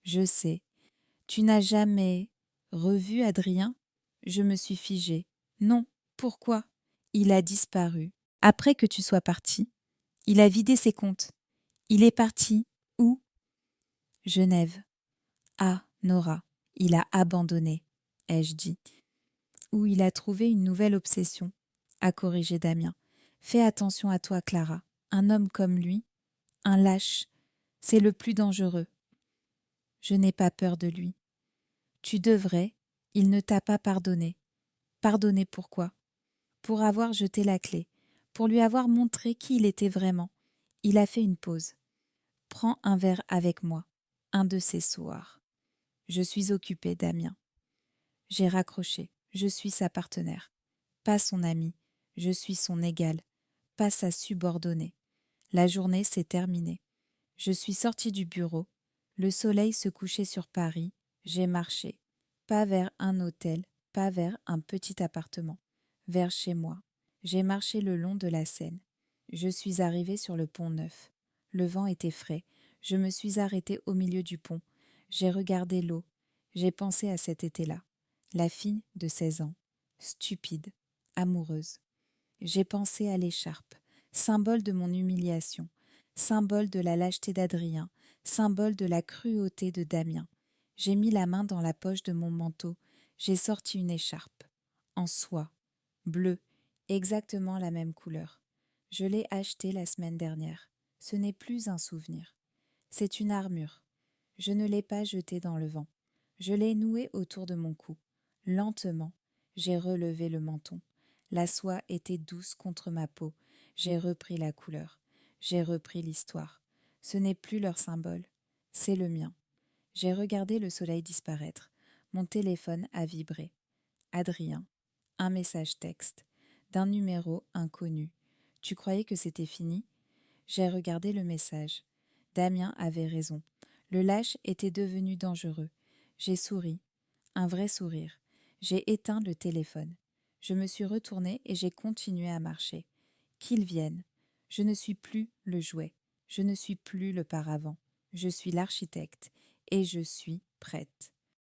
Je sais. Tu n'as jamais revu Adrien? Je me suis figée. Non. Pourquoi? Il a disparu. Après que tu sois parti, il a vidé ses comptes. Il est parti. Où? Genève. Ah, Nora, il a abandonné, ai-je dit. Ou il a trouvé une nouvelle obsession, a corrigé Damien. Fais attention à toi, Clara. Un homme comme lui, un lâche, c'est le plus dangereux. Je n'ai pas peur de lui. Tu devrais, il ne t'a pas pardonné. Pardonné pourquoi? Pour avoir jeté la clé, pour lui avoir montré qui il était vraiment. Il a fait une pause. Prends un verre avec moi, un de ces soirs. Je suis occupée, Damien. J'ai raccroché. Je suis sa partenaire. Pas son amie. Je suis son égale. Pas sa subordonnée. La journée s'est terminée. Je suis sortie du bureau. Le soleil se couchait sur Paris. J'ai marché. Pas vers un hôtel, pas vers un petit appartement. Vers chez moi. J'ai marché le long de la Seine. Je suis arrivée sur le pont Neuf. Le vent était frais. Je me suis arrêtée au milieu du pont. J'ai regardé l'eau. J'ai pensé à cet été-là. La fille de 16 ans, stupide, amoureuse. J'ai pensé à l'écharpe, symbole de mon humiliation, symbole de la lâcheté d'Adrien, symbole de la cruauté de Damien. J'ai mis la main dans la poche de mon manteau, j'ai sorti une écharpe, en soie, bleue, exactement la même couleur. Je l'ai achetée la semaine dernière. Ce n'est plus un souvenir. C'est une armure. Je ne l'ai pas jetée dans le vent. Je l'ai nouée autour de mon cou. Lentement, j'ai relevé le menton. La soie était douce contre ma peau. J'ai repris la couleur. J'ai repris l'histoire. Ce n'est plus leur symbole, c'est le mien. J'ai regardé le soleil disparaître. Mon téléphone a vibré. Adrien. Un message texte. D'un numéro inconnu. Tu croyais que c'était fini? J'ai regardé le message. Damien avait raison. Le lâche était devenu dangereux. J'ai souri. Un vrai sourire. J'ai éteint le téléphone. Je me suis retournée et j'ai continué à marcher. Qu'ils viennent. Je ne suis plus le jouet. Je ne suis plus le paravent. Je suis l'architecte et je suis prête.